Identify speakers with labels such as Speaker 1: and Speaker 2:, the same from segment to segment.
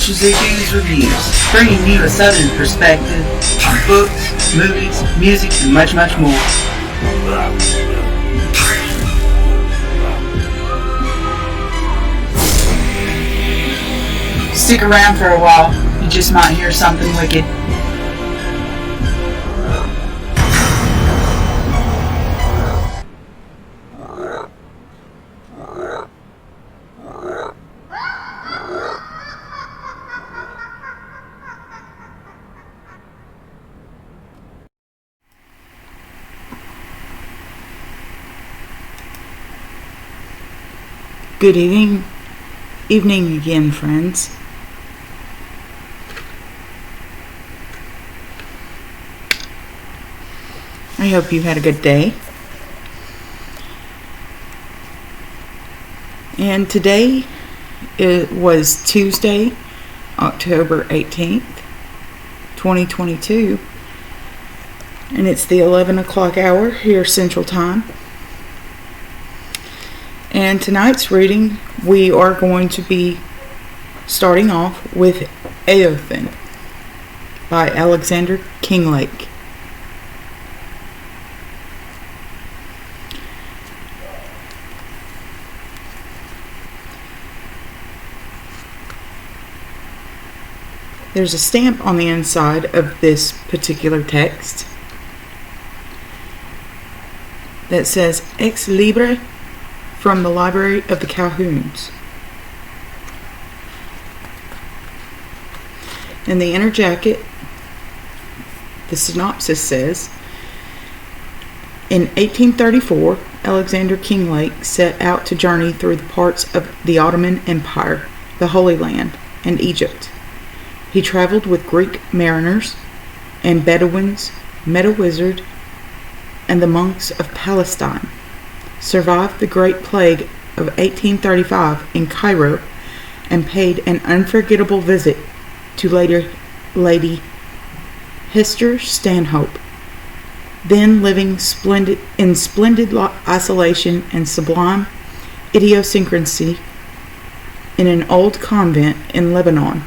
Speaker 1: Shizuku's Reviews, bringing you a southern perspective on books, movies, music, and much, much more. Stick around for a while, you just might hear something wicked. Good evening again, friends. I hope you had a good day. And today it was Tuesday, October 18th, 2022. And it's the 11 o'clock hour here Central Time. And tonight's reading, we are going to be starting off with Eothen by Alexander Kinglake. There's a stamp on the inside of this particular text that says Ex Libre from the Library of the Calhouns. In the inner jacket, the synopsis says, in 1834, Alexander Kinglake set out to journey through the parts of the Ottoman Empire, the Holy Land, and Egypt. He traveled with Greek mariners and Bedouins, met a wizard, and the monks of Palestine, survived the Great Plague of 1835 in Cairo, and paid an unforgettable visit to Lady Hester Stanhope, then living in splendid isolation and sublime idiosyncrasy in an old convent in Lebanon.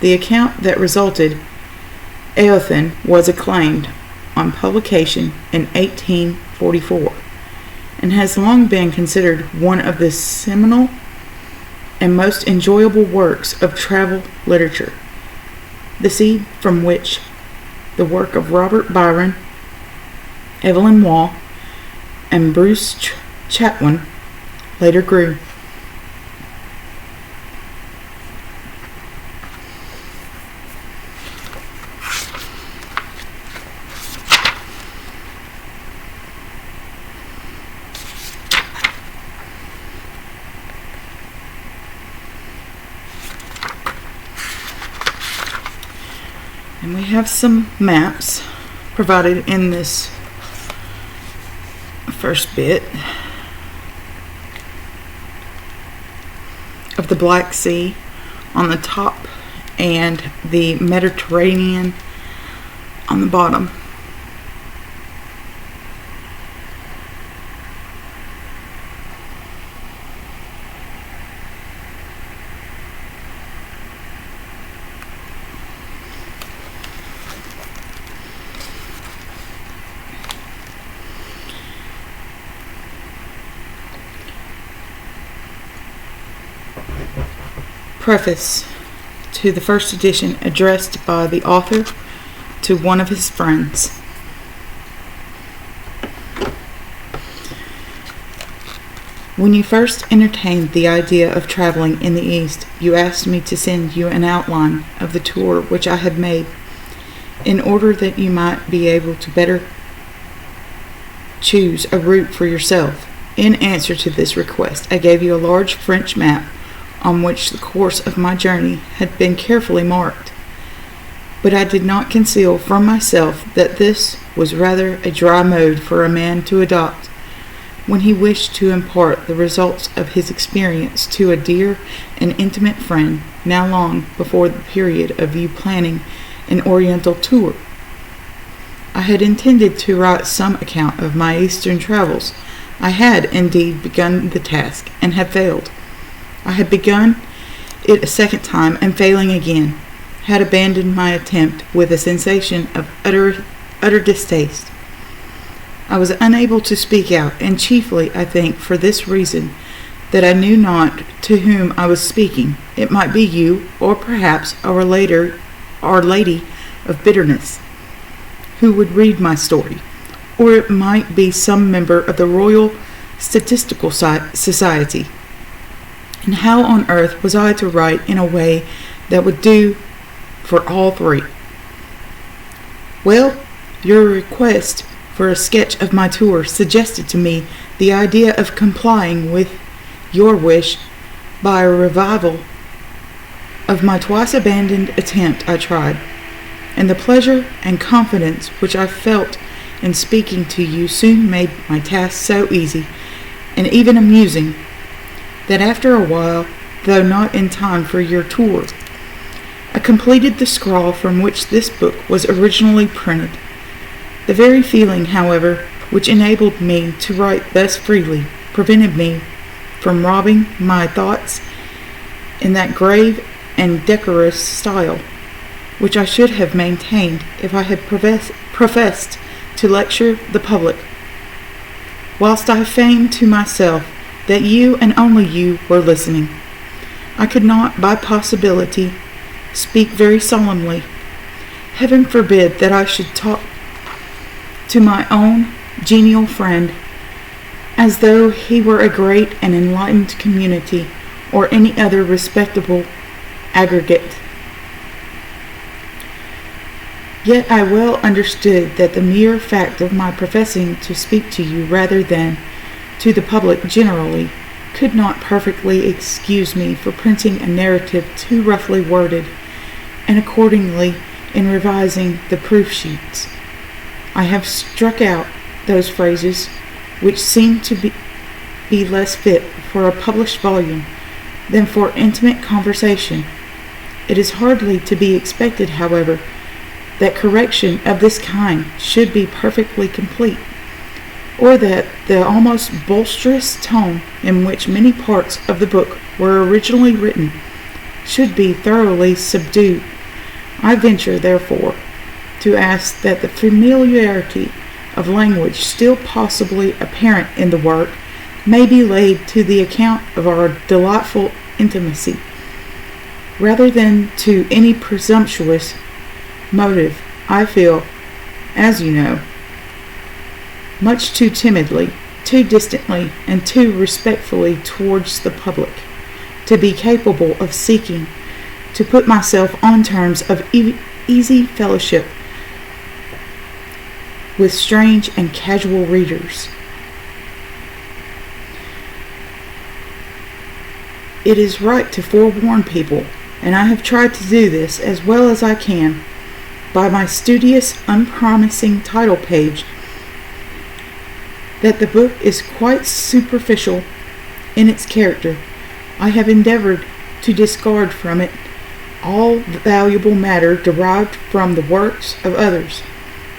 Speaker 1: The account that resulted, Eothen, was acclaimed on publication in 1844 and has long been considered one of the seminal and most enjoyable works of travel literature, the seed from which the work of Robert Byron, Evelyn Waugh, and Bruce Chatwin later grew. And we have some maps provided in this first bit of the Black Sea on the top and the Mediterranean on the bottom. Preface to the first edition, addressed by the author to one of his friends. When you first entertained the idea of traveling in the East, you asked me to send you an outline of the tour which I had made, in order that you might be able to better choose a route for yourself. In answer to this request, I gave you a large French map on which the course of my journey had been carefully marked. But I did not conceal from myself that this was rather a dry mode for a man to adopt when he wished to impart the results of his experience to a dear and intimate friend, now long before the period of you planning an Oriental tour. I had intended to write some account of my Eastern travels. I had indeed begun the task, and had failed. I had begun it a second time, and failing again, had abandoned my attempt with a sensation of utter distaste. I was unable to speak out, and chiefly, I think, for this reason, that I knew not to whom I was speaking. It might be you, or perhaps Our Lady of Bitterness, who would read my story, or it might be some member of the Royal Statistical Society. And how on earth was I to write in a way that would do for all three? Well, your request for a sketch of my tour suggested to me the idea of complying with your wish by a revival of my twice abandoned attempt. I tried, and the pleasure and confidence which I felt in speaking to you soon made my task so easy and even amusing that after a while, though not in time for your tour, I completed the scrawl from which this book was originally printed. The very feeling, however, which enabled me to write thus freely prevented me from robbing my thoughts in that grave and decorous style which I should have maintained if I had professed to lecture the public, whilst I feigned to myself that you and only you were listening. I could not, by possibility, speak very solemnly. Heaven forbid that I should talk to my own genial friend as though he were a great and enlightened community or any other respectable aggregate. Yet I well understood that the mere fact of my professing to speak to you rather than to the public generally could not perfectly excuse me for printing a narrative too roughly worded, and accordingly, in revising the proof sheets, I have struck out those phrases which seem to be less fit for a published volume than for intimate conversation. It is hardly to be expected, however, that correction of this kind should be perfectly complete, or that the almost boisterous tone in which many parts of the book were originally written should be thoroughly subdued. I venture, therefore, to ask that the familiarity of language still possibly apparent in the work may be laid to the account of our delightful intimacy, rather than to any presumptuous motive. I feel, as you know, much too timidly, too distantly, and too respectfully towards the public to be capable of seeking to put myself on terms of easy fellowship with strange and casual readers. It is right to forewarn people, and I have tried to do this as well as I can by my studious, unpromising title page, that the book is quite superficial in its character. I have endeavored to discard from it all valuable matter derived from the works of others,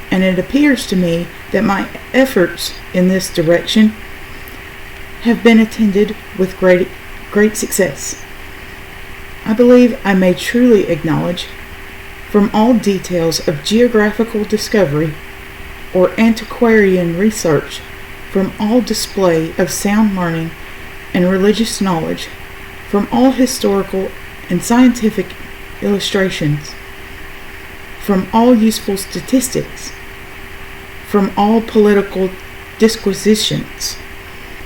Speaker 1: and it appears to me that my efforts in this direction have been attended with great success. I believe I may truly acknowledge, from all details of geographical discovery or antiquarian research, from all display of sound learning and religious knowledge, from all historical and scientific illustrations, from all useful statistics, from all political disquisitions,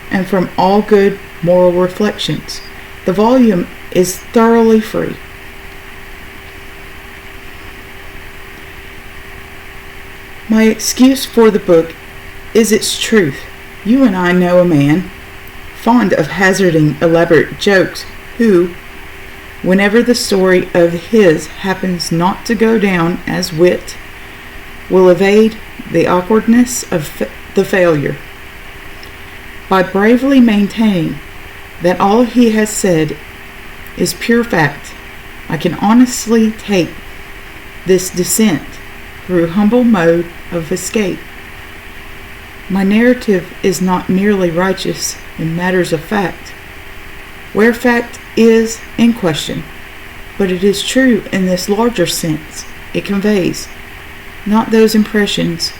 Speaker 1: and from all good moral reflections, the volume is thoroughly free. My excuse for the book is its truth. You and I know a man, fond of hazarding elaborate jokes, who, whenever the story of his happens not to go down as wit, will evade the awkwardness of the failure by bravely maintaining that all he has said is pure fact. I can honestly take this descent through humble mode of escape. My narrative is not merely righteous in matters of fact, where fact is in question, but it is true in this larger sense. It conveys not those impressions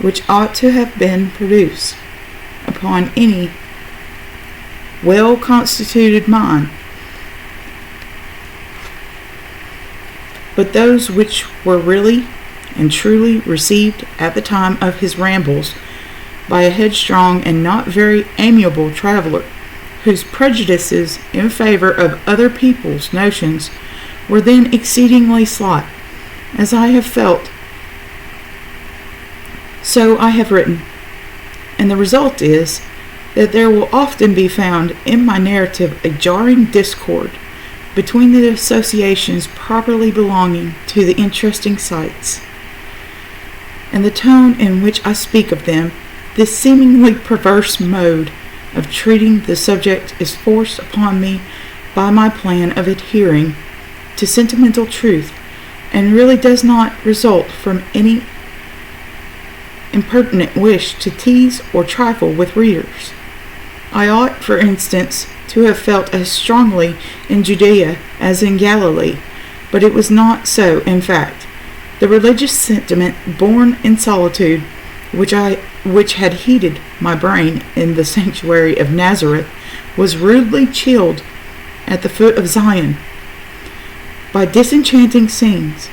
Speaker 1: which ought to have been produced upon any well-constituted mind, but those which were really and truly received at the time of his rambles by a headstrong and not very amiable traveler, whose prejudices in favor of other people's notions were then exceedingly slight. As I have felt, so I have written, and the result is that there will often be found in my narrative a jarring discord between the associations properly belonging to the interesting sights, and the tone in which I speak of them. This seemingly perverse mode of treating the subject is forced upon me by my plan of adhering to sentimental truth, and really does not result from any impertinent wish to tease or trifle with readers. I ought, for instance, to have felt as strongly in Judea as in Galilee, but it was not so in fact. The religious sentiment born in solitude, which had heated my brain in the sanctuary of Nazareth, was rudely chilled at the foot of Zion by disenchanting scenes,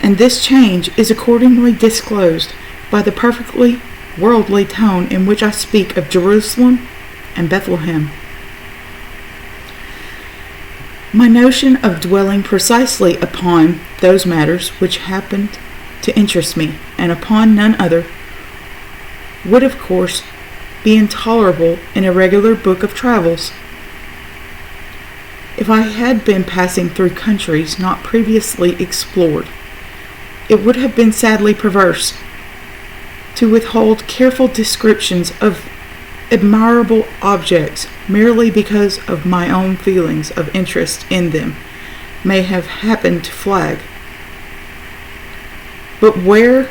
Speaker 1: and this change is accordingly disclosed by the perfectly worldly tone in which I speak of Jerusalem and Bethlehem. My notion of dwelling precisely upon those matters which happened to interest me, and upon none other, would of course be intolerable in a regular book of travels. If I had been passing through countries not previously explored, it would have been sadly perverse to withhold careful descriptions of admirable objects merely because of my own feelings of interest in them may have happened to flag. But where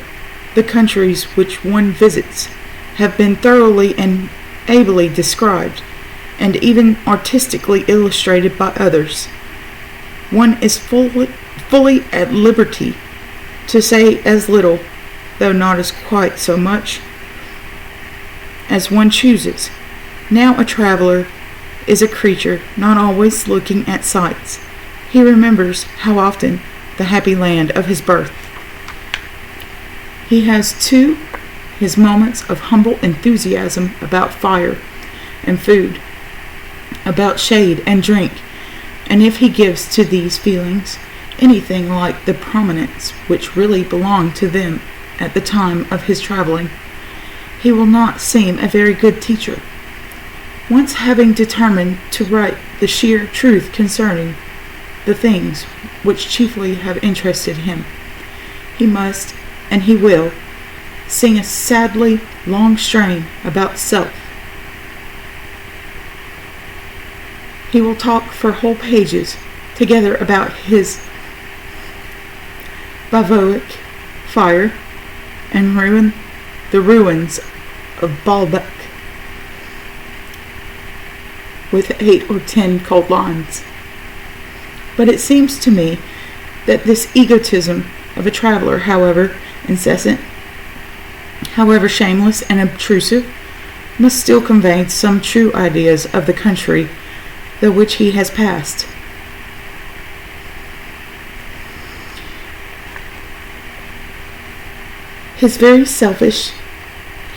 Speaker 1: the countries which one visits have been thoroughly and ably described, and even artistically illustrated by others, one is fully at liberty to say as little, though not as quite so much, as one chooses. Now a traveler is a creature not always looking at sights. He remembers how often the happy land of his birth. He has too his moments of humble enthusiasm about fire and food, about shade and drink, and if he gives to these feelings anything like the prominence which really belonged to them at the time of his traveling, he will not seem a very good teacher. Once having determined to write the sheer truth concerning the things which chiefly have interested him, he must, and he will, sing a sadly long strain about self. He will talk for whole pages together about his bivouac fire and the ruins of Baalbek with 8 or 10 cold lines. But it seems to me that this egotism of a traveler, however incessant, however shameless and obtrusive, must still convey some true ideas of the country through which he has passed. His very selfish,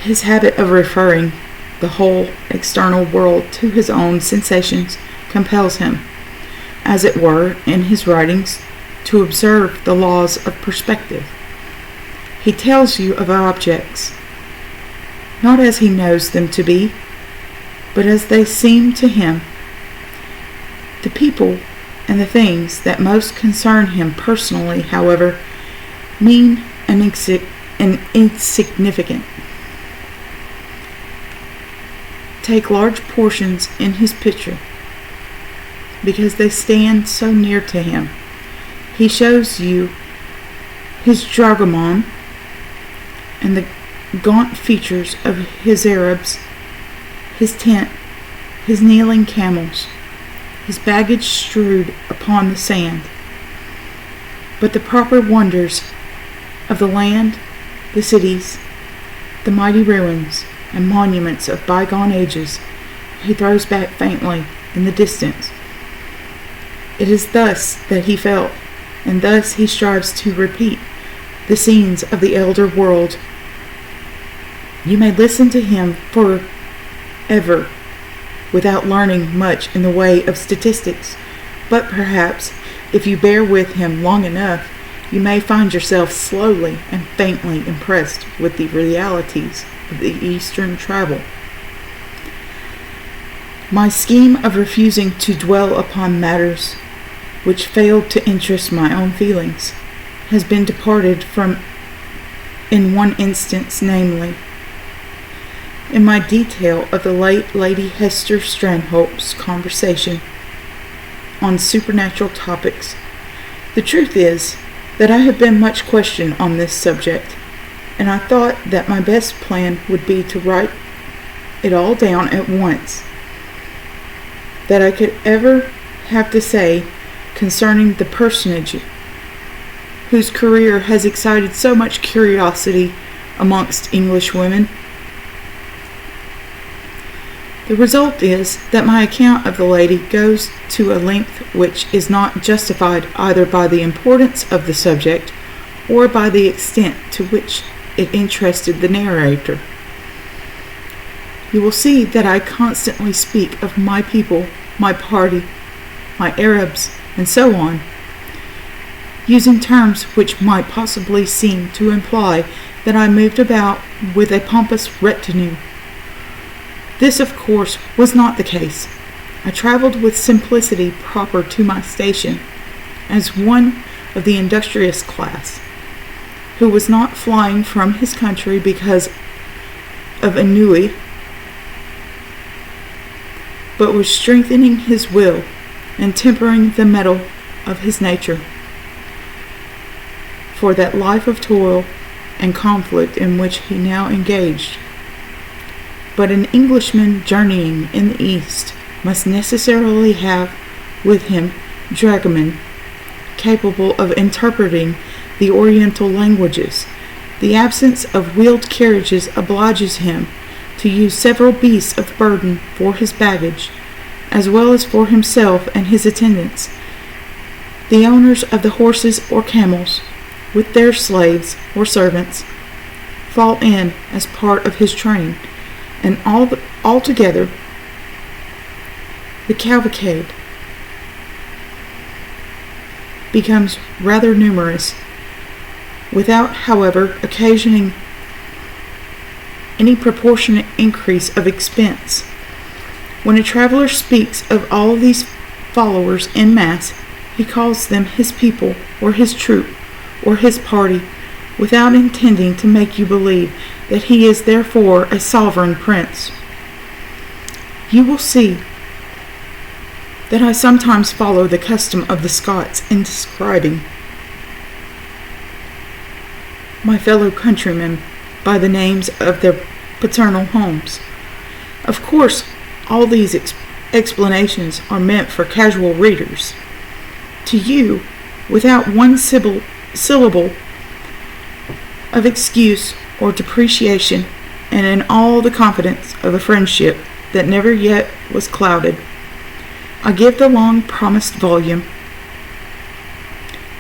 Speaker 1: his habit of referring the whole external world to his own sensations compels him, as it were, in his writings, to observe the laws of perspective. He tells you of objects, not as he knows them to be, but as they seem to him. The people and the things that most concern him personally, however, mean and insignificant, take large portions in his picture, because they stand so near to him. He shows you his dragoman and the gaunt features of his Arabs, his tent, his kneeling camels, his baggage strewed upon the sand. But the proper wonders of the land, the cities, the mighty ruins and monuments of bygone ages, he throws back faintly in the distance. It is thus that he felt, and thus he strives to repeat the scenes of the elder world. You may listen to him forever without learning much in the way of statistics, but perhaps if you bear with him long enough, you may find yourself slowly and faintly impressed with the realities of the Eastern travel. My scheme of refusing to dwell upon matters which failed to interest my own feelings has been departed from in one instance, namely, in my detail of the late Lady Hester Stanhope's conversation on supernatural topics. The truth is that I have been much questioned on this subject, and I thought that my best plan would be to write it all down at once that I could ever have to say concerning the personage whose career has excited so much curiosity amongst English women. The result is that my account of the lady goes to a length which is not justified either by the importance of the subject or by the extent to which it interested the narrator. You will see that I constantly speak of my people, my party, my Arabs, and so on, using terms which might possibly seem to imply that I moved about with a pompous retinue. This, of course, was not the case. I traveled with simplicity proper to my station, as one of the industrious class, who was not flying from his country because of ennui, but was strengthening his will and tempering the metal of his nature for that life of toil and conflict in which he now engaged. But an Englishman journeying in the East must necessarily have with him dragomen capable of interpreting the Oriental languages. The absence of wheeled carriages obliges him to use several beasts of burden for his baggage, as well as for himself and his attendants. The owners of the horses or camels, with their slaves or servants, fall in as part of his train, and altogether the cavalcade becomes rather numerous, without, however, occasioning any proportionate increase of expense. When a traveler speaks of all these followers en masse, he calls them his people, or his troop, or his party, without intending to make you believe that he is therefore a sovereign prince. You will see that I sometimes follow the custom of the Scots in describing my fellow countrymen by the names of their paternal homes. Of course, all these explanations are meant for casual readers. To you, without one syllable of excuse or depreciation, and in all the confidence of a friendship that never yet was clouded, I give the long promised volume,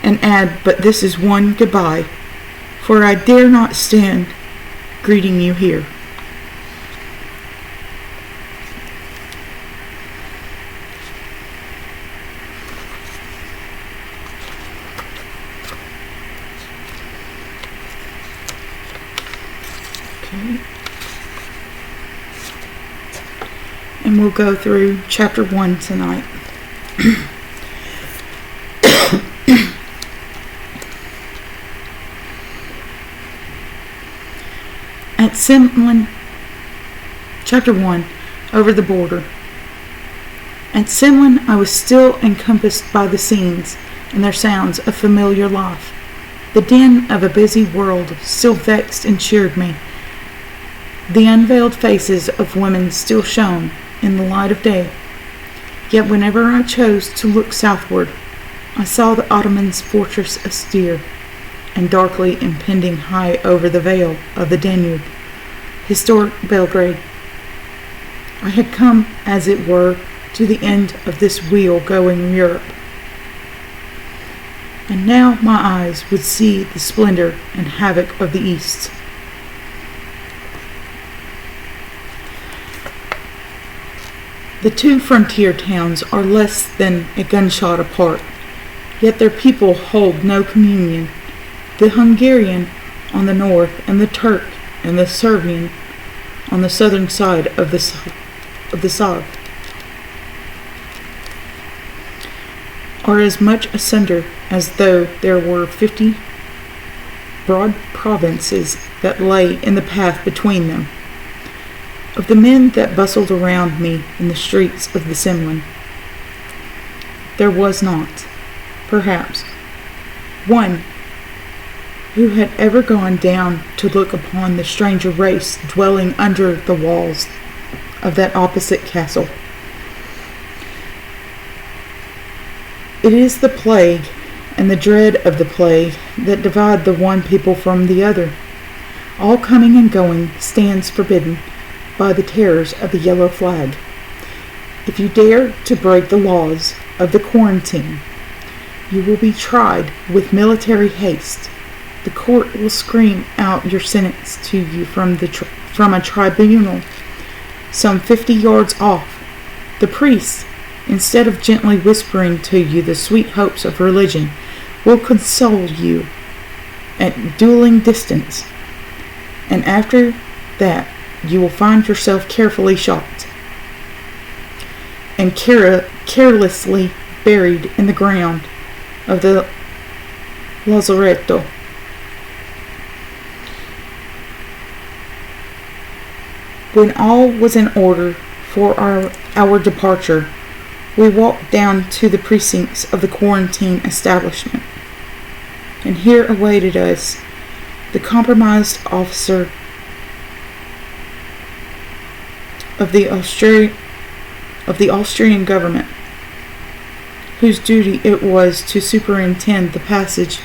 Speaker 1: and add but this is one goodbye, for I dare not stand greeting you here. And we'll go through chapter 1 tonight. At Semlin, chapter 1, over the border. At Semlin I was still encompassed by the scenes and their sounds of familiar life. The din of a busy world still vexed and cheered me. The unveiled faces of women still shone in the light of day. Yet whenever I chose to look southward, I saw the Ottoman's fortress austere and darkly impending high over the vale of the Danube, historic Belgrade. I had come, as it were, to the end of this wheel-going Europe. And now my eyes would see the splendor and havoc of the East. The two frontier towns are less than a gunshot apart, yet their people hold no communion. The Hungarian on the north and the Turk and the Servian on the southern side of the Save are as much asunder as though there were 50 broad provinces that lay in the path between them. Of the men that bustled around me in the streets of the Semlin, there was not, perhaps, one who had ever gone down to look upon the stranger race dwelling under the walls of that opposite castle. It is the plague and the dread of the plague that divide the one people from the other. All coming and going stands forbidden by the terrors of the yellow flag. If you dare to break the laws of the quarantine, you will be tried with military haste. The court will scream out your sentence to you from a tribunal some 50 yards off. The priest, instead of gently whispering to you the sweet hopes of religion, will console you at dueling distance, and after that you will find yourself carefully shot and carelessly buried in the ground of the lazaretto. When all was in order for our departure, we walked down to the precincts of the quarantine establishment, and here awaited us the compromised officer of the Austrian government, whose duty it was to superintend the passage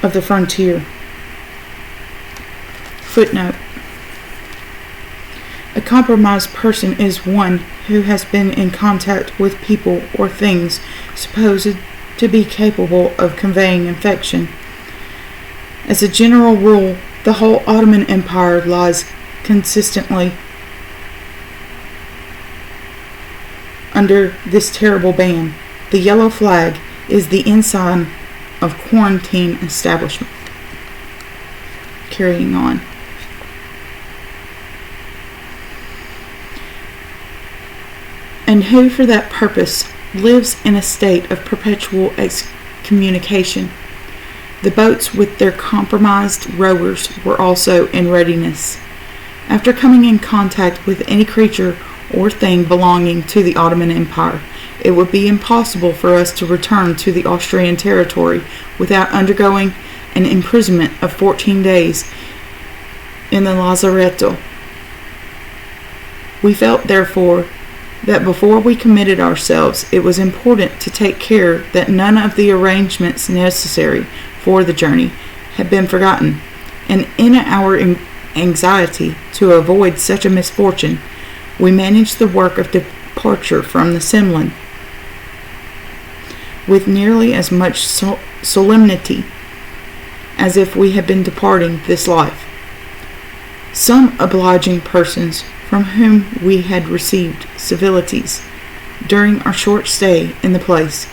Speaker 1: of the frontier. Footnote: a compromised person is one who has been in contact with people or things supposed to be capable of conveying infection. As a general rule, the whole Ottoman Empire lies consistently under this terrible ban. The yellow flag is the ensign of quarantine establishment. Carrying on. And who for that purpose lives in a state of perpetual excommunication. The boats with their compromised rowers were also in readiness. After coming in contact with any creature or thing belonging to the Ottoman Empire, it would be impossible for us to return to the Austrian territory without undergoing an imprisonment of 14 days in the lazaretto. We felt, therefore, that before we committed ourselves, it was important to take care that none of the arrangements necessary for the journey had been forgotten, and in our anxiety to avoid such a misfortune, we managed the work of departure from the Semlin with nearly as much solemnity as if we had been departing this life. Some obliging persons from whom we had received civilities during our short stay in the place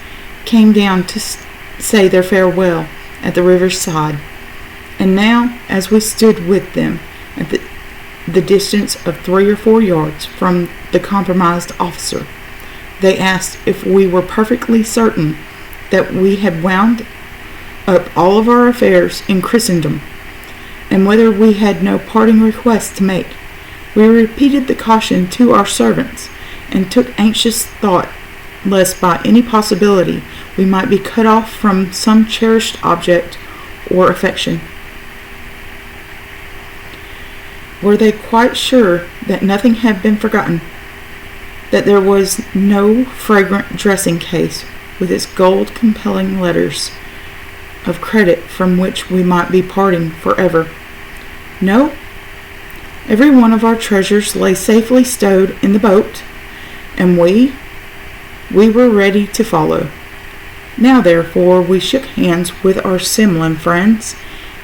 Speaker 1: came down to say their farewell at the river's side, and now, as we stood with them at the distance of 3 or 4 yards from the compromised officer, they asked if we were perfectly certain that we had wound up all of our affairs in Christendom, and whether we had no parting request to make. We repeated the caution to our servants, and took anxious thought lest by any possibility we might be cut off from some cherished object or affection. were they quite sure that nothing had been forgotten, that there was no fragrant dressing case with its gold compelling letters of credit from which we might be parting forever? No. Every one of our treasures lay safely stowed in the boat, and we were ready to follow. Now, therefore, we shook hands with our Simlin friends,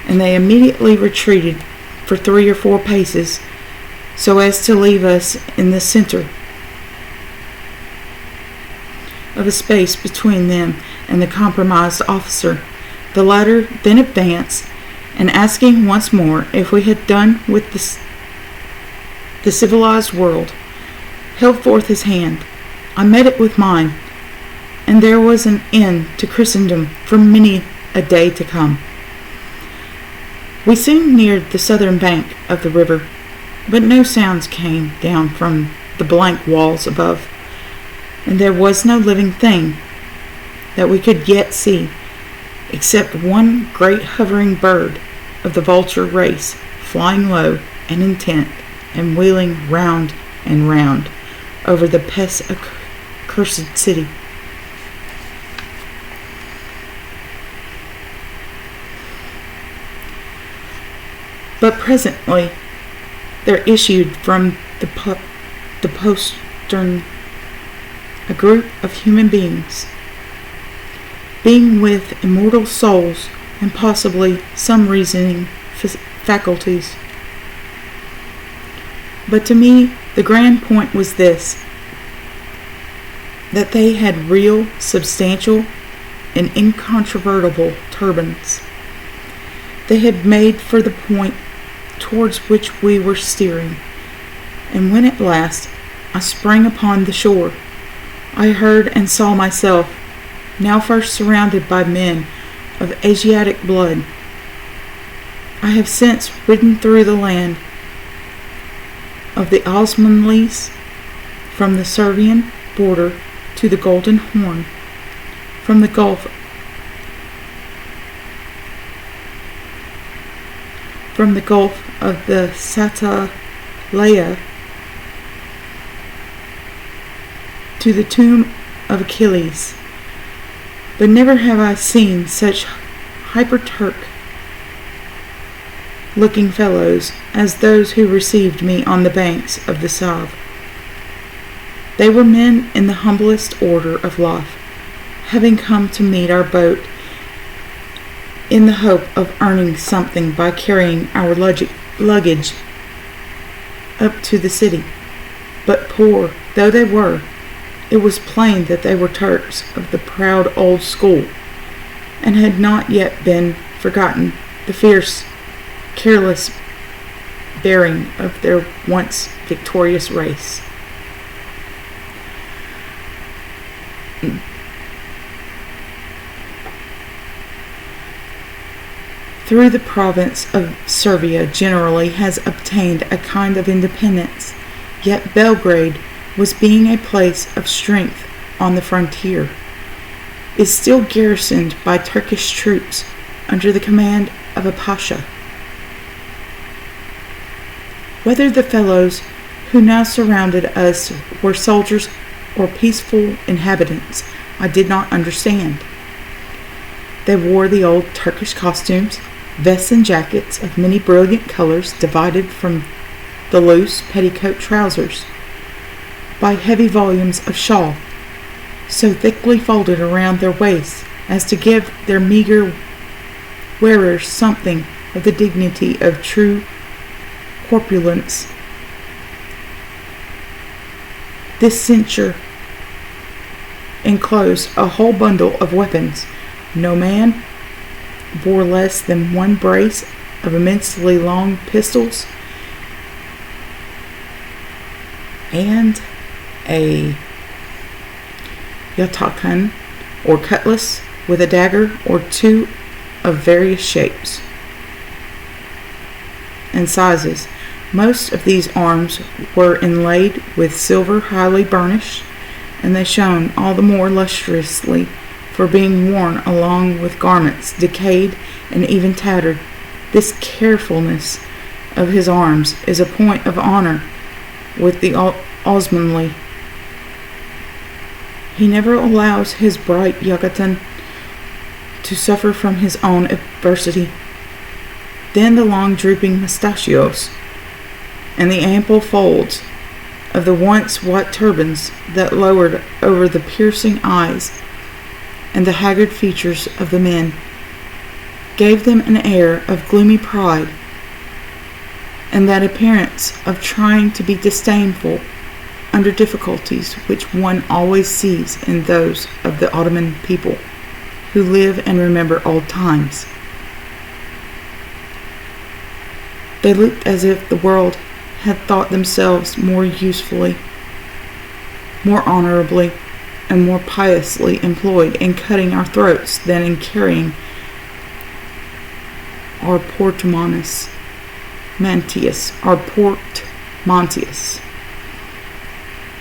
Speaker 1: and they immediately retreated for 3 or 4 paces, so as to leave us in the center of a space between them and the compromised officer. The latter then advanced, and asking once more if we had done with the civilized world, held forth his hand. I met it with mine, and there was an end to Christendom for many a day to come. We soon neared the southern bank of the river, but no sounds came down from the blank walls above, and there was no living thing that we could yet see, except one great hovering bird of the vulture race, flying low and intent, and wheeling round and round over the pest-accursed city. But presently there issued from the postern a group of human beings, being with immortal souls and possibly some reasoning faculties. But to me the grand point was this, that they had real, substantial, and incontrovertible turbans. They had made for the point towards which we were steering, and when at last I sprang upon the shore, I heard and saw myself, now first surrounded by men of Asiatic blood. I have since ridden through the land of the Osmanlis, from the Servian border to the Golden Horn, from the Gulf of the Satalaya to the tomb of Achilles. But never have I seen such hyper-Turk looking fellows as those who received me on the banks of the Save. They were men in the humblest order of life, having come to meet our boat in the hope of earning something by carrying our luggage up to the city. But poor though they were, it was plain that they were Turks of the proud old school, and had not yet been forgotten the fierce, careless bearing of their once victorious race. Through the province of Servia generally has obtained a kind of independence, yet Belgrade, was being a place of strength on the frontier, is still garrisoned by Turkish troops under the command of a pasha. Whether the fellows who now surrounded us were soldiers or peaceful inhabitants, I did not understand. They wore the old Turkish costumes, vests and jackets of many brilliant colors divided from the loose petticoat trousers by heavy volumes of shawl, so thickly folded around their waists as to give their meager wearers something of the dignity of true corpulence. This cincture enclosed a whole bundle of weapons. No man bore less than one brace of immensely long pistols and a yatakan, or cutlass, with a dagger or two of various shapes and sizes. Most of these arms were inlaid with silver highly burnished, and they shone all the more lustrously for being worn along with garments decayed and even tattered. This carefulness of his arms is a point of honor with the Osmanli. He never allows his bright Yucatan to suffer from his own adversity. Then the long drooping mustachios and the ample folds of the once white turbans that lowered over the piercing eyes and the haggard features of the men gave them an air of gloomy pride and that appearance of trying to be disdainful under difficulties which one always sees in those of the Ottoman people who live and remember old times. They looked as if the world had thought themselves more usefully, more honorably, and more piously employed in cutting our throats than in carrying our portmanteaus.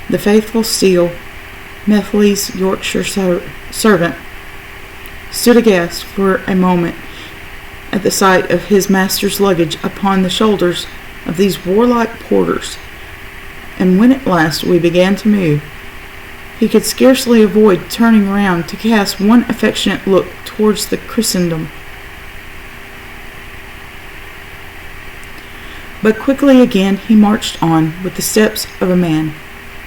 Speaker 1: The faithful Steele, Methley's Yorkshire servant, stood aghast for a moment at the sight of his master's luggage upon the shoulders of these warlike porters, and when at last we began to move, he could scarcely avoid turning round to cast one affectionate look towards the Christendom. But quickly again he marched on with the steps of a man,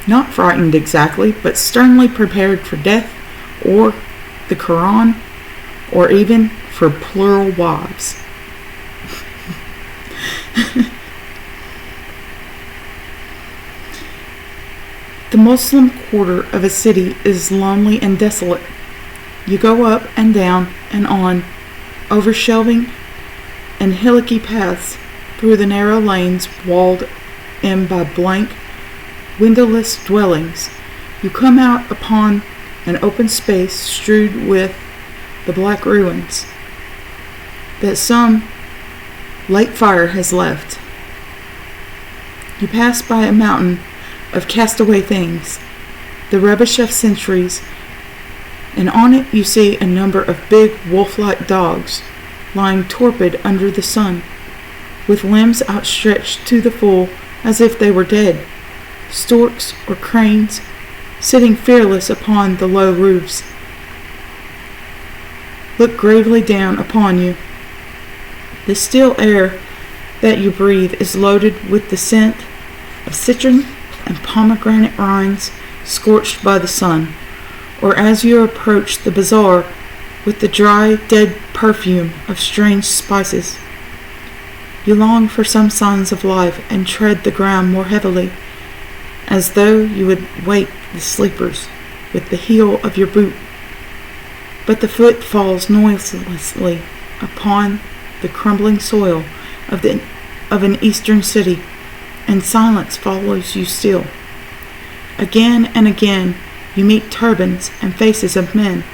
Speaker 1: not frightened exactly, but sternly prepared for death, or the Koran, or even for plural wives. The Muslim quarter of a city is lonely and desolate. You go up and down and on, over shelving and hillocky paths, through the narrow lanes walled in by blank, windowless dwellings. You come out upon an open space strewed with the black ruins that some late fire has left. You pass by a mountain of castaway things, the rubbish of centuries, and on it you see a number of big wolf-like dogs lying torpid under the sun, with limbs outstretched to the full as if they were dead, storks or cranes sitting fearless upon the low roofs. Look gravely down upon you. The still air that you breathe is loaded with the scent of citron and pomegranate rinds scorched by the sun, or as you approach the bazaar with the dry, dead perfume of strange spices. You long for some signs of life and tread the ground more heavily, as though you would wake the sleepers with the heel of your boot. But the foot falls noiselessly upon the crumbling soil of an eastern city, and silence follows you still. Again and again you meet turbans and faces of men,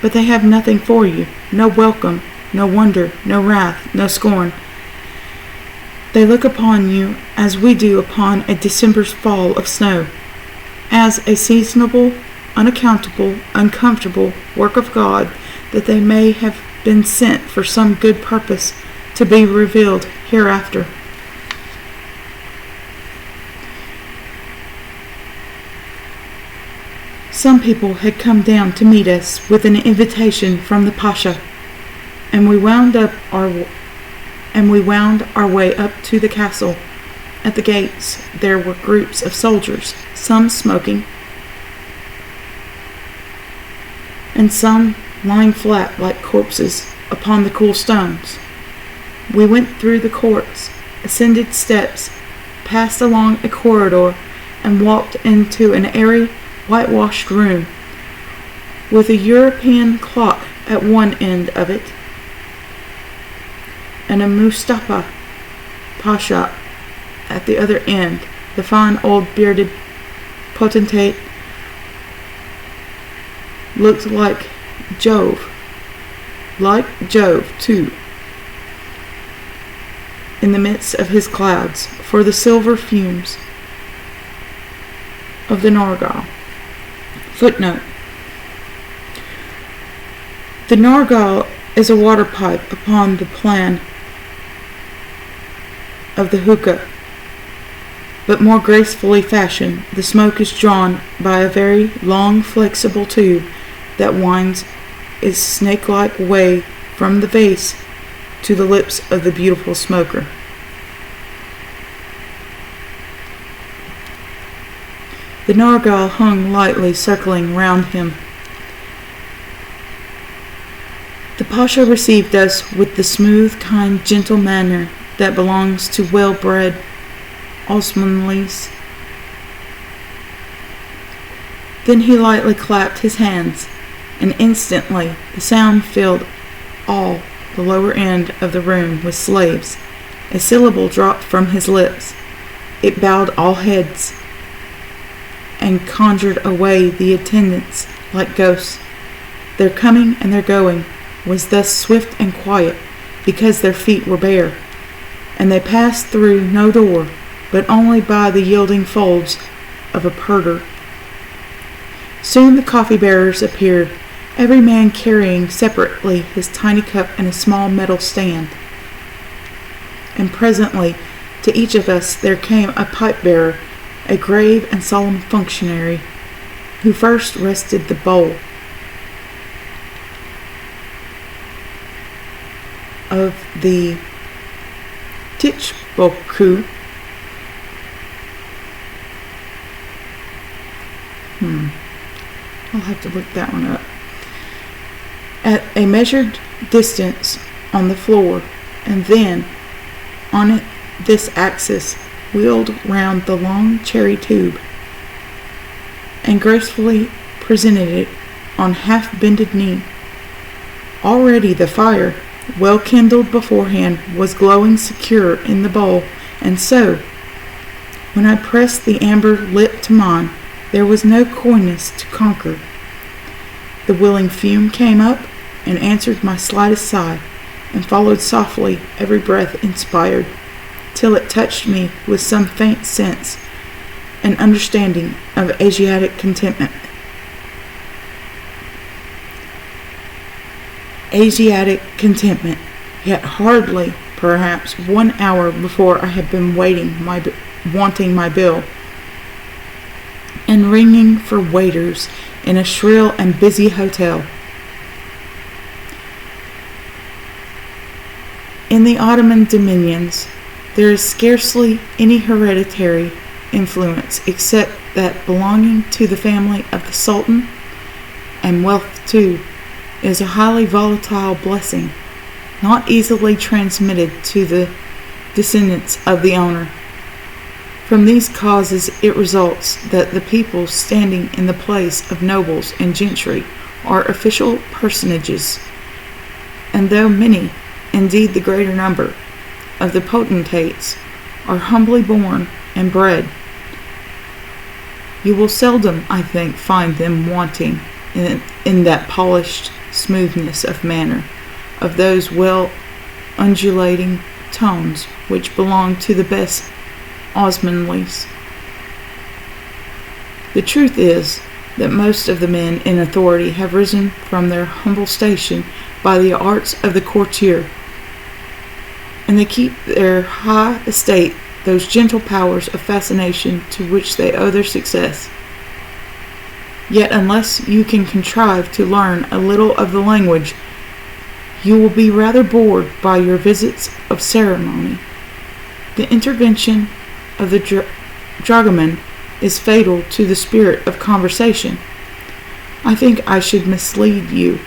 Speaker 1: but they have nothing for you, no welcome, no wonder, no wrath, no scorn. They look upon you as we do upon a December's fall of snow, as a seasonable, unaccountable, uncomfortable work of God, that they may have been sent for some good purpose to be revealed hereafter. Some people had come down to meet us with an invitation from the Pasha, and we wound our way up to the castle. At the gates there were groups of soldiers, some smoking, and some lying flat like corpses upon the cool stones. We went through the courts, ascended steps, passed along a corridor, and walked into an airy, whitewashed room with a European clock at one end of it and a Mustafa Pasha at the other end. The fine old bearded potentate looked like Jove too, in the midst of his clouds, for the silver fumes of the Nargal. Footnote: the Nargal is a water pipe upon the plan of the hookah, but more gracefully fashioned. The smoke is drawn by a very long, flexible tube that winds its snake-like way from the vase to the lips of the beautiful smoker. The narghile hung lightly, circling round him. The Pasha received us with the smooth, kind, gentle manner that belongs to well-bred Osmanlis. Then he lightly clapped his hands, and instantly the sound filled all the lower end of the room with slaves. A syllable dropped from his lips. It bowed all heads and conjured away the attendants like ghosts. Their coming and their going was thus swift and quiet, because their feet were bare, and they passed through no door, but only by the yielding folds of a purdah. Soon the coffee-bearers appeared, every man carrying separately his tiny cup and a small metal stand. And presently to each of us there came a pipe-bearer, a grave and solemn functionary, who first rested the bowl of the Tichboku. I'll have to look that one up. At a measured distance on the floor, and then on this axis wheeled round the long cherry tube, and gracefully presented it on half-bended knee. Already the fire, well kindled beforehand, was glowing secure in the bowl, and so, when I pressed the amber lip to mine, there was no coyness to conquer. The willing fume came up and answered my slightest sigh, and followed softly every breath inspired, till it touched me with some faint sense and understanding of Asiatic contentment. Asiatic contentment, yet hardly, perhaps, 1 hour before I had been wanting my bill, and ringing for waiters in a shrill and busy hotel. In the Ottoman dominions, there is scarcely any hereditary influence except that belonging to the family of the Sultan, and wealth, too, is a highly volatile blessing, not easily transmitted to the descendants of the owner. From these causes it results that the people standing in the place of nobles and gentry are official personages, and though many, indeed the greater number, of the potentates are humbly born and bred, you will seldom, I think, find them wanting in that polished smoothness of manner, of those well undulating tones which belong to the best Osmanlis. The truth is that most of the men in authority have risen from their humble station by the arts of the courtier, and they keep their high estate those gentle powers of fascination to which they owe their success. Yet unless you can contrive to learn a little of the language, you will be rather bored by your visits of ceremony. The intervention of the dragoman is fatal to the spirit of conversation. I think I should mislead you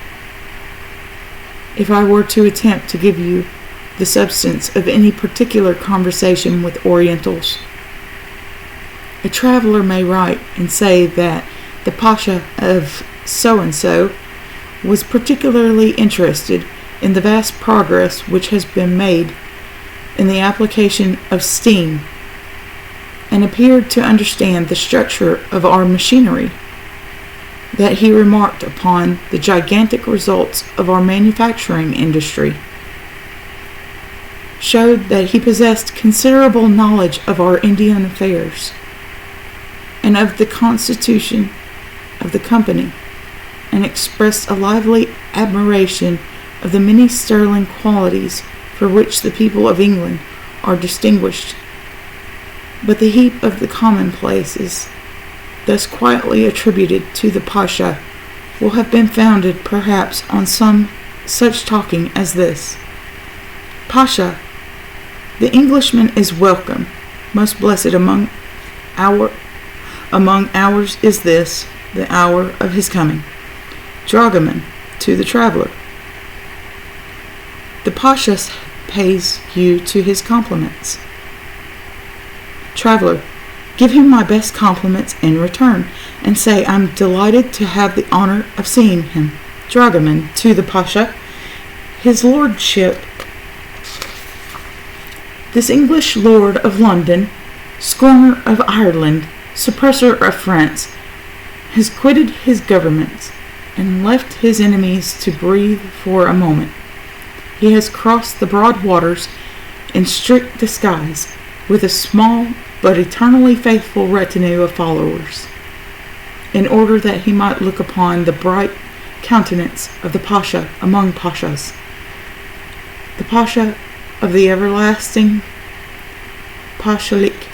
Speaker 1: if I were to attempt to give you the substance of any particular conversation with Orientals. A traveler may write and say that the Pasha of so-and-so was particularly interested in the vast progress which has been made in the application of steam, and appeared to understand the structure of our machinery, that he remarked upon the gigantic results of our manufacturing industry, showed that he possessed considerable knowledge of our Indian affairs, and of the constitution of the company, and expressed a lively admiration of the many sterling qualities for which the people of England are distinguished, but the heap of the commonplaces thus quietly attributed to the Pasha will have been founded perhaps on some such talking as this. Pasha, the Englishman is welcome. Most blessed among ours is this, the hour of his coming. Dragoman, to the traveler. The Pasha pays you to his compliments. Traveler, give him my best compliments in return, and say I'm delighted to have the honor of seeing him. Dragoman, to the Pasha. His lordship, this English lord of London, scorner of Ireland, suppressor of France, has quitted his governments and left his enemies to breathe for a moment. He has crossed the broad waters in strict disguise with a small but eternally faithful retinue of followers, in order that he might look upon the bright countenance of the Pasha among Pashas, the Pasha of the everlasting Pashalik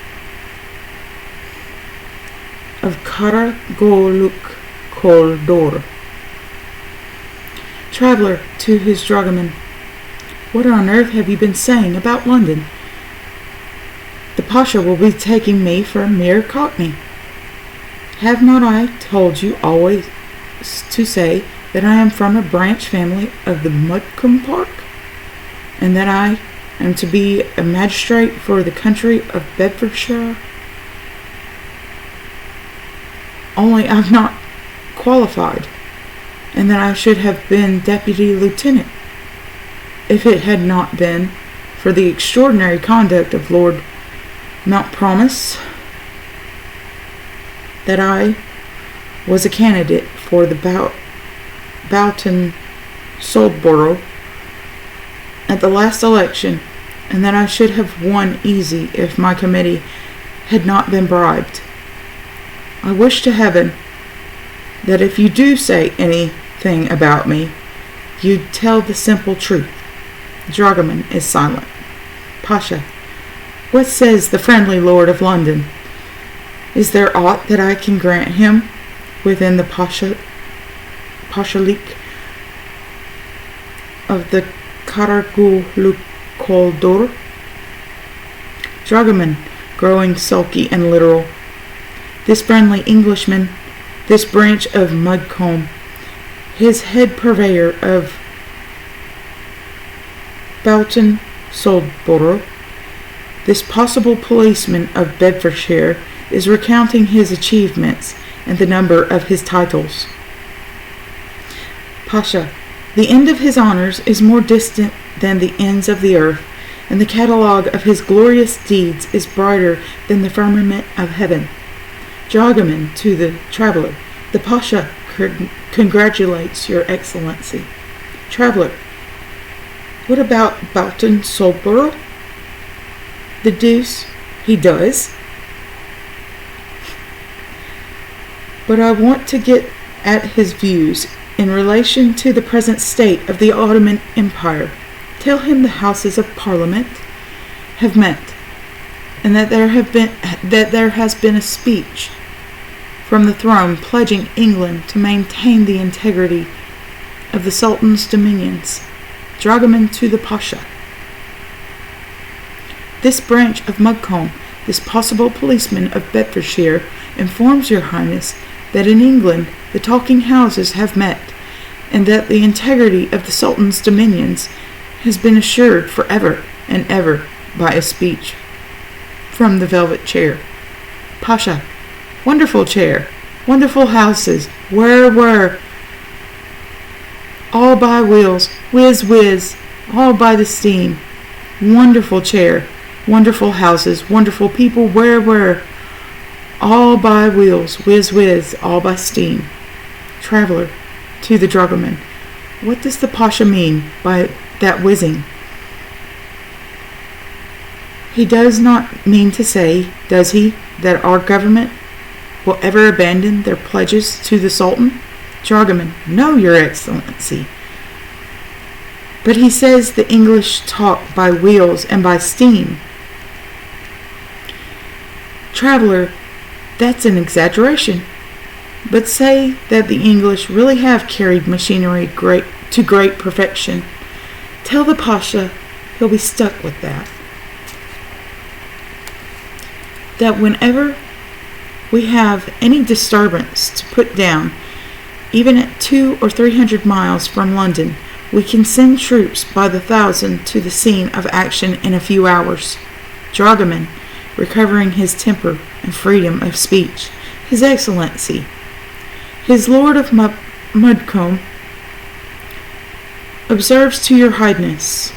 Speaker 1: of Karagoluk Koldor. Traveler, to his dragoman, what on earth have you been saying about London? The Pasha will be taking me for a mere cockney. Have not I told you always to say that I am from a branch family of the Mudcombe Park, and that I am to be a magistrate for the country of Bedfordshire? Only I'm not qualified, and that I should have been deputy lieutenant, if it had not been for the extraordinary conduct of Lord Mountpromise, that I was a candidate for the Boughton Soldborough at the last election, and that I should have won easy if my committee had not been bribed. I wish to heaven that if you do say anything about me, you'd tell the simple truth. Dragoman is silent. Pasha, what says the friendly lord of London? Is there aught that I can grant him within the Pashalik of the Karagulukkoldor? Dragoman, growing sulky and literal. This friendly Englishman, this branch of Mudcombe, his head purveyor of Boughton Soldborough, this possible policeman of Bedfordshire, is recounting his achievements and the number of his titles. Pasha, the end of his honors is more distant than the ends of the earth, and the catalogue of his glorious deeds is brighter than the firmament of heaven. Dragoman, to the traveler, the Pasha congratulates your excellency. Traveler, what about Boughton Soldborough? The deuce he does. But I want to get at his views in relation to the present state of the Ottoman Empire. Tell him the Houses of Parliament have met, and that there has been a speech from the throne pledging England to maintain the integrity of the Sultan's dominions. Dragoman, to the Pasha. This branch of Mudcombe, this possible policeman of Bedfordshire, informs your highness that in England the talking houses have met, and that the integrity of the Sultan's dominions has been assured for ever and ever by a speech from the velvet chair. Pasha, wonderful chair, wonderful houses, where? All by wheels, whiz, all by the steam. Wonderful chair, wonderful houses, wonderful people, where? All by wheels, whiz, all by steam. Traveler, to the dragoman, what does the Pasha mean by that whizzing? He does not mean to say, does he, that our government will ever abandon their pledges to the Sultan? Dragoman, no, your excellency. But he says the English talk by wheels and by steam, Traveler, that's an exaggeration. But say that the English really have carried machinery to great perfection. Tell the Pasha he'll be stuck with that. That whenever we have any disturbance to put down, even at 200 or 300 miles from London, we can send troops by the thousand to the scene of action in a few hours. Dragoman, recovering his temper and freedom of speech, His Excellency, his Lord of Mudcombe, observes to your Highness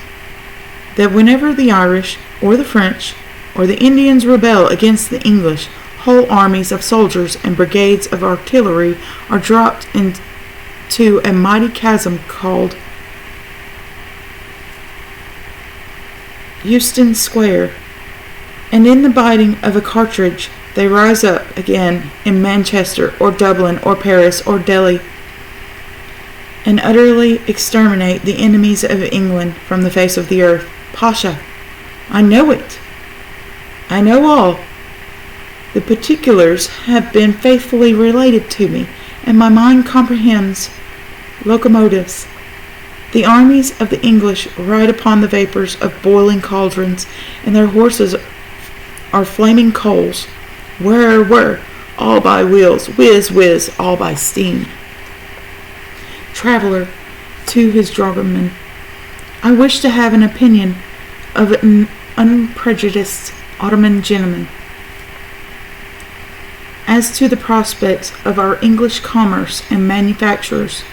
Speaker 1: that whenever the Irish or the French or the Indians rebel against the English, whole armies of soldiers and brigades of artillery are dropped into a mighty chasm called Euston Square, and in the biting of a cartridge they rise up again in Manchester or Dublin or Paris or Delhi, and utterly exterminate the enemies of England from the face of the earth. Pasha, I know it. I know all. The particulars have been faithfully related to me, and my mind comprehends locomotives. The armies of the English ride upon the vapors of boiling cauldrons, and their horses are flaming coals. Whir, whir, all by wheels. Whiz, whiz, all by steam. Traveler, to his dragoman, I wish to have an opinion of an unprejudiced Ottoman gentleman as to the prospects of our English commerce and manufactures.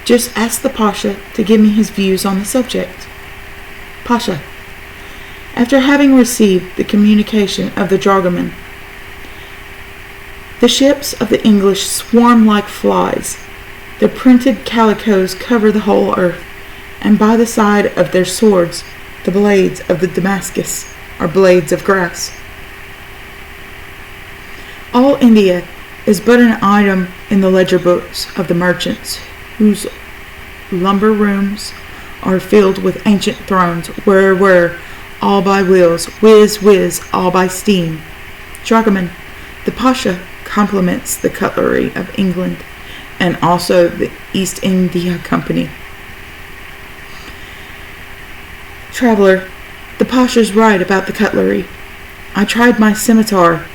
Speaker 1: Just ask the Pasha to give me his views on the subject. Pasha, after having received the communication of the dragoman, the ships of the English swarm like flies. Their printed calicoes cover the whole earth, and by the side of their swords the blades of the Damascus are blades of grass. All India is but an item in the ledger books of the merchants, whose lumber rooms are filled with ancient thrones. Whir, whir, all by wheels. Whiz, whiz, all by steam. Dragoman, the Pasha compliments the cutlery of England and also the East India Company. Traveler, the Pasha's right about the cutlery. I tried my scimitar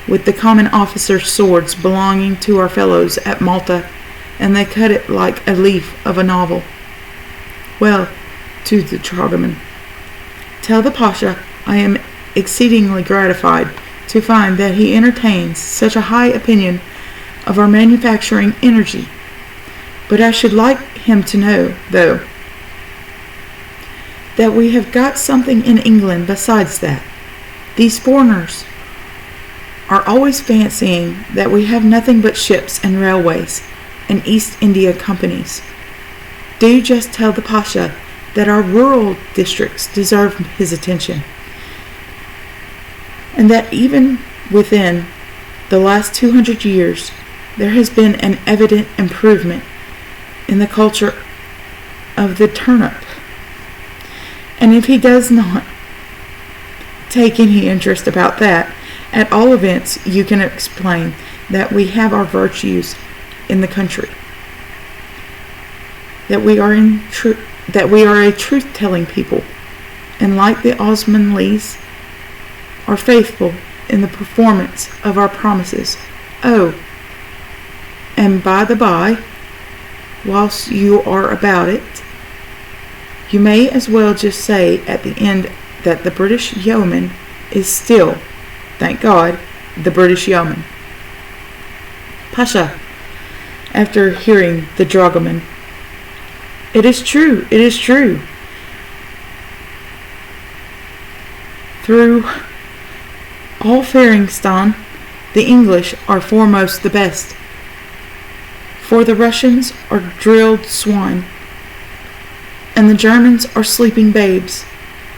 Speaker 1: with the common officers' swords belonging to our fellows at Malta, and they cut it like a leaf of a novel. Well, to the dragoman, tell the Pasha I am exceedingly gratified to find that he entertains such a high opinion of our manufacturing energy. But I should like him to know, though, that we have got something in England besides that. These foreigners are always fancying that we have nothing but ships and railways and East India companies. Do just tell the Pasha that our rural districts deserve his attention, and that even within the last 200 years there has been an evident improvement in the culture of the turnip. And if he does not take any interest about that, at all events you can explain that we have our virtues in the country, that we are a truth-telling people, and like the Osmanlis, are faithful in the performance of our promises. Oh, and by the by, whilst you are about it, you may as well just say at the end that the British yeoman is still, thank God, the British yeoman. Pasha, after hearing the dragoman, it is true, it is true. Through all Fairingstone, the English are foremost the best, for the Russians are drilled swine, and the Germans are sleeping babes,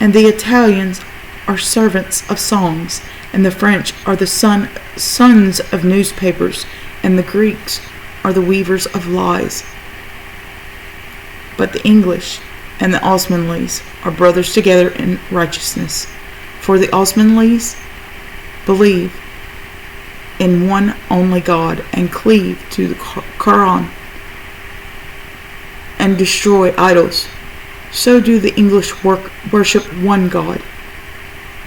Speaker 1: and the Italians are servants of songs, and the French are the sons of newspapers, and the Greeks are the weavers of lies. But the English and the Osmanlis are brothers together in righteousness, for the Osmanlis believe in one only God and cleave to the Quran and destroy idols. So do the English worship one God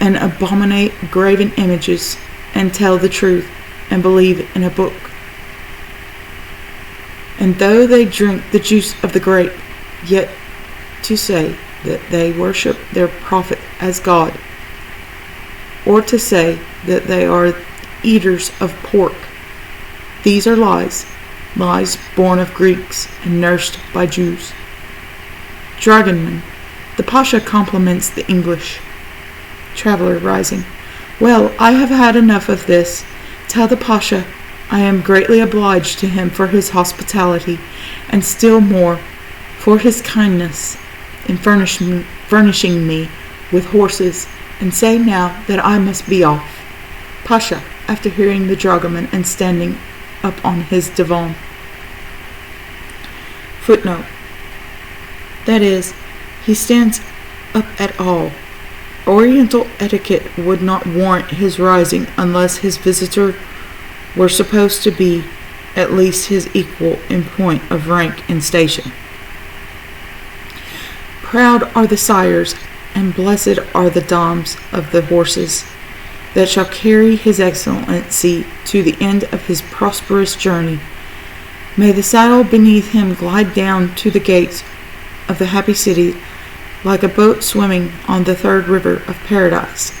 Speaker 1: and abominate graven images and tell the truth and believe in a book. And though they drink the juice of the grape, yet to say that they worship their prophet as God, or to say that they are eaters of pork, these are lies, lies born of Greeks and nursed by Jews. Dragoman, the Pasha compliments the English. Traveler rising. Well, I have had enough of this. Tell the Pasha I am greatly obliged to him for his hospitality, and still more for his kindness in furnishing me with horses, and say now that I must be off. Pasha, after hearing the dragoman and standing up on his divan. Footnote. That is, he stands up at all. Oriental etiquette would not warrant his rising unless his visitor were supposed to be at least his equal in point of rank and station. Proud are the sires, and blessed are the dams of the horses that shall carry his excellency to the end of his prosperous journey. May the saddle beneath him glide down to the gates of the happy city like a boat swimming on the third river of paradise.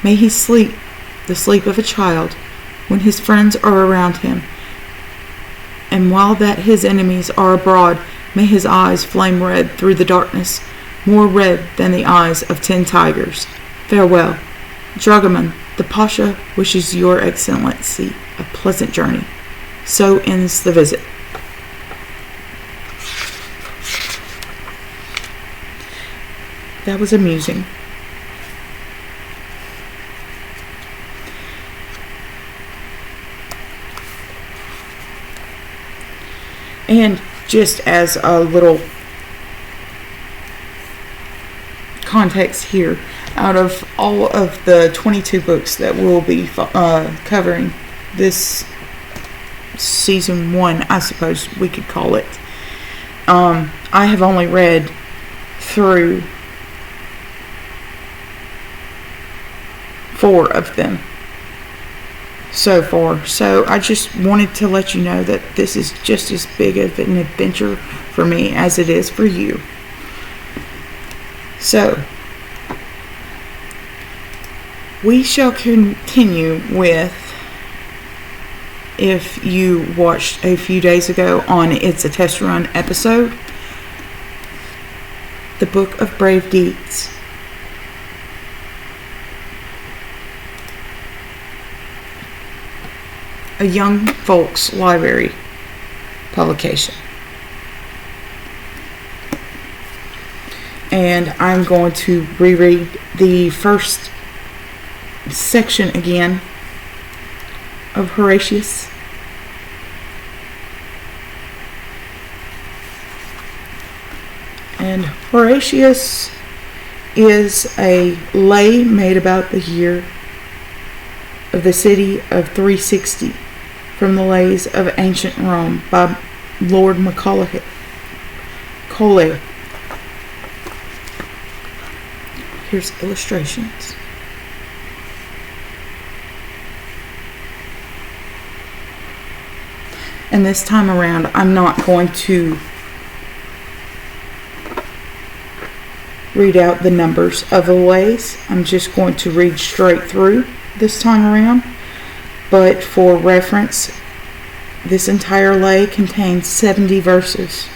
Speaker 1: May he sleep the sleep of a child when his friends are around him, and while that his enemies are abroad, may his eyes flame red through the darkness, more red than the eyes of 10 tigers. Farewell. Dragoman, the Pasha wishes your excellency a pleasant journey. So ends the visit. That was amusing. And just as a little context here, out of all of the 22 books that we'll be covering this season 1, I suppose we could call it, I have only read through 4 of them so far. So I just wanted to let you know that this is just as big of an adventure for me as it is for you. So we shall continue with, if you watched a few days ago on It's a Test Run episode, the Book of Brave Deeds. A young folks library publication. And I'm going to reread the first section again of Horatius. And Horatius is a lay made about the year of the city of 360 from the lays of ancient Rome by Lord Macaulay. Here's illustrations. And this time around, I'm not going to read out the numbers of the lays. I'm just going to read straight through this time around. But for reference, this entire lay contains 70 verses.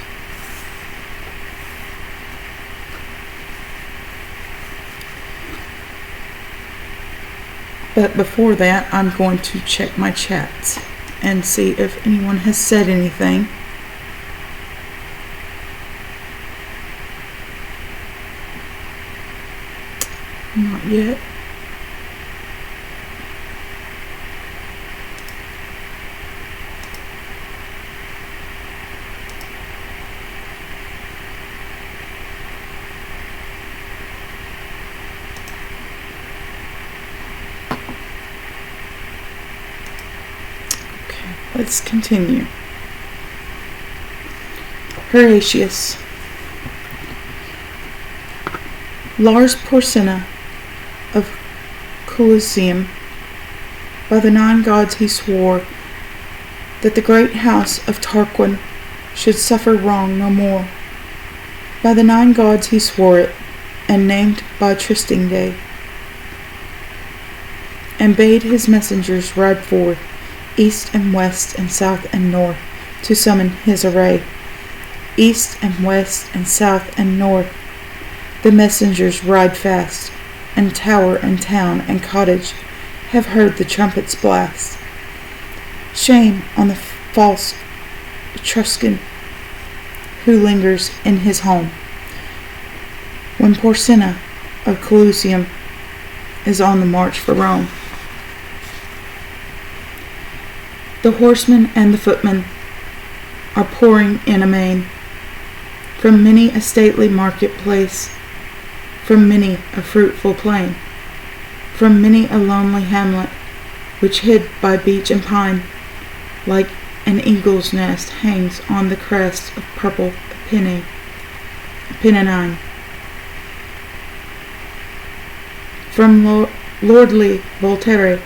Speaker 1: But before that, I'm going to check my chats and see if anyone has said anything. Not yet. Let's continue. Horatius. Lars Porsena of Colosseum, by the 9 gods he swore that the great house of Tarquin should suffer wrong no more. By the 9 gods he swore it, and named by trysting day, and bade his messengers ride forth, east and west and south and north, to summon his array. East and west and south and north the messengers ride fast, and tower and town and cottage have heard the trumpet's blast. Shame on the false Etruscan who lingers in his home, when Porsena of Colosseum is on the march for Rome. The horsemen and the footmen are pouring in amain from many a stately marketplace, from many a fruitful plain, from many a lonely hamlet, which hid by beech and pine, like an eagle's nest hangs on the crest of purple Apennine. From lordly Volterra,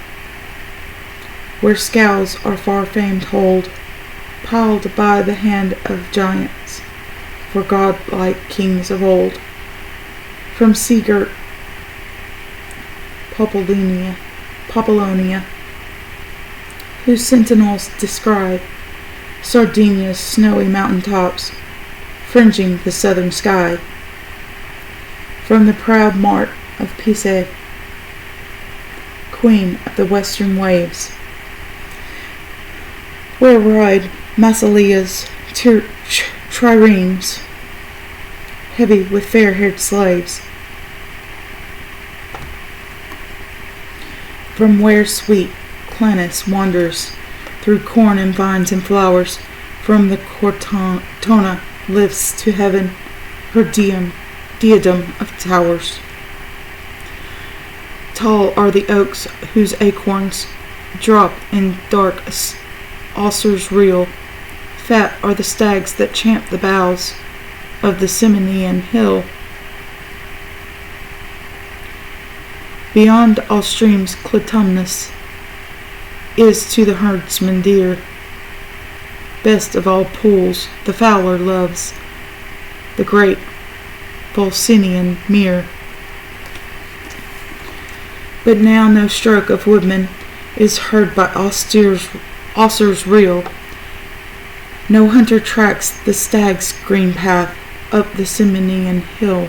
Speaker 1: where scales are far famed hold, piled by the hand of giants, for godlike kings of old. From sea-girt Populonia, whose sentinels descry Sardinia's snowy mountain tops, fringing the southern sky. From the proud mart of Pisa, queen of the western waves, where ride Massalia's triremes, heavy with fair-haired slaves. From where sweet Clanis wanders through corn and vines and flowers, from the Cortona lifts to heaven her diadem of towers. Tall are the oaks whose acorns drop in dark Auser's reel. Fat are the stags that champ the boughs of the Simonian hill. Beyond all streams Clitumnus is to the herdsman dear. Best of all pools the fowler loves, the great Volsinian mere. But now no stroke of woodman is heard by Auser's reel. No hunter tracks the stag's green path up the Simonian hill,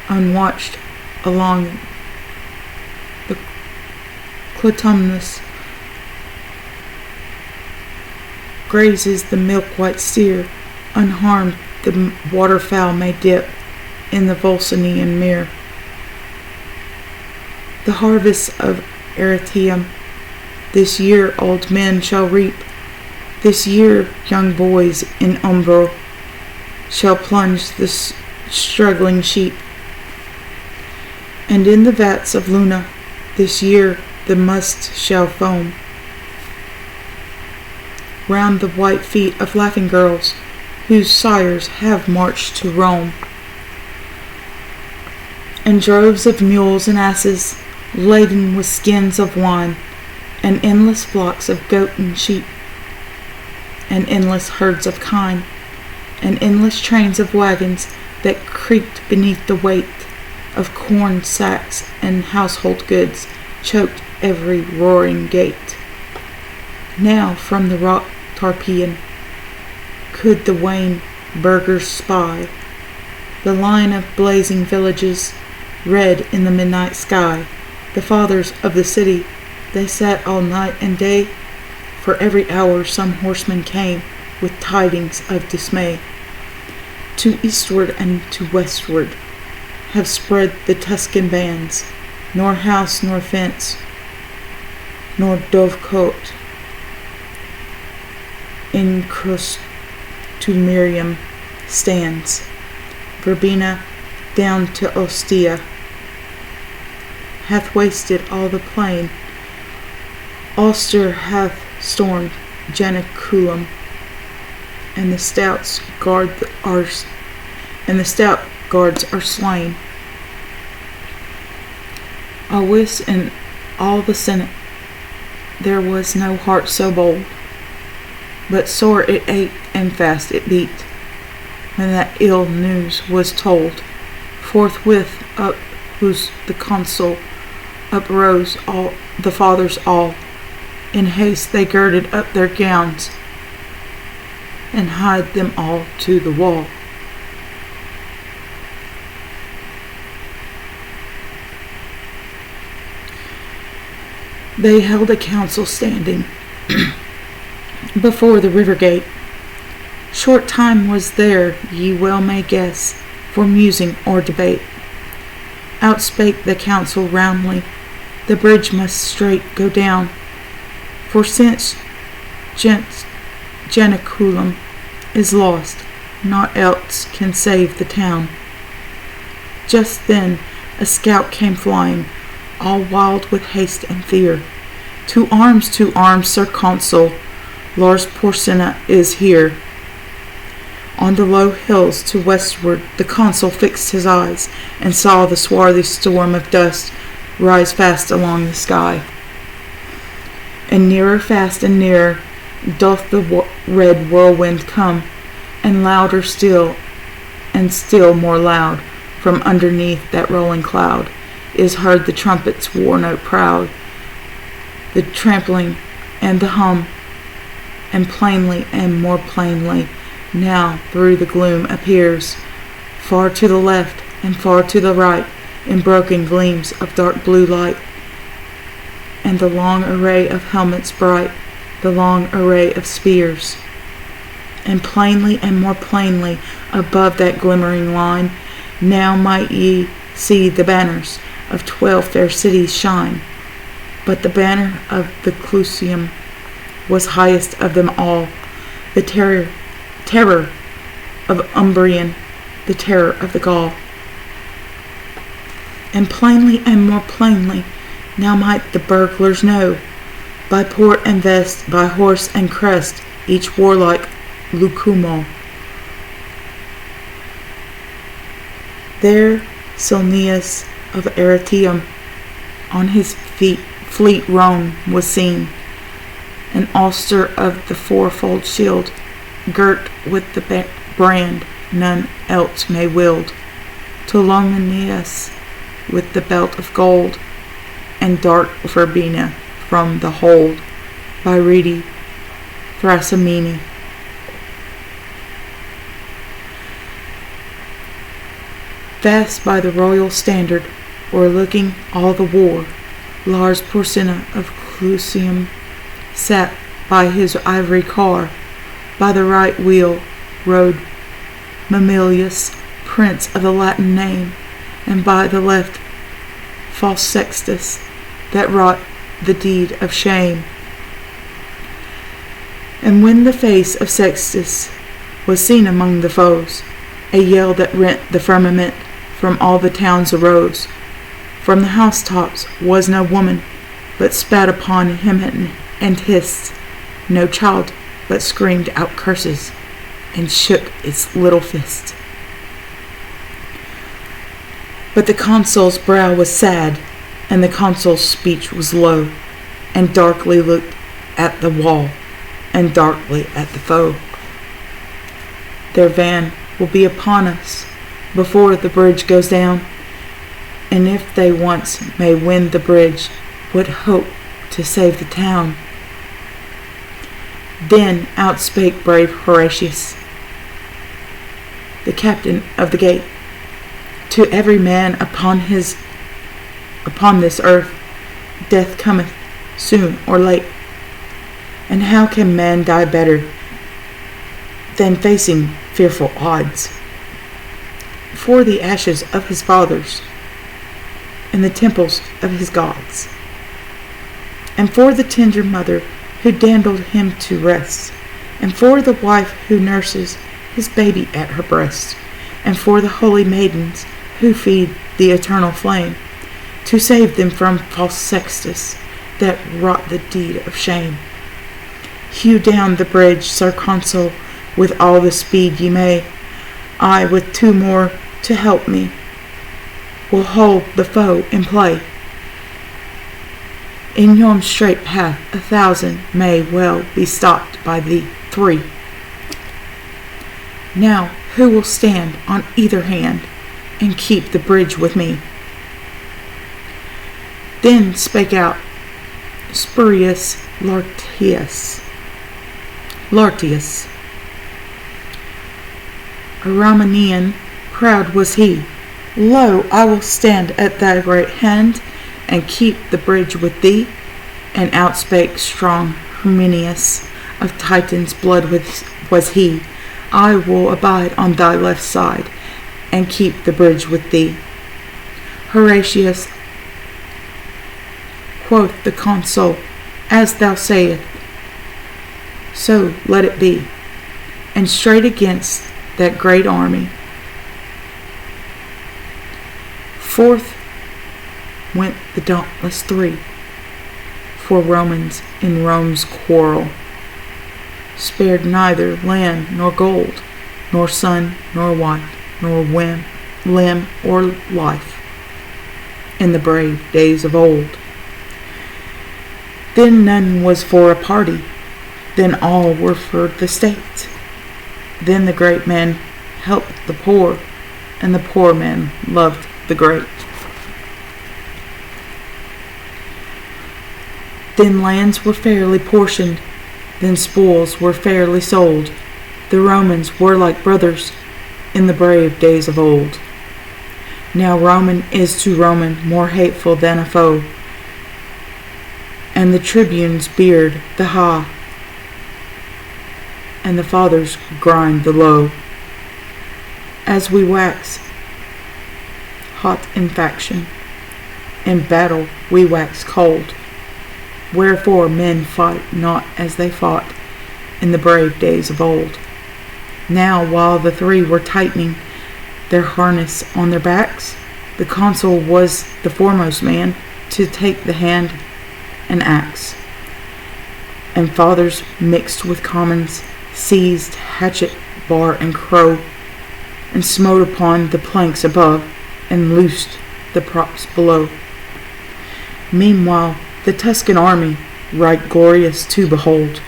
Speaker 1: unwatched along the Clitumnus. Grazes the milk-white steer, unharmed the waterfowl may dip in the Volsinian mere. The harvests of Arretium this year old men shall reap. This year young boys in Umbro shall plunge the struggling sheep. And in the vats of Luna this year the must shall foam round the white feet of laughing girls whose sires have marched to Rome. And droves of mules and asses laden with skins of wine, and endless flocks of goat and sheep, and endless herds of kine, and endless trains of wagons that creaked beneath the weight of corn sacks and household goods, choked every roaring gate. Now from the rock Tarpeian could the wan burghers spy the line of blazing villages, red in the midnight sky. The fathers of the city, they sat all night and day. For every hour some horseman came with tidings of dismay. To eastward and to westward have spread the Tuscan bands, nor house nor fence, nor dovecote in Crustumerium stands. Verbena down to Ostia hath wasted all the plain. Ulster hath stormed Janiculum, and the stout guards are slain. I wis in all the Senate there was no heart so bold, but sore it ached and fast it beat, when that ill news was told. Forthwith up whose the consul uprose all the fathers all. In haste they girded up their gowns, and hied them all to the wall. They held a council standing before the river gate. Short time was there, ye well may guess, for musing or debate. Outspake the council roundly, the bridge must straight go down, for since Janiculum is lost, naught else can save the town. Just then a scout came flying, all wild with haste and fear. To arms, Sir Consul, Lars Porsena is here. On the low hills to westward the consul fixed his eyes, and saw the swarthy storm of dust rise fast along the sky. And nearer, fast and nearer, doth the red whirlwind come, and louder still, and still more loud, from underneath that rolling cloud, is heard the trumpet's war note proud, the trampling and the hum, and plainly and more plainly now through the gloom appears, far to the left and far to the right, in broken gleams of dark blue light, and the long array of helmets bright, the long array of spears. And plainly and more plainly above that glimmering line, now might ye see the banners of 12 fair cities shine. But the banner of the Clusium was highest of them all, the terror of Umbrian, the terror of the Gaul. And plainly and more plainly now might the burglars know, by port and vest, by horse and crest, each warlike Lucumo. There Silnius of Arretium on his fleet roan was seen, an ulster of the fourfold shield, girt with the brand none else may wield, to Longanius with the belt of gold, and dark Verbena from the hold, by reedy Thrasymene. Fast by the royal standard, o'erlooking all the war, Lars Porsena of Clusium sat by his ivory car. By the right wheel rode Mamilius, prince of the Latin name, and by the left false Sextus, that wrought the deed of shame. And when the face of Sextus was seen among the foes, a yell that rent the firmament from all the towns arose. From the housetops was no woman, but spat upon him and hissed, no child, but screamed out curses, and shook its little fist. But the consul's brow was sad, and the consul's speech was low, and darkly looked at the wall, and darkly at the foe. Their van will be upon us before the bridge goes down, and if they once may win the bridge, would hope to save the town. Then outspake brave Horatius, the captain of the gate, to every man upon this earth, death cometh soon or late, and how can man die better than facing fearful odds? For the ashes of his fathers, in the temples of his gods, and for the tender mother who dandled him to rest, and for the wife who nurses his baby at her breast, and for the holy maidens who feed the eternal flame, to save them from false Sextus that wrought the deed of shame. Hew down the bridge, Sir Consul, with all the speed ye may. I, with 2 more to help me, will hold the foe in play. In yon straight path 1,000 may well be stopped by the 3. Now who will stand on either hand and keep the bridge with me? Then spake out Spurius Lartius, a Romanian, proud was he. Lo, I will stand at thy right hand, and keep the bridge with thee. And outspake strong Herminius, of Titan's blood was he. I will abide on thy left side, and keep the bridge with thee. Horatius, quoth the consul, as thou sayest, so let it be. And straight against that great army forth went the dauntless 3, for Romans in Rome's quarrel spared neither land nor gold, nor son nor wife, nor limb or life, in the brave days of old. Then none was for a party, then all were for the state. Then the great man helped the poor, and the poor man loved the great. Then lands were fairly portioned, then spoils were fairly sold. The Romans were like brothers in the brave days of old. Now Roman is to Roman more hateful than a foe, and the tribunes beard the high, and the fathers grind the low. As we wax hot in faction, in battle we wax cold. Wherefore men fight not as they fought in the brave days of old. Now while the 3 were tightening their harness on their backs, the consul was the foremost man to take the hand and axe. And fathers mixed with commons seized hatchet, bar, and crow, and smote upon the planks above, and loosed the props below. Meanwhile the Tuscan army, right glorious to behold,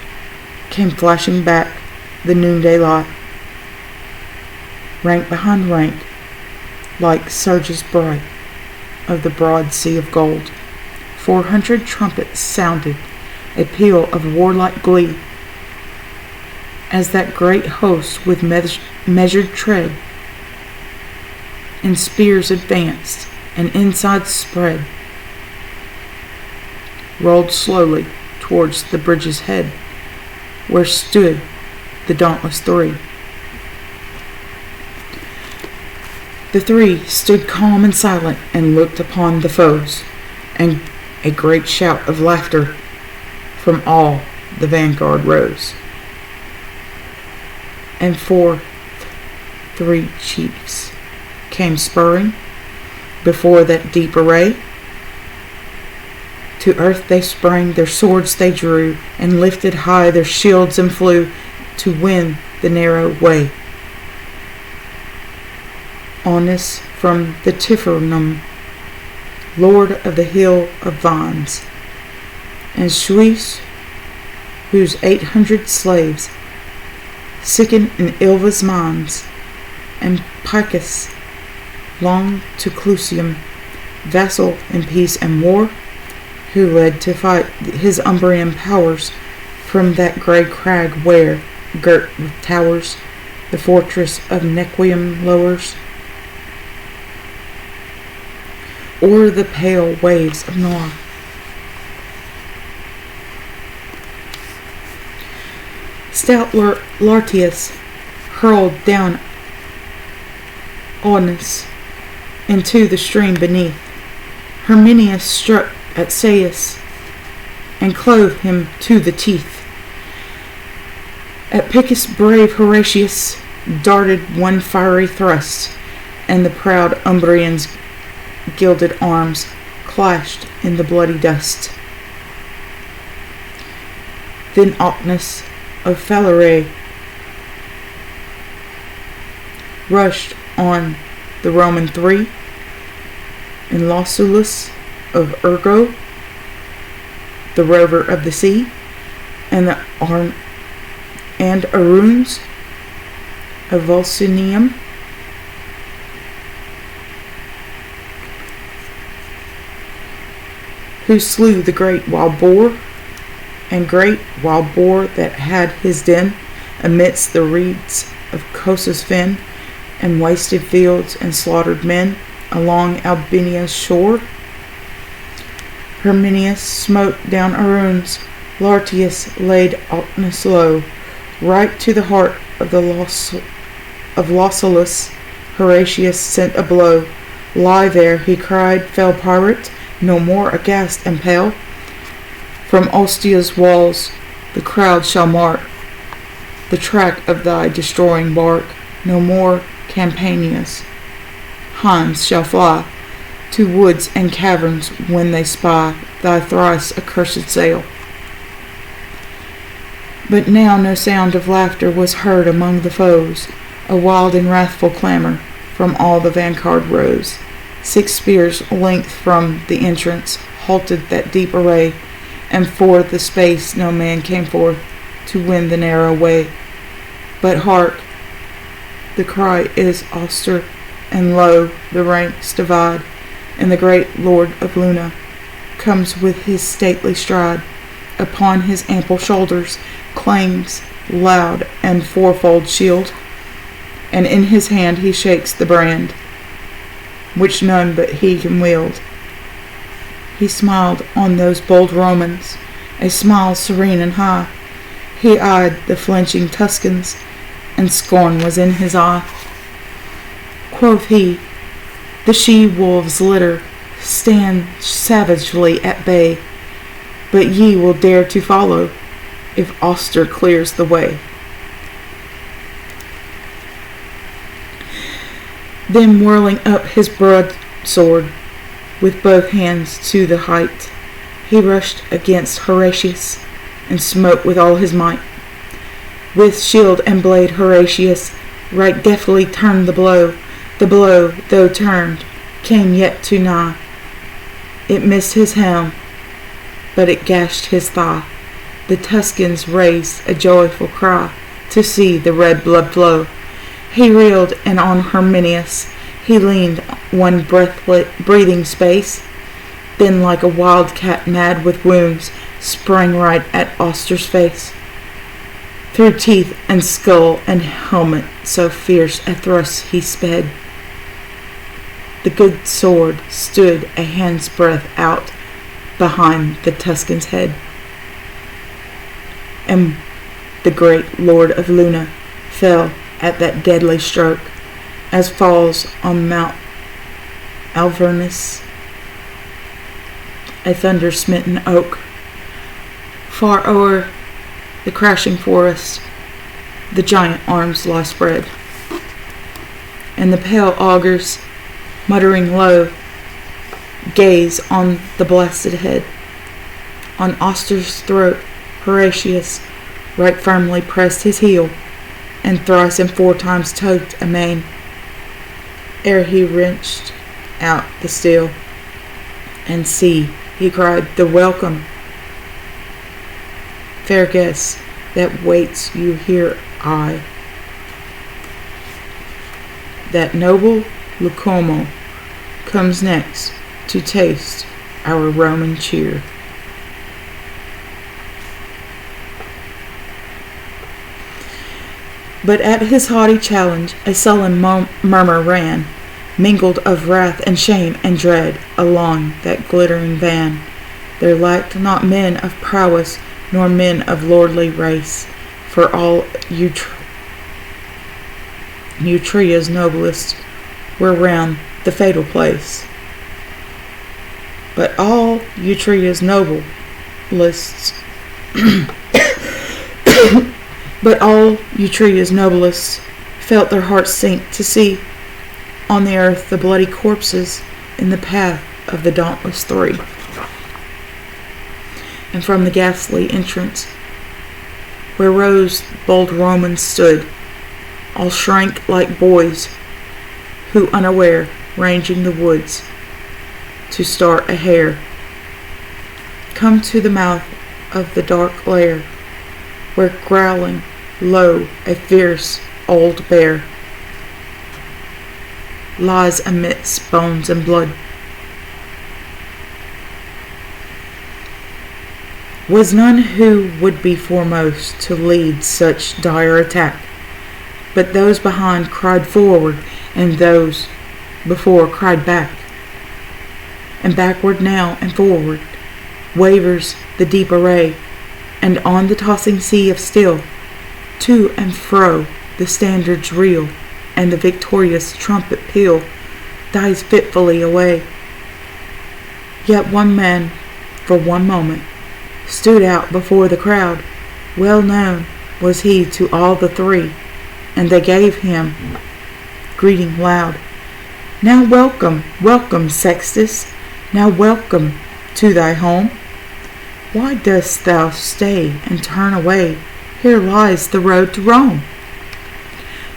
Speaker 1: came flashing back the noonday light, rank behind rank, like surges bright of the broad sea of gold. 400 trumpets sounded a peal of warlike glee, as that great host with measured tread and spears advanced, and inside spread, rolled slowly towards the bridge's head, where stood the dauntless 3. The 3 stood calm and silent, and looked upon the foes, and a great shout of laughter from all the vanguard rose. And forth 3 chiefs came spurring before that deep array. To earth they sprang, their swords they drew, and lifted high their shields and flew to win the narrow way. Onus from the Tifernum, lord of the hill of vines, and Suis, whose 800 slaves sicken in Ilva's mines, and Picus, long to Clusium, vassal in peace and war, who led to fight his Umbrian powers from that grey crag where, girt with towers, the fortress of Nequium lowers, o'er the pale waves of Noir. Stout Lartius hurled down Onus into the stream beneath. Herminius struck at Saius and clove him to the teeth. At Picus brave Horatius darted one fiery thrust, and the proud Umbrian's gilded arms clashed in the bloody dust. Then Ocnus of Phalerai rushed on the Roman three, and Lausulus of Urgo, the rover of the sea, and the Aruns of Volsinium, who slew the great wild boar, and great wild boar that had his den amidst the reeds of Cosa's fen, and wasted fields and slaughtered men along Albinia's shore. Herminius smote down Aruns. Horatius laid Ocnus low, right to the heart of Lausulus. Horatius sent a blow. Lie there, he cried, fell pirate, no more aghast and pale. From Ostia's walls the crowd shall mark the track of thy destroying bark. No more Campania's hinds shall fly to woods and caverns when they spy thy thrice accursed sail. But now no sound of laughter was heard among the foes. A wild and wrathful clamor from all the vanguard rose. 6 spears' length from the entrance halted that deep array, and for the space no man came forth to win the narrow way. But hark, the cry is austere, and lo, the ranks divide, and the great Lord of Luna comes with his stately stride. Upon his ample shoulders clangs loud and fourfold shield, and in his hand he shakes the brand, which none but he can wield. He smiled on those bold Romans, a smile serene and high. He eyed the flinching Tuscans, and scorn was in his eye. Quoth he, the she-wolves litter stand savagely at bay, but ye will dare to follow if Auster clears the way. Then whirling up his broadsword with both hands to the height, he rushed against Horatius and smote with all his might. With shield and blade Horatius right deftly turned the blow. The blow, though turned, came yet too nigh. It missed his helm, but it gashed his thigh. The Tuscans raised a joyful cry to see the red blood flow. He reeled, and on Herminius he leaned one breathing space, then like a wild cat mad with wounds sprang right at Auster's face. Through teeth and skull and helmet so fierce a thrust he sped. The good sword stood a hand's breadth out behind the Tuscan's head, and the great Lord of Luna fell at that deadly stroke, as falls on Mount Alvernus a thunder-smitten oak. Far o'er the crashing forest the giant arms lie spread, and the pale augurs, muttering low, gaze on the blasted head. On Auster's throat Horatius right firmly pressed his heel, and thrice and 4 times tugged amain, ere he wrenched out the steel. And see, he cried, the welcome, fair guest, that waits you here I. That noble Lucomo comes next to taste our Roman cheer. But at his haughty challenge a sullen murmur ran, mingled of wrath and shame and dread, along that glittering van. There lacked not men of prowess, nor men of lordly race, for all Eutria's noblest were round the fatal place. But all Eutria's noblest But all Eutria's noblest felt their hearts sink to see on the earth the bloody corpses in the path of the dauntless 3. And from the ghastly entrance where rose bold Romans stood, all shrank like boys who unaware, ranging the woods to start a hare, come to the mouth of the dark lair, where growling low a fierce old bear lies amidst bones and blood. Was none who would be foremost to lead such dire attack, but those behind cried forward, and those before cried back. And backward now and forward wavers the deep array, and on the tossing sea of steel, to and fro the standards reel, and the victorious trumpet peal dies fitfully away. Yet one man, for one moment, stood out before the crowd. Well known was he to all the three, and they gave him greeting loud. Now welcome, welcome, Sextus, now welcome to thy home. Why dost thou stay and turn away? Here lies the road to Rome.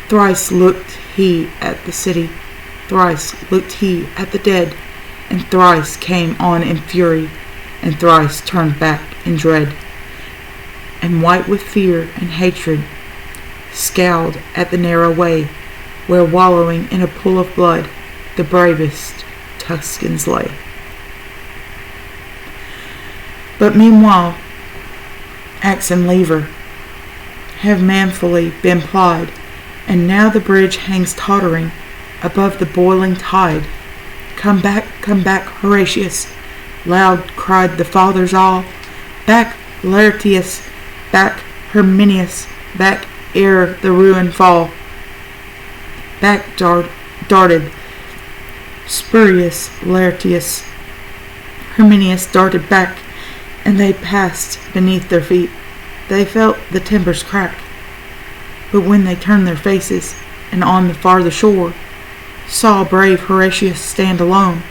Speaker 1: Thrice looked he at the city, thrice looked he at the dead, and thrice came on in fury, and thrice turned back in dread, and white with fear and hatred, scowled at the narrow way, where wallowing in a pool of blood the bravest Tuscans lay. But meanwhile, axe and lever have manfully been plied, and now the bridge hangs tottering above the boiling tide. Come back, Horatius, loud cried the fathers all. Back, Laertius, back, Herminius, back ere the ruin fall. Back darted Spurius, Laertius, Herminius darted back, and they passed beneath their feet. They felt the timbers crack, but when they turned their faces, and on the farther shore saw brave Horatius stand alone,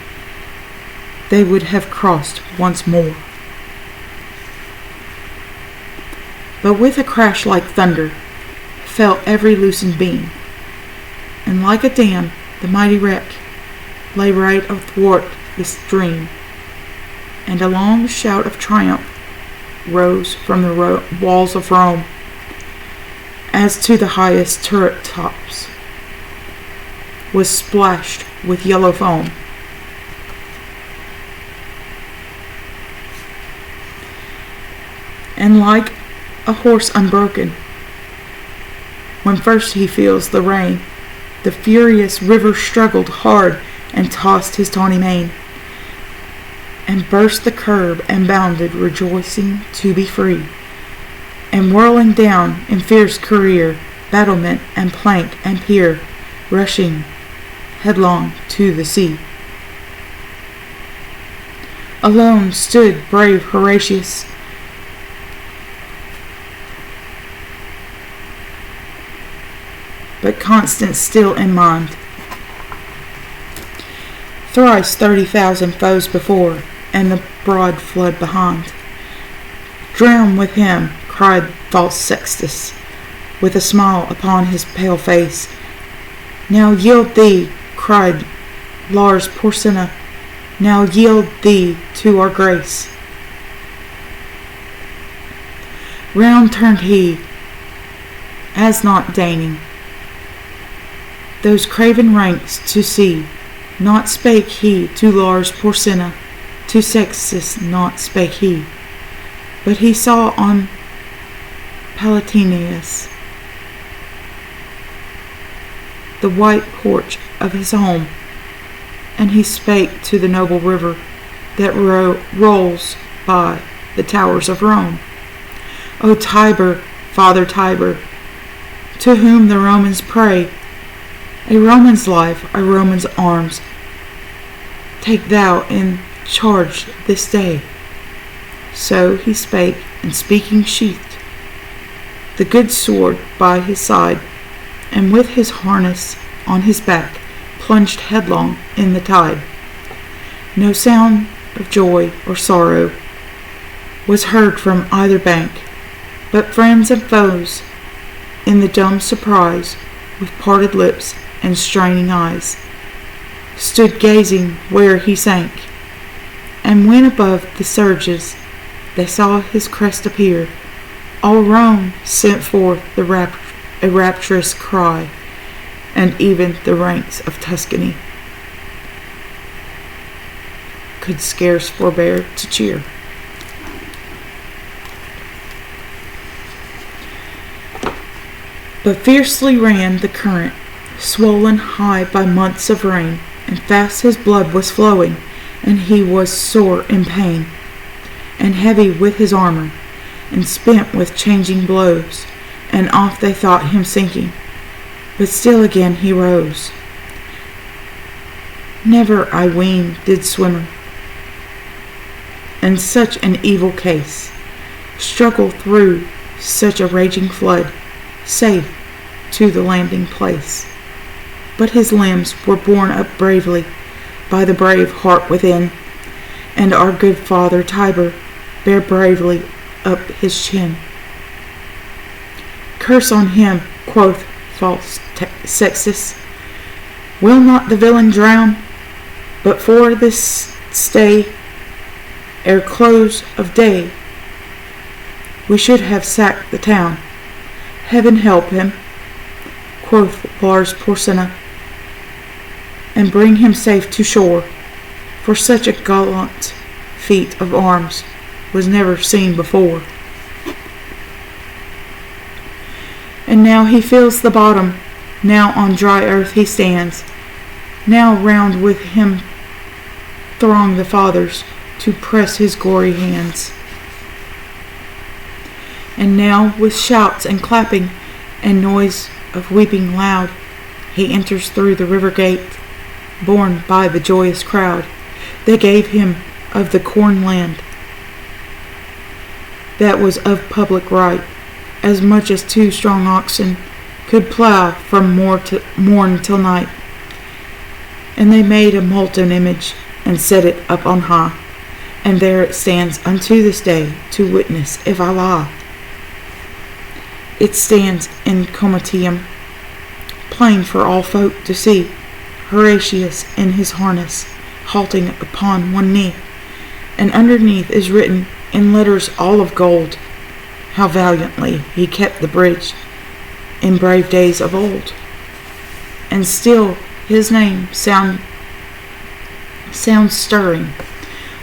Speaker 1: they would have crossed once more. But with a crash like thunder fell every loosened beam, and like a dam the mighty wreck lay right athwart the stream, and a long shout of triumph rose from the walls of Rome, as to the highest turret tops was splashed with yellow foam. And like a horse unbroken, when first he feels the rein, the furious river struggled hard and tossed his tawny mane, and burst the curb and bounded, rejoicing to be free, and whirling down in fierce career, battlement and plank and pier, rushing headlong to the sea. Alone stood brave Horatius, but constant still in mind. Thrice 30,000 foes before, and the broad flood behind. Drown with him, cried false Sextus, with a smile upon his pale face. Now yield thee, cried Lars Porsena, now yield thee to our grace. Round turned he, as not deigning those craven ranks to see, not spake he to Lars Porsena, to Sextus not spake he, but he saw on Palatinius the white porch of his home, and he spake to the noble river that rolls by the towers of Rome. O Tiber, Father Tiber, to whom the Romans pray, a Roman's life, a Roman's arms, take thou in charge this day. So he spake, and speaking sheathed the good sword by his side, and with his harness on his back plunged headlong in the tide. No sound of joy or sorrow was heard from either bank, But friends and foes, in the dumb surprise, with parted lips and straining eyes, stood gazing where he sank. And when above the surges they saw his crest appear, all Rome sent forth a rapturous cry, and even the ranks of Tuscany could scarce forbear to cheer. But fiercely ran the current, swollen high by months of rain, and fast his blood was flowing, and he was sore in pain, and heavy with his armor, and spent with changing blows, and oft they thought him sinking, but still again he rose. Never, I ween, did swimmer in such an evil case struggle through such a raging flood, safe to the landing place. But his limbs were borne up bravely by the brave heart within, and our good father Tiber bare bravely up his chin. Curse on him, quoth false Sextus, will not the villain drown? But for this stay, ere close of day, we should have sacked the town. Heaven help him, quoth Lars Porsena, and bring him safe to shore, for such a gallant feat of arms was never seen before. And now he feels the bottom, now on dry earth he stands, now round with him throng the fathers to press his gory hands. And now with shouts and clapping and noise of weeping loud, he enters through the river gate, borne by the joyous crowd. They gave him of the corn land that was of public right, as much as 2 strong oxen could plow from morn till night. And they made a molten image and set it up on high, and there it stands unto this day to witness if I lie. It stands in Comitium, plain for all folk to see, Horatius in his harness, halting upon one knee, and underneath is written in letters all of gold, how valiantly he kept the bridge in brave days of old. And still his name sounds stirring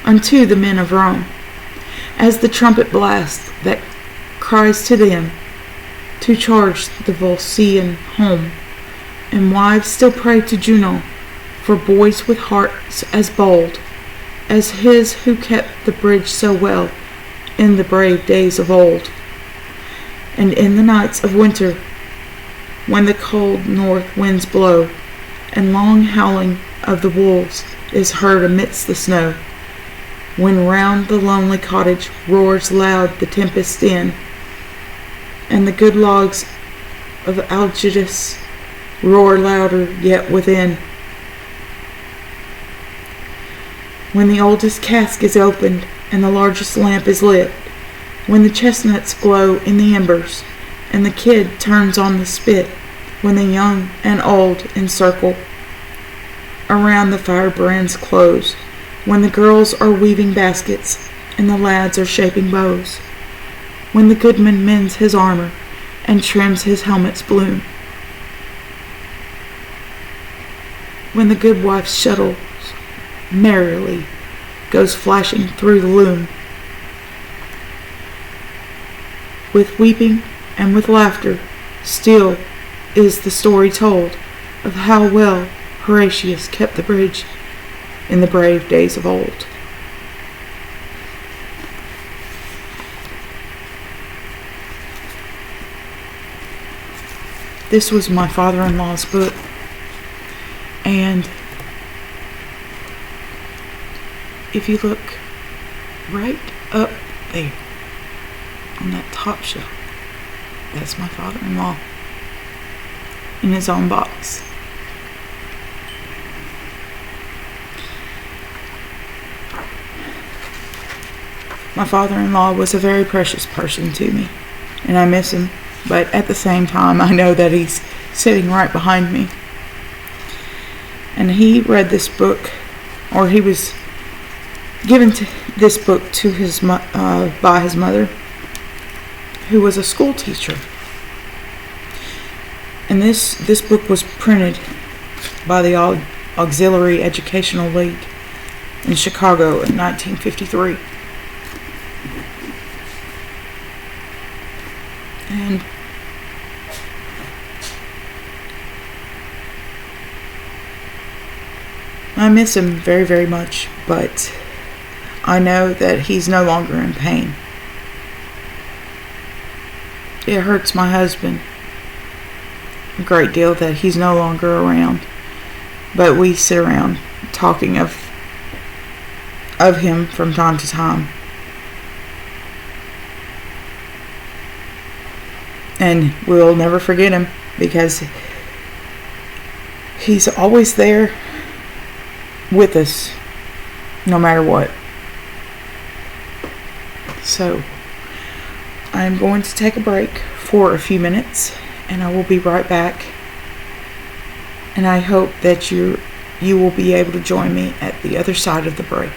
Speaker 1: unto the men of Rome, as the trumpet blast that cries to them to charge the Volscian home. And wives still pray to Juno for boys with hearts as bold as his who kept the bridge so well in the brave days of old. And in the nights of winter, when the cold north winds blow, and long howling of the wolves is heard amidst the snow, when round the lonely cottage roars loud the tempest din, and the good logs of Algidus roar louder yet within, when the oldest cask is opened and the largest lamp is lit, when the chestnuts glow in the embers and the kid turns on the spit, when the young and old encircle around the firebrands close, when the girls are weaving baskets and the lads are shaping bows, when the goodman mends his armor and trims his helmet's bloom, when the good wife's shuttle merrily goes flashing through the loom, with weeping and with laughter, still is the story told of how well Horatius kept the bridge in the brave days of old. This was my father-in-law's book, and if you look right up there on that top shelf, that's my father-in-law in his own box. My father-in-law was a very precious person to me. and I miss him. But at the same time, I know that he's sitting right behind me. And he read this book, or he was given this book to by his mother, who was a school teacher. And this book was printed by the Auxiliary Educational League in Chicago in 1953. And I miss him very, very much, but I know that he's no longer in pain. It hurts my husband a great deal that he's no longer around, but we sit around talking of him from time to time. And we'll never forget him, because he's always there with us, no matter what. So, I'm going to take a break for a few minutes, and I will be right back. And I hope that you will be able to join me at the other side of the break.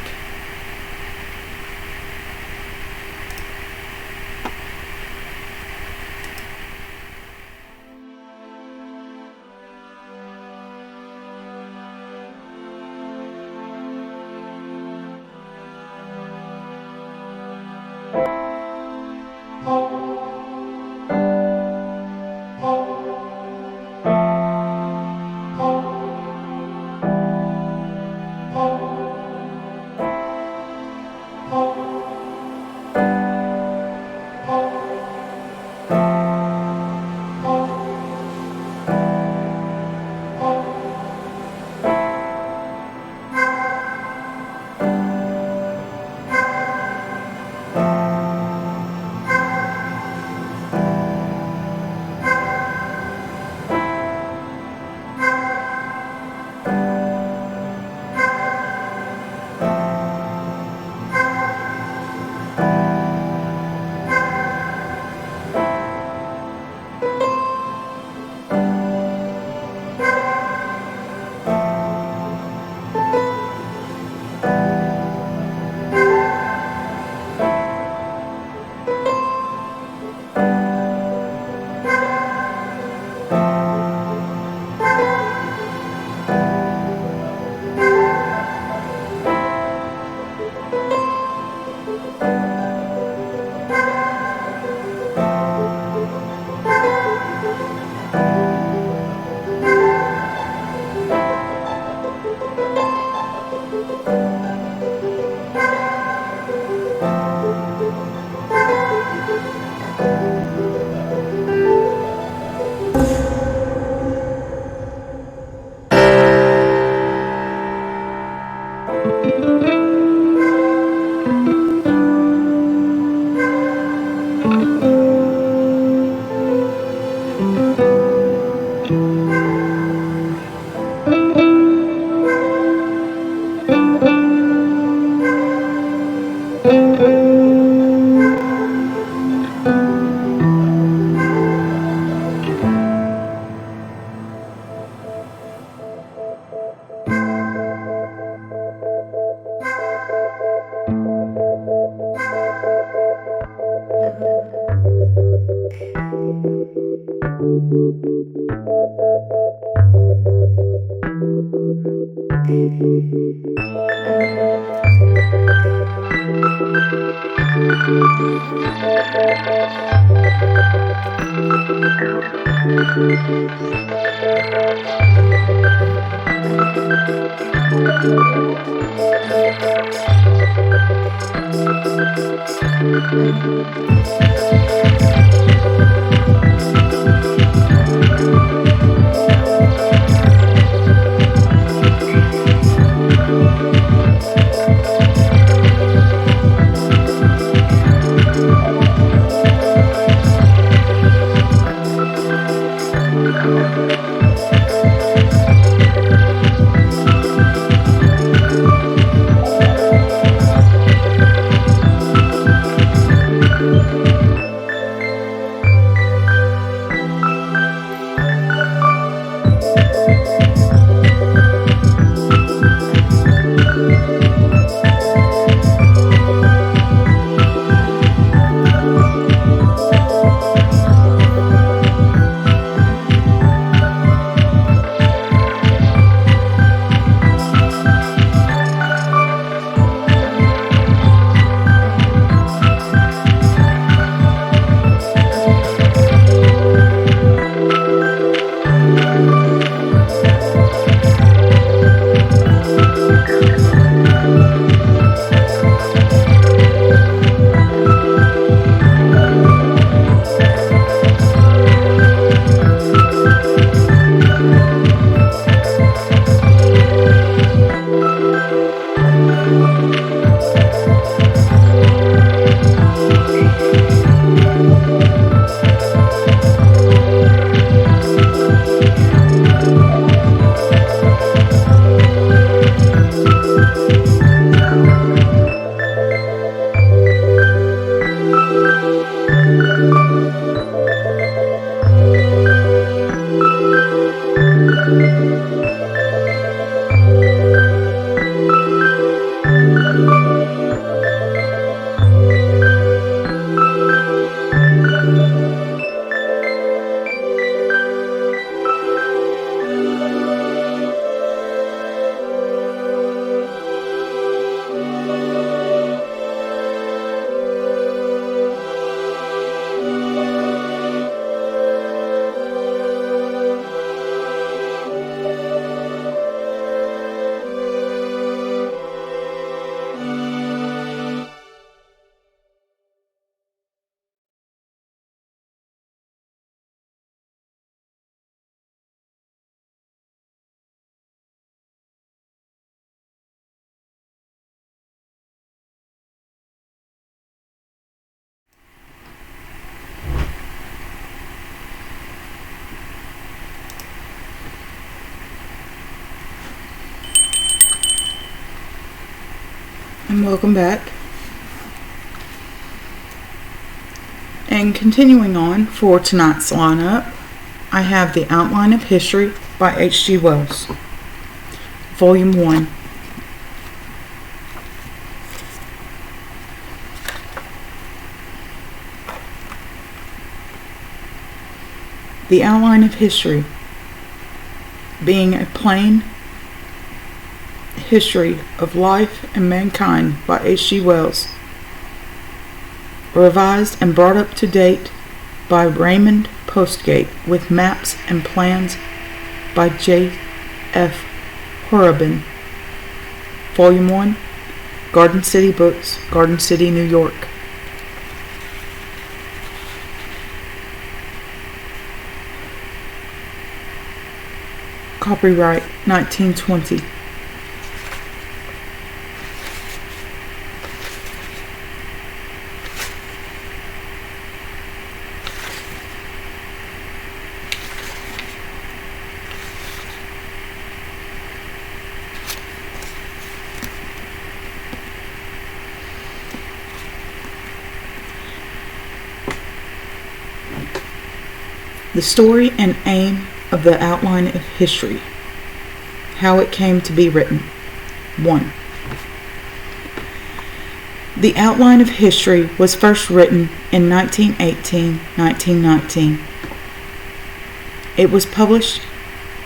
Speaker 1: Welcome back. And continuing on for tonight's lineup, I have The Outline of History by H.G. Wells, Volume 1. The Outline of History, being a plain history of life and mankind by H.G. Wells, revised and brought up to date by Raymond Postgate, with maps and plans by J.F. Horobin. Volume 1, Garden City Books, Garden City, New York. Copyright 1920. The story and aim of the Outline of History. How it came to be written. 1. The Outline of History was first written in 1918-1919. It was published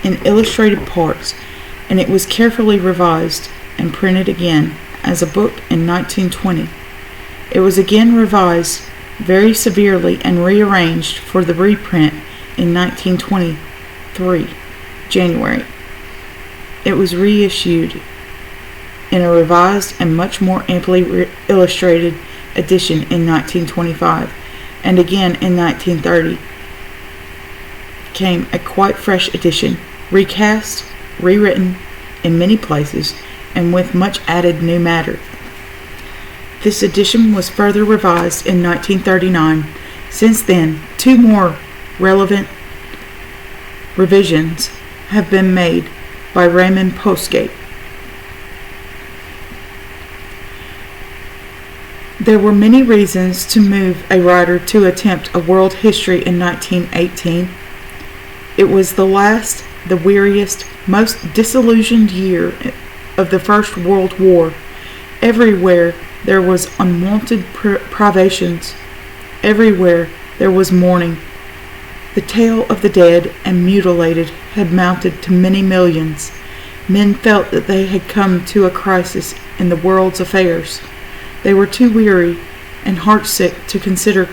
Speaker 1: in illustrated parts, and it was carefully revised and printed again as a book in 1920. It was again revised very severely and rearranged for the reprint in 1923, January. It was reissued in a revised and much more amply illustrated edition in 1925, and again in 1930 came a quite fresh edition, recast, rewritten in many places, and with much added new matter. This edition was further revised in 1939. Since then, 2 more relevant revisions have been made by Raymond Postgate. There were many reasons to move a writer to attempt a world history in 1918. It was the last, the weariest, most disillusioned year of the First World War. Everywhere there was unwonted privations. Everywhere there was mourning. The tale of the dead and mutilated had mounted to many millions. Men felt that they had come to a crisis in the world's affairs. They were too weary and heartsick to consider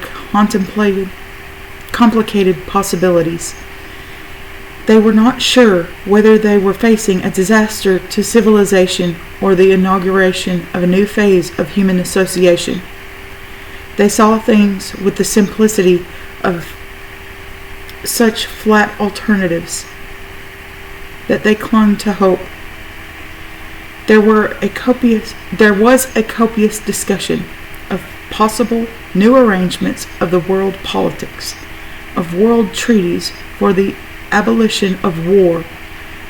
Speaker 1: complicated possibilities. They were not sure whether they were facing a disaster to civilization or the inauguration of a new phase of human association. They saw things with the simplicity of such flat alternatives that they clung to hope. There was a copious discussion of possible new arrangements of the world politics, of world treaties for the abolition of war,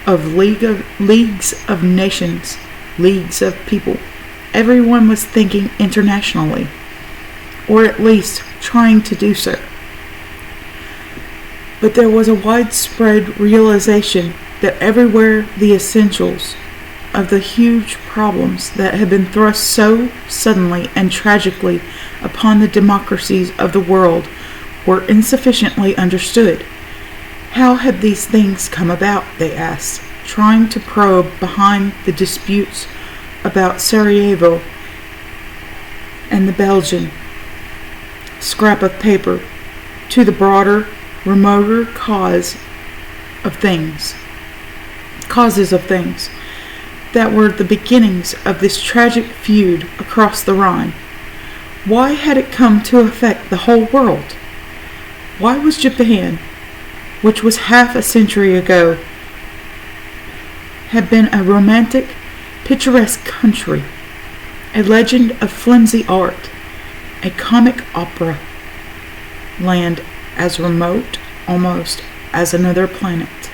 Speaker 1: of leagues of nations, leagues of people. Everyone was thinking internationally, or at least trying to do so. But there was a widespread realization that everywhere the essentials of the huge problems that had been thrust so suddenly and tragically upon the democracies of the world were insufficiently understood. How had these things come about, they asked, trying to probe behind the disputes about Sarajevo and the Belgian scrap of paper to the broader, remoter causes of things that were the beginnings of this tragic feud across the Rhine. Why had it come to affect the whole world? Why was Japan, which was half a century ago, had been a romantic, picturesque country, a legend of flimsy art, a comic opera land as remote almost as another planet,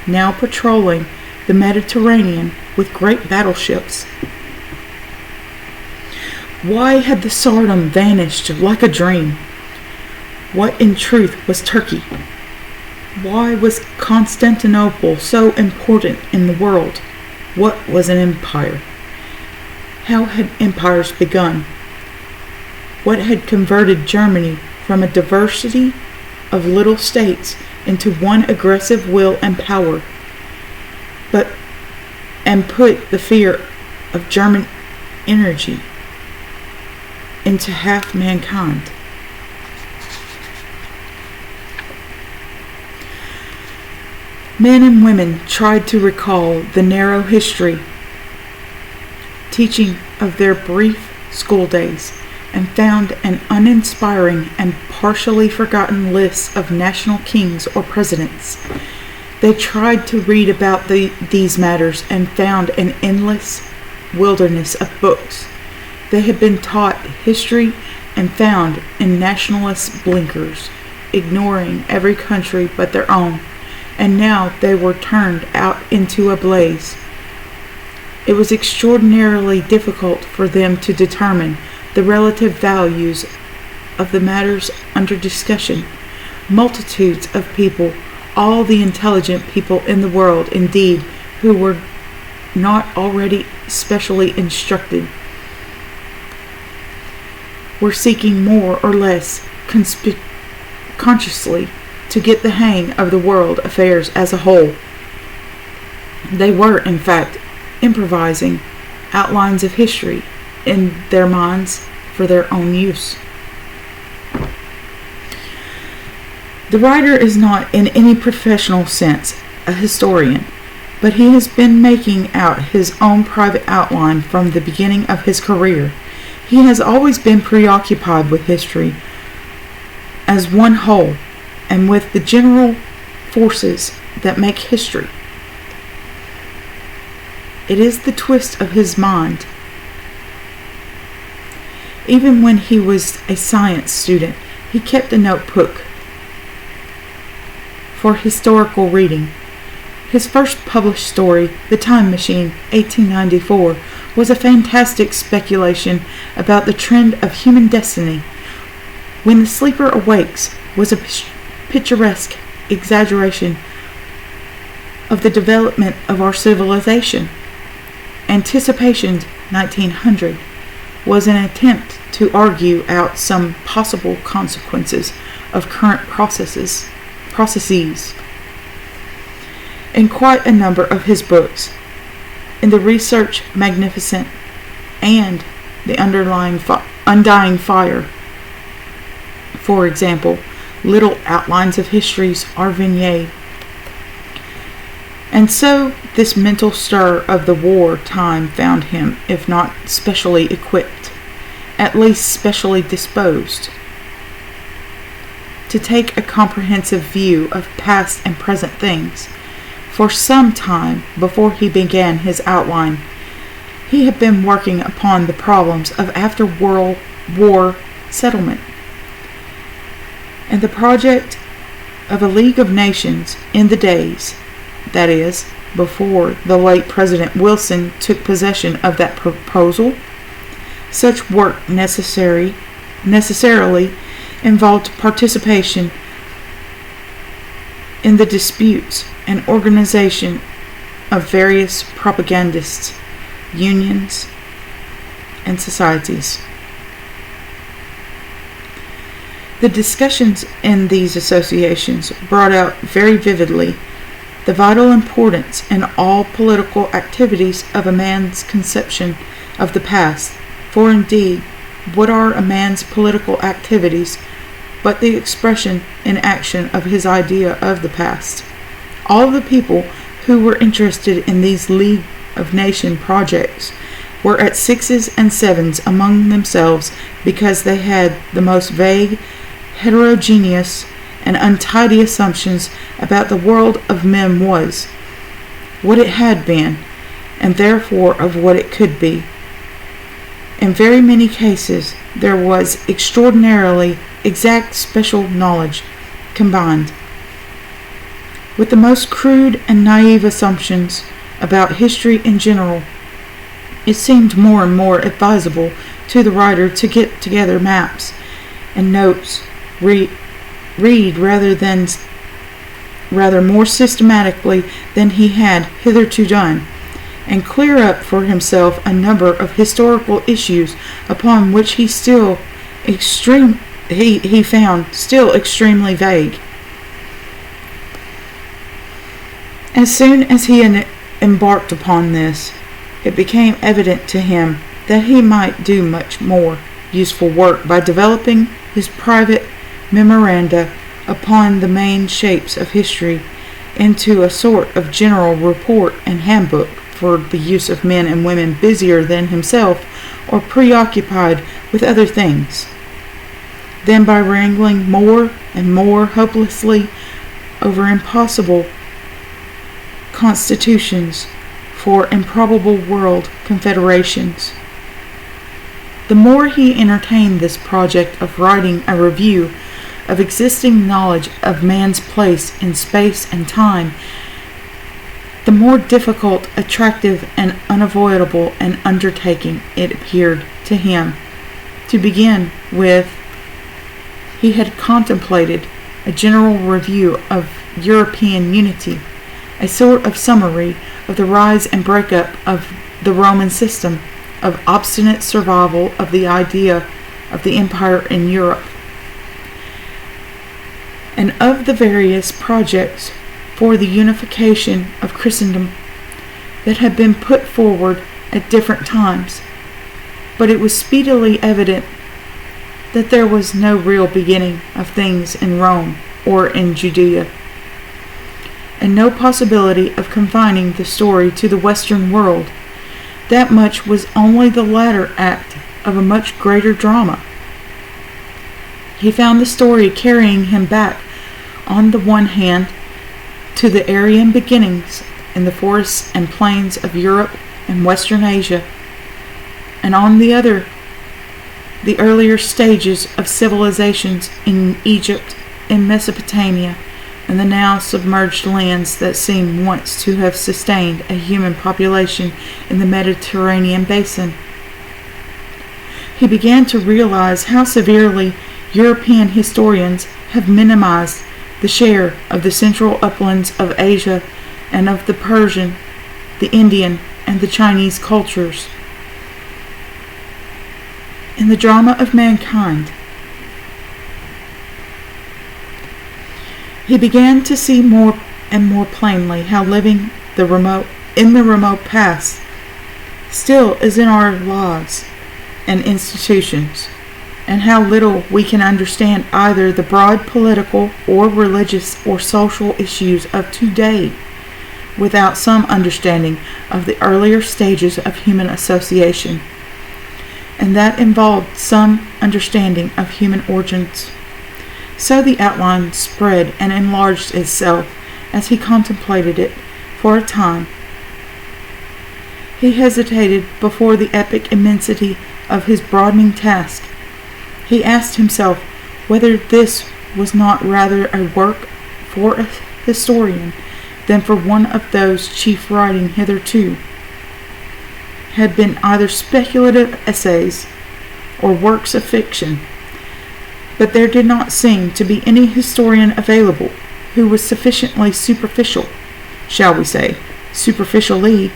Speaker 1: now patrolling the Mediterranean with great battleships? Why had the Tsardom vanished like a dream? What in truth was Turkey? Why was Constantinople so important in the world? What was an empire? How had empires begun? What had converted Germany from a diversity of little states into one aggressive will and power, and put the fear of German energy into half mankind? Men and women tried to recall the narrow history teaching of their brief school days and found an uninspiring and partially forgotten list of national kings or presidents. They tried to read about these matters and found an endless wilderness of books. They had been taught history and found in nationalist blinkers, ignoring every country but their own, and now they were turned out into a blaze. It was extraordinarily difficult for them to determine the relative values of the matters under discussion. Multitudes of people, all the intelligent people in the world indeed, who were not already specially instructed, were seeking more or less consciously to get the hang of the world affairs as a whole. They were, in fact, improvising outlines of history in their minds for their own use. The writer is not in any professional sense a historian, but he has been making out his own private outline from the beginning of his career. He has always been preoccupied with history as one whole and with the general forces that make history. It is the twist of his mind. Even when he was a science student, he kept a notebook for historical reading. His first published story, The Time Machine, 1894, was a fantastic speculation about the trend of human destiny. When the Sleeper Awakes was a picturesque exaggeration of the development of our civilization. Anticipation, 1900, was an attempt to argue out some possible consequences of current processes. In quite a number of his books, in The Research Magnificent and The Undying Fire, for example, little outlines of histories are vignette. And so this mental stir of the war time found him, if not specially equipped, at least specially disposed, to take a comprehensive view of past and present things. For some time before he began his outline, he had been working upon the problems of after-World War settlement, and the project of a League of Nations in the days, that is, before the late President Wilson took possession of that proposal. Such work necessarily involved participation in the disputes and organization of various propagandists, unions, and societies. The discussions in these associations brought out very vividly the vital importance in all political activities of a man's conception of the past. For indeed, what are a man's political activities but the expression in action of his idea of the past? All the people who were interested in these League of Nations projects were at sixes and sevens among themselves because they had the most vague, heterogeneous, and untidy assumptions about the world of men was, what it had been, and therefore of what it could be. In very many cases, there was extraordinarily exact special knowledge combined with the most crude and naive assumptions about history in general. It seemed more and more advisable to the writer to get together maps and notes, read rather more systematically than he had hitherto done, and clear up for himself a number of historical issues upon which he found still extremely vague. As soon as he embarked upon this, it became evident to him that he might do much more useful work by developing his private memoranda upon the main shapes of history into a sort of general report and handbook for the use of men and women busier than himself or preoccupied with other things, than by wrangling more and more hopelessly over impossible constitutions for improbable world confederations. The more he entertained this project of writing a review of existing knowledge of man's place in space and time, the more difficult, attractive, and unavoidable an undertaking it appeared to him. To begin with, he had contemplated a general review of European unity, a sort of summary of the rise and break-up of the Roman system, of obstinate survival of the idea of the empire in Europe, and of the various projects for the unification of Christendom that had been put forward at different times. But it was speedily evident that there was no real beginning of things in Rome or in Judea, and no possibility of confining the story to the Western world. That much was only the latter act of a much greater drama. He found the story carrying him back, on the one hand, to the Aryan beginnings in the forests and plains of Europe and Western Asia, and on the other, the earlier stages of civilizations in Egypt, in Mesopotamia, and the now submerged lands that seem once to have sustained a human population in the Mediterranean basin. He began to realize how severely European historians have minimized the share of the central uplands of Asia and of the Persian, the Indian, and the Chinese cultures in the drama of mankind. He began to see more and more plainly how living in the remote past still is in our laws and institutions, and how little we can understand either the broad political or religious or social issues of today without some understanding of the earlier stages of human association, and that involved some understanding of human origins. So the outline spread and enlarged itself as he contemplated it for a time. He hesitated before the epic immensity of his broadening task. He asked himself whether this was not rather a work for a historian than for one of those chief writing hitherto had been either speculative essays or works of fiction. But there did not seem to be any historian available who was sufficiently superficial, shall we say, superficially,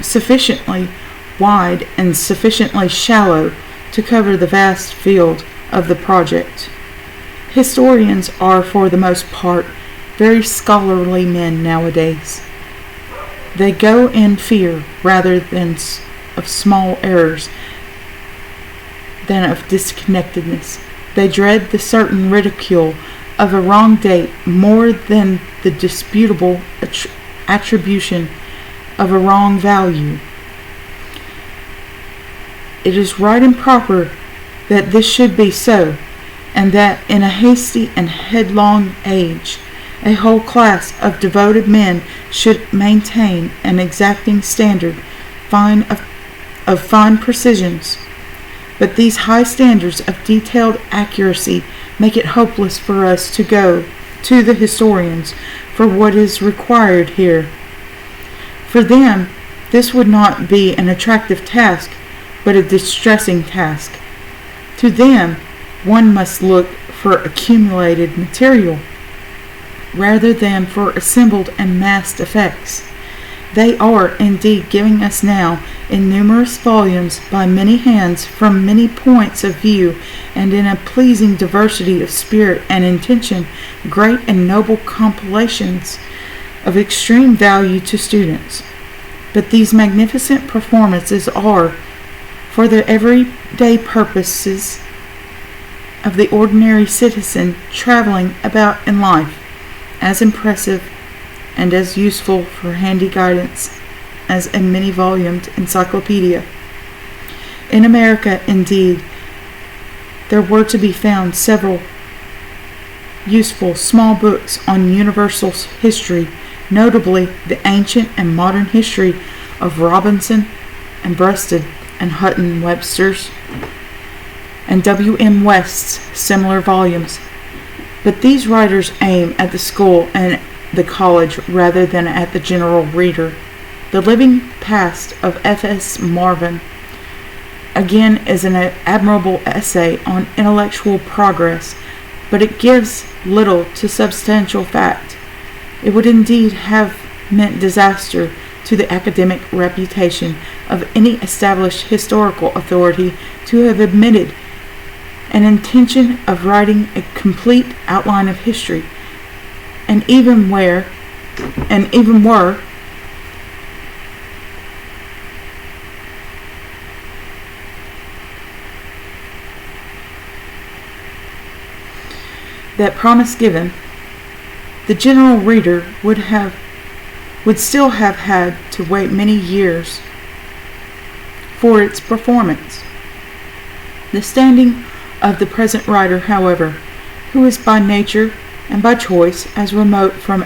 Speaker 1: sufficiently wide and sufficiently shallow to cover the vast field of the project. Historians are, for the most part, very scholarly men nowadays. They go in fear rather than of small errors than of disconnectedness. They dread the certain ridicule of a wrong date more than the disputable attribution of a wrong value. It is right and proper that this should be so, and that in a hasty and headlong age a whole class of devoted men should maintain an exacting standard of fine precisions. But these high standards of detailed accuracy make it hopeless for us to go to the historians for what is required here. For them, this would not be an attractive task, but a distressing task. To them, one must look for accumulated material, rather than for assembled and massed effects. They are indeed giving us now, in numerous volumes, by many hands, from many points of view, and in a pleasing diversity of spirit and intention, great and noble compilations of extreme value to students. But these magnificent performances are, for the everyday purposes of the ordinary citizen traveling about in life, as impressive and as useful for handy guidance as a many-volumed encyclopedia. In America, indeed, there were to be found several useful small books on universal history, notably the ancient and modern history of Robinson and Breasted and Hutton Webster's and W.M. West's similar volumes. But these writers aim at the school and the college rather than at the general reader. The Living Past of F.S. Marvin, again, is an admirable essay on intellectual progress, but it gives little to substantial fact. It would indeed have meant disaster to the academic reputation of any established historical authority to have admitted an intention of writing a complete outline of history, and even were that promise given, the general reader would still have had to wait many years for its performance. The standing of the present writer, however, who is by nature and by choice as remote from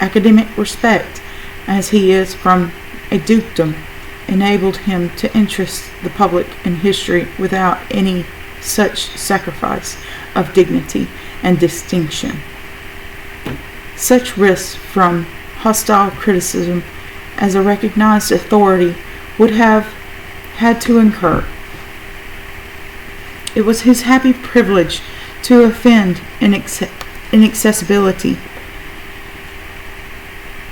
Speaker 1: academic respect as he is from a dukedom, enabled him to interest the public in history without any such sacrifice of dignity and distinction. Such risks from hostile criticism as a recognized authority would have had to incur. It was his happy privilege to offend inaccessibility.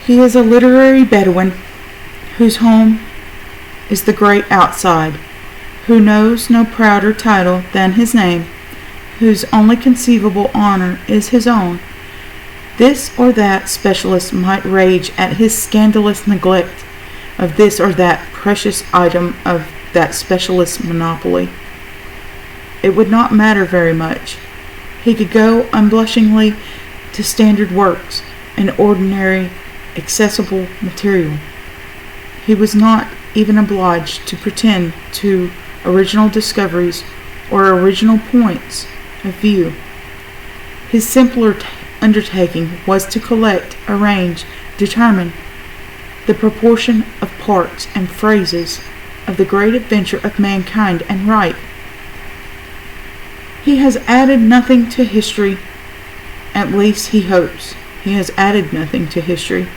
Speaker 1: He is a literary Bedouin whose home is the great outside, who knows no prouder title than his name, whose only conceivable honor is his own. This or that specialist might rage at his scandalous neglect of this or that precious item of that specialist's monopoly. It would not matter very much. He could go unblushingly to standard works and ordinary, accessible material. He was not even obliged to pretend to original discoveries or original points of view. His simpler undertaking was to collect, arrange, determine the proportion of parts and phrases of the great adventure of mankind and write. He has added nothing to history, at least he hopes. He has added nothing to history.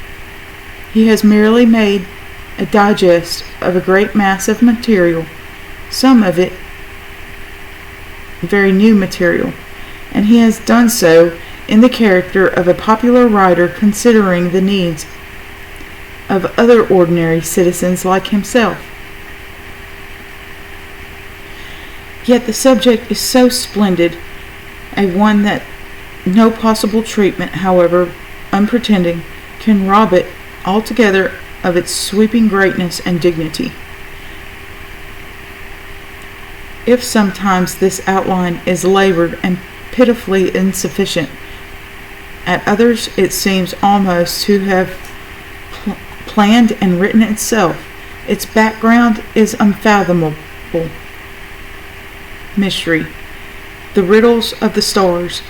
Speaker 1: He has merely made a digest of a great mass of material, some of it very new material, and he has done so in the character of a popular writer considering the needs of other ordinary citizens like himself. Yet the subject is so splendid, a one that no possible treatment, however unpretending, can rob it altogether of its sweeping greatness and dignity. If sometimes this outline is labored and pitifully insufficient, at others it seems almost to have planned and written itself. Its background is unfathomable mystery, the riddles of the stars,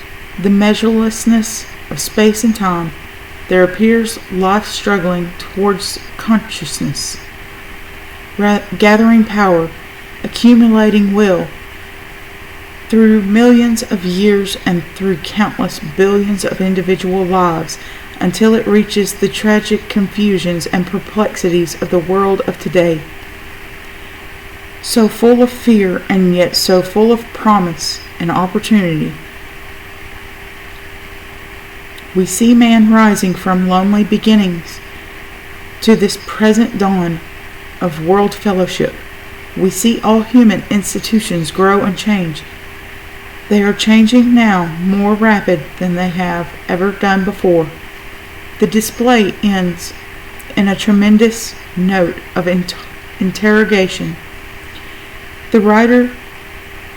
Speaker 1: the measurelessness of space and time. There appears life struggling towards consciousness, gathering power, accumulating will, through millions of years and through countless billions of individual lives, until it reaches the tragic confusions and perplexities of the world of today. So full of fear and yet so full of promise and opportunity. We see man rising from lonely beginnings to this present dawn of world fellowship. We see all human institutions grow and change. They are changing now more rapid than they have ever done before. The display ends in a tremendous note of interrogation. The writer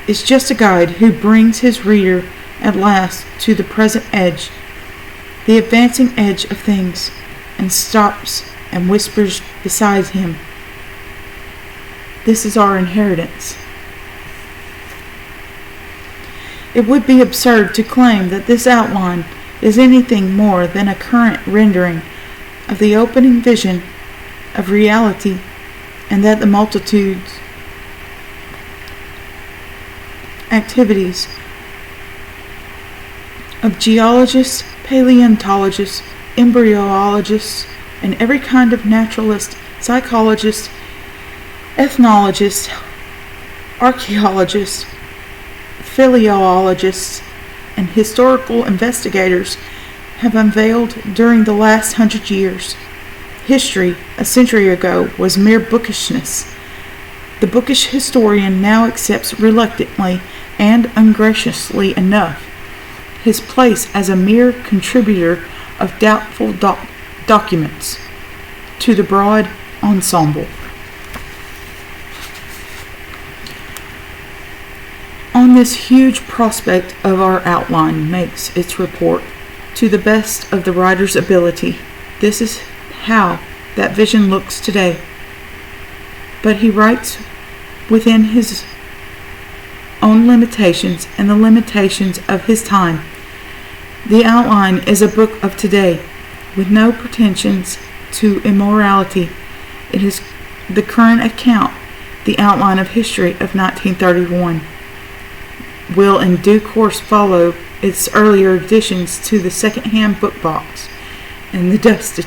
Speaker 1: is just a guide who brings his reader at last to the present edge, the advancing edge of things, and stops and whispers beside him, "This is our inheritance." It would be absurd to claim that this outline is anything more than a current rendering of the opening vision of reality, and that the multitudes activities of geologists, paleontologists, embryologists, and every kind of naturalist, psychologist, ethnologist, archaeologist, philologists, and historical investigators have unveiled during the last 100 years. History, a century ago, was mere bookishness. The bookish historian now accepts reluctantly and ungraciously enough his place as a mere contributor of doubtful documents to the broad ensemble. On this huge prospect of our outline makes its report to the best of the writer's ability. This is how that vision looks today. But he writes within his own limitations and the limitations of his time. The outline is a book of today, with no pretensions to immorality. It is the current account, the outline of history of 1931. Will in due course follow its earlier additions to the second-hand book box and the dust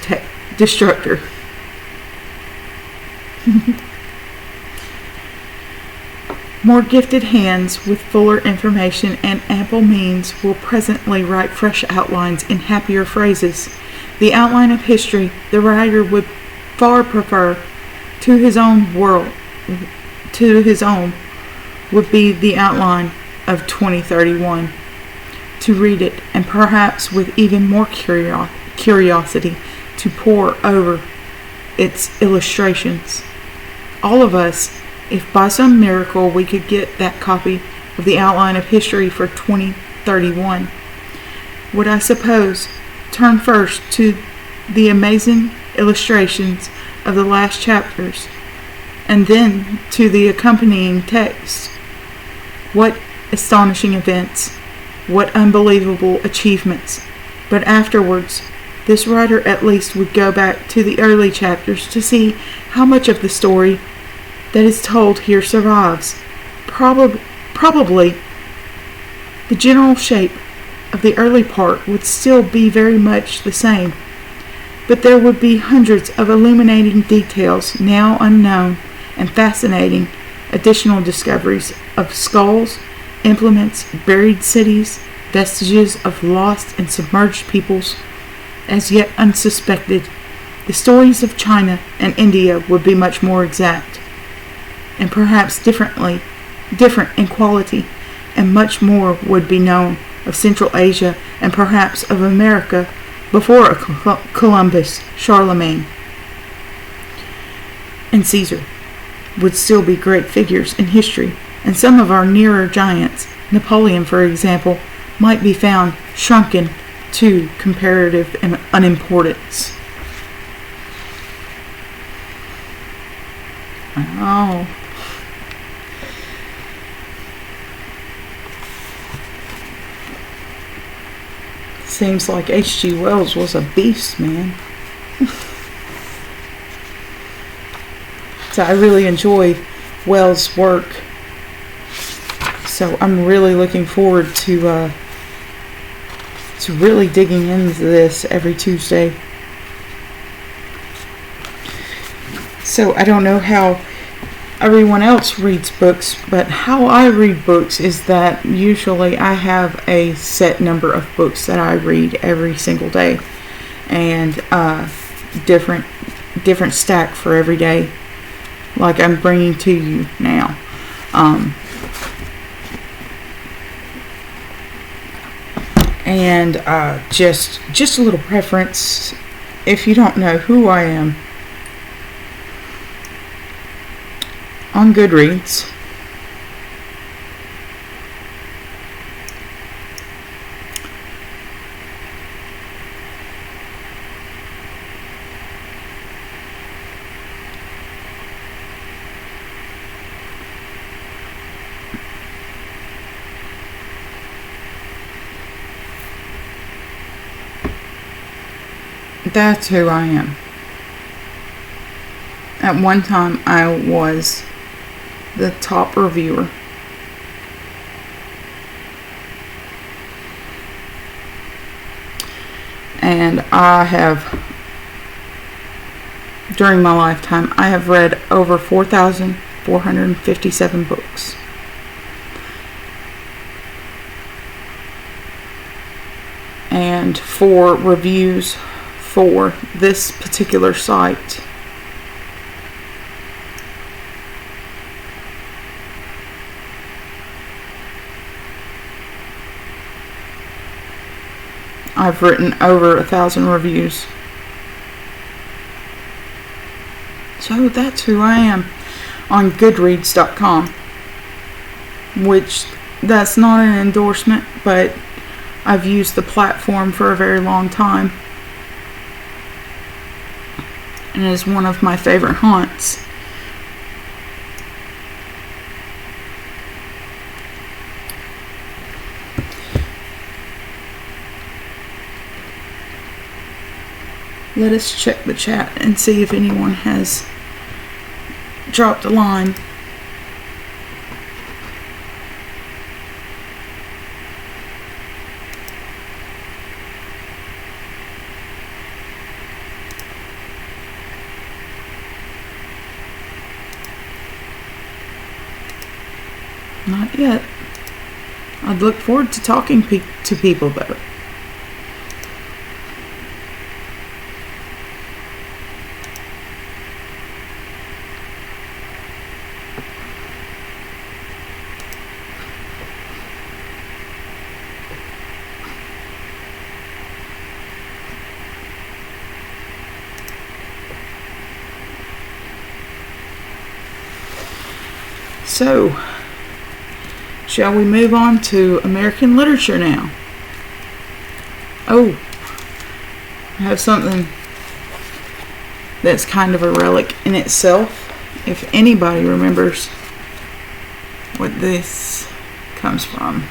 Speaker 1: destructor. More gifted hands with fuller information and ample means will presently write fresh outlines in happier phrases. The outline of history the writer would far prefer to his own would be the outline of 2031. To read it, and perhaps with even more curiosity, to pore over its illustrations. All of us, if by some miracle we could get that copy of the outline of history for 2031, would, I suppose, turn first to the amazing illustrations of the last chapters, and then to the accompanying text. What astonishing events, what unbelievable achievements. But afterwards, this writer at least would go back to the early chapters to see how much of the story that is told here survives. Probably the general shape of the early part would still be very much the same, but there would be hundreds of illuminating details now unknown and fascinating additional discoveries of skulls, implements, buried cities, vestiges of lost and submerged peoples as yet unsuspected. The stories of China and India would be much more exact, and perhaps different in quality, and much more would be known of Central Asia and perhaps of America before Columbus, Charlemagne, and Caesar would still be great figures in history, and some of our nearer giants, Napoleon for example, might be found shrunken to comparative unimportance. Oh. Seems like H.G. Wells was a beast, man. So I really enjoy Wells' work. So I'm really looking forward to to really digging into this every Tuesday. So I don't know how everyone else reads books, but how I read books is that usually I have a set number of books that I read every single day, and different stack for every day, like I'm bringing to you now. And just a little preference, if you don't know who I am, on Goodreads, that's who I am. At one time, I was the top reviewer. And I have, during my lifetime, I have read over 4,457 books. And for reviews for this particular site, I've written over 1,000 reviews. So that's who I am on Goodreads.com, which that's not an endorsement, but I've used the platform for a very long time, and it is one of my favorite haunts. Let us check the chat and see if anyone has dropped a line. Not yet. I'd look forward to talking to people though. So, shall we move on to American literature now? Oh, I have something that's kind of a relic in itself. If anybody remembers what this comes from.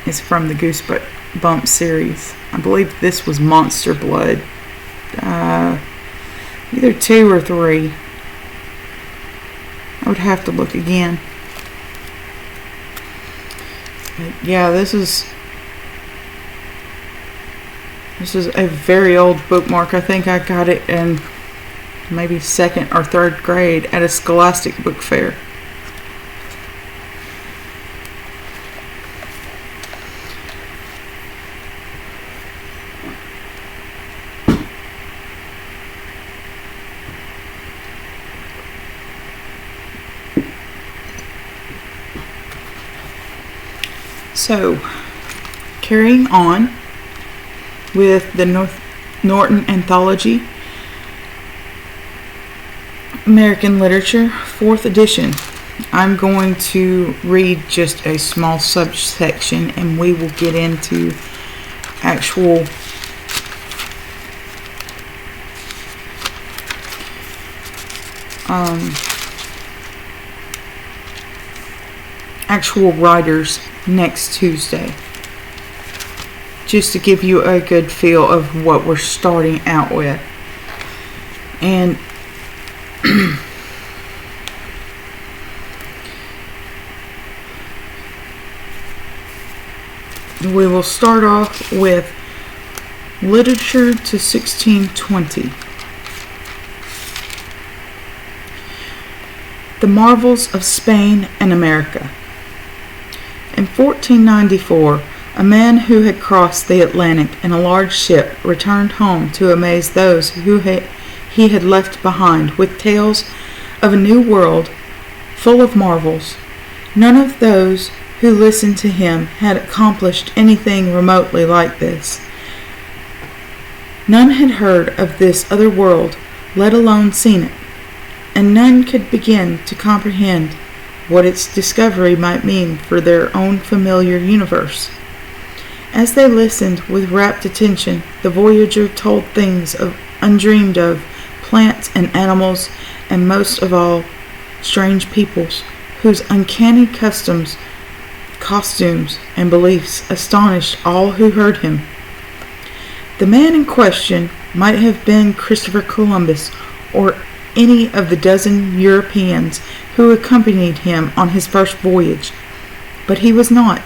Speaker 1: It's from the Goosebumps series. I believe this was Monster Blood. Either 2 or 3. I would have to look again. But yeah, this is a very old bookmark. I think I got it in maybe 2nd or 3rd grade at a Scholastic book fair. So, carrying on with the Norton Anthology, American Literature, 4th edition. I'm going to read just a small subsection and we will get into actual writers next Tuesday, just to give you a good feel of what we're starting out with. And We will start off with literature to 1620. The marvels of Spain and America. In 1494, a man who had crossed the Atlantic in a large ship returned home to amaze those who he had left behind with tales of a new world full of marvels. None of those who listened to him had accomplished anything remotely like this. None had heard of this other world, let alone seen it, and none could begin to comprehend what its discovery might mean for their own familiar universe. As they listened with rapt attention, the voyager told things undreamed of, plants and animals, and most of all, strange peoples, whose uncanny costumes, and beliefs astonished all who heard him. The man in question might have been Christopher Columbus, or any of the dozen Europeans who accompanied him on his first voyage, but he was not.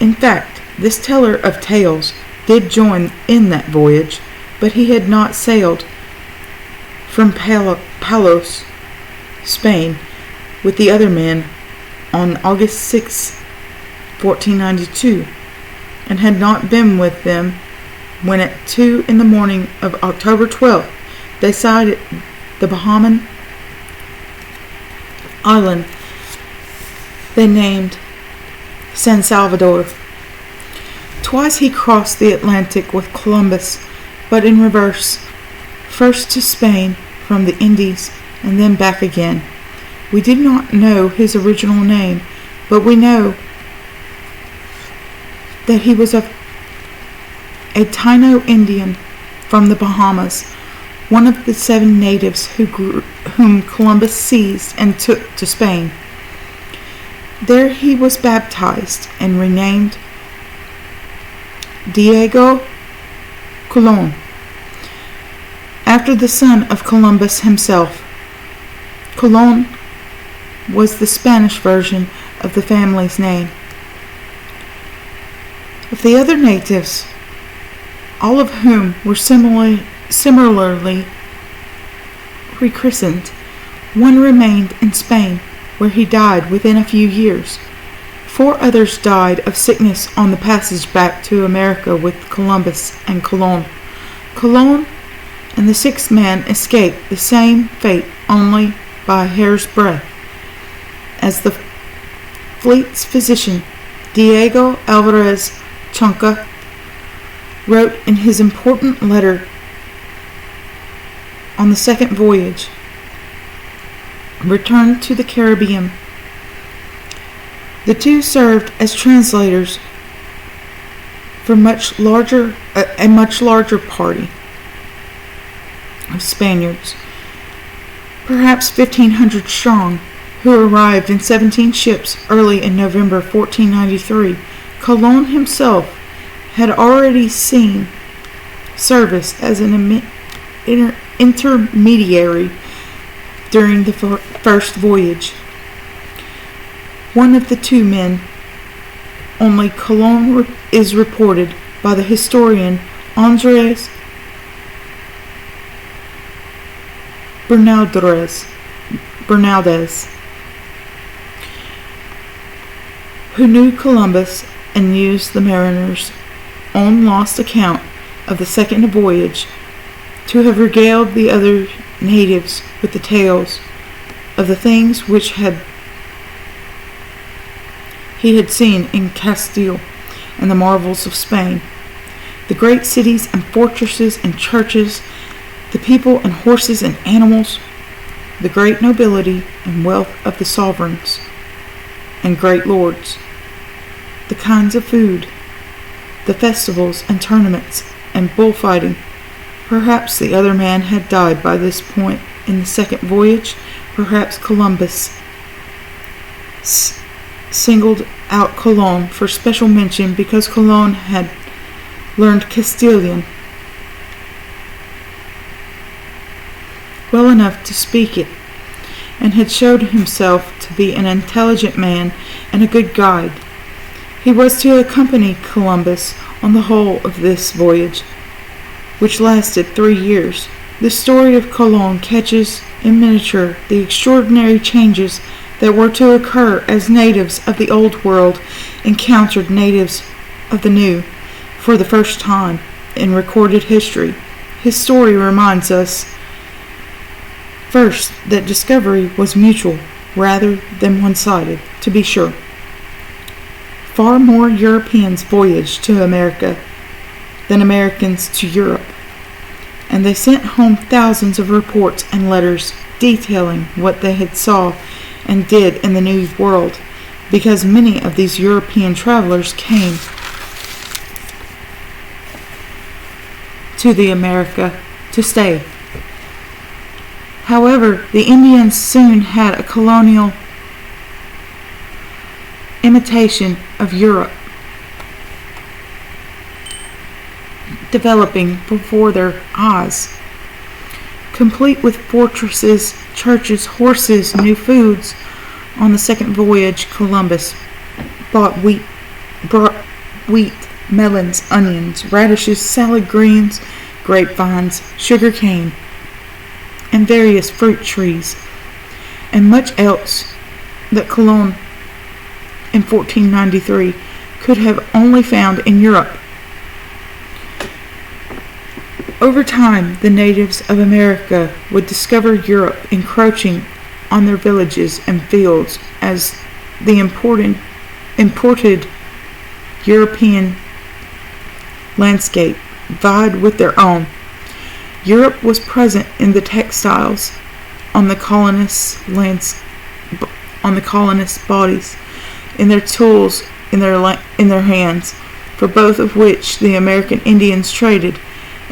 Speaker 1: In fact, this teller of tales did join in that voyage, but he had not sailed from Palos, Spain, with the other men on August 6, 1492, and had not been with them when at 2 in the morning of October 12th they sighted the Bahamian island they named San Salvador. Twice he crossed the Atlantic with Columbus, but in reverse, first to Spain from the Indies and then back again. We did not know his original name, but we know that he was a Taino Indian from the Bahamas, one of the 7 natives whom Columbus seized and took to Spain. There he was baptized and renamed Diego Colon, after the son of Columbus himself. Colon was the Spanish version of the family's name. Of the other natives, all of whom were similarly rechristened, one remained in Spain, where he died within a few years. 4 others died of sickness on the passage back to America with Columbus and Colon. Colon and the 6th man escaped the same fate only by a hair's breadth, as the fleet's physician, Diego Alvarez Chonca, wrote in his important letter on the second voyage, returned to the Caribbean. The 2 served as translators for a much larger party of Spaniards, perhaps 1,500 strong, who arrived in 17 ships early in November 1493. Colon himself had already seen service as an intermediary during the first voyage. One of the 2 men only, Colon, is reported by the historian Andres Bernaldez, who knew Columbus and used the mariner's own lost account of the second voyage to have regaled the other natives with the tales of the things which he had seen in Castile and the marvels of Spain, the great cities and fortresses and churches, the people and horses and animals, the great nobility and wealth of the sovereigns and great lords, the kinds of food, the festivals and tournaments and bullfighting. Perhaps the other man had died by this point in the second voyage. Perhaps Columbus singled out Colon for special mention because Colon had learned Castilian well enough to speak it, and had showed himself to be an intelligent man and a good guide. He was to accompany Columbus on the whole of this voyage, which lasted 3 years. The story of Cologne catches in miniature the extraordinary changes that were to occur as natives of the Old World encountered natives of the New for the first time in recorded history. His story reminds us, first, that discovery was mutual rather than one-sided, to be sure. Far more Europeans voyaged to America than Americans to Europe, and they sent home thousands of reports and letters detailing what they had saw and did in the New World, because many of these European travelers came to the America to stay. However, the Indians soon had a colonial imitation of Europe developing before their eyes, complete with fortresses, churches, horses, new foods. On the second voyage, Columbus brought wheat, melons, onions, radishes, salad greens, grapevines, sugar cane, and various fruit trees, and much else that Cologne in 1493 could have only found in Europe. Over time, the natives of America would discover Europe encroaching on their villages and fields as the imported European landscape vied with their own. Europe was present in the textiles on the colonists' bodies, in their tools, in their hands, for both of which the American Indians traded,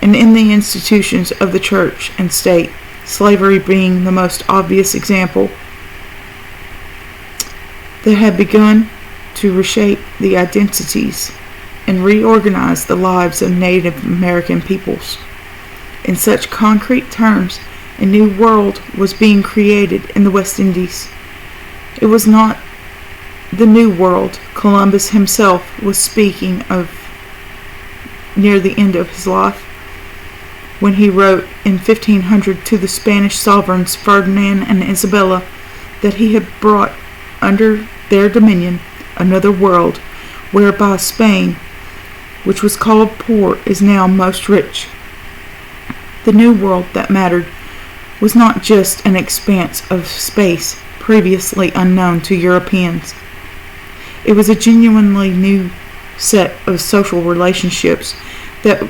Speaker 1: and in the institutions of the church and state, slavery being the most obvious example that had begun to reshape the identities and reorganize the lives of Native American peoples. In such concrete terms, a new world was being created in the West Indies. It was not the New World Columbus himself was speaking of near the end of his life, when he wrote in 1500 to the Spanish sovereigns Ferdinand and Isabella that he had brought under their dominion another world, whereby Spain, which was called poor, is now most rich. The new world that mattered was not just an expanse of space previously unknown to Europeans. It was a genuinely new set of social relationships that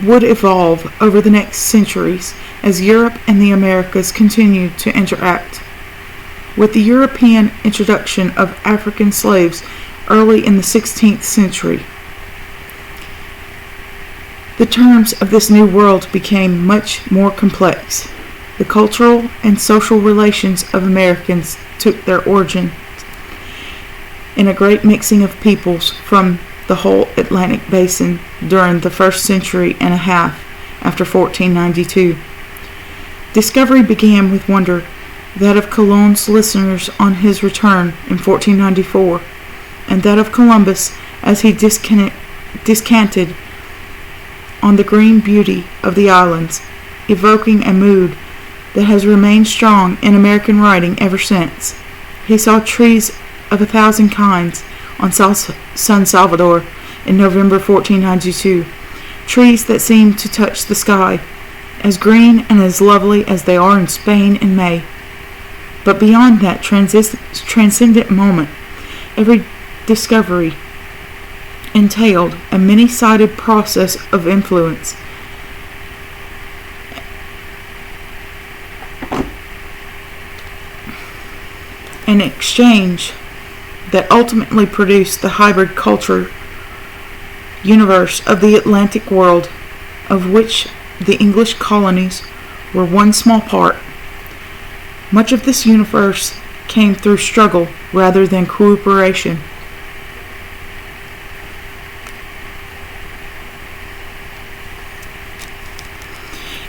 Speaker 1: would evolve over the next centuries as Europe and the Americas continued to interact. With the European introduction of African slaves early in the 16th century, the terms of this new world became much more complex. The cultural and social relations of Americans took their origin in a great mixing of peoples from the whole Atlantic basin during the first century and a half after 1492. Discovery began with wonder, that of Cologne's listeners on his return in 1494, and that of Columbus as he descanted on the green beauty of the islands, evoking a mood that has remained strong in American writing ever since. He saw trees of 1,000 kinds on San Salvador in November 1492, trees that seemed to touch the sky, as green and as lovely as they are in Spain in May. But beyond that transcendent moment, every discovery entailed a many-sided process of influence. An exchange that ultimately produced the hybrid culture universe of the Atlantic world, of which the English colonies were one small part. Much of this universe came through struggle rather than cooperation.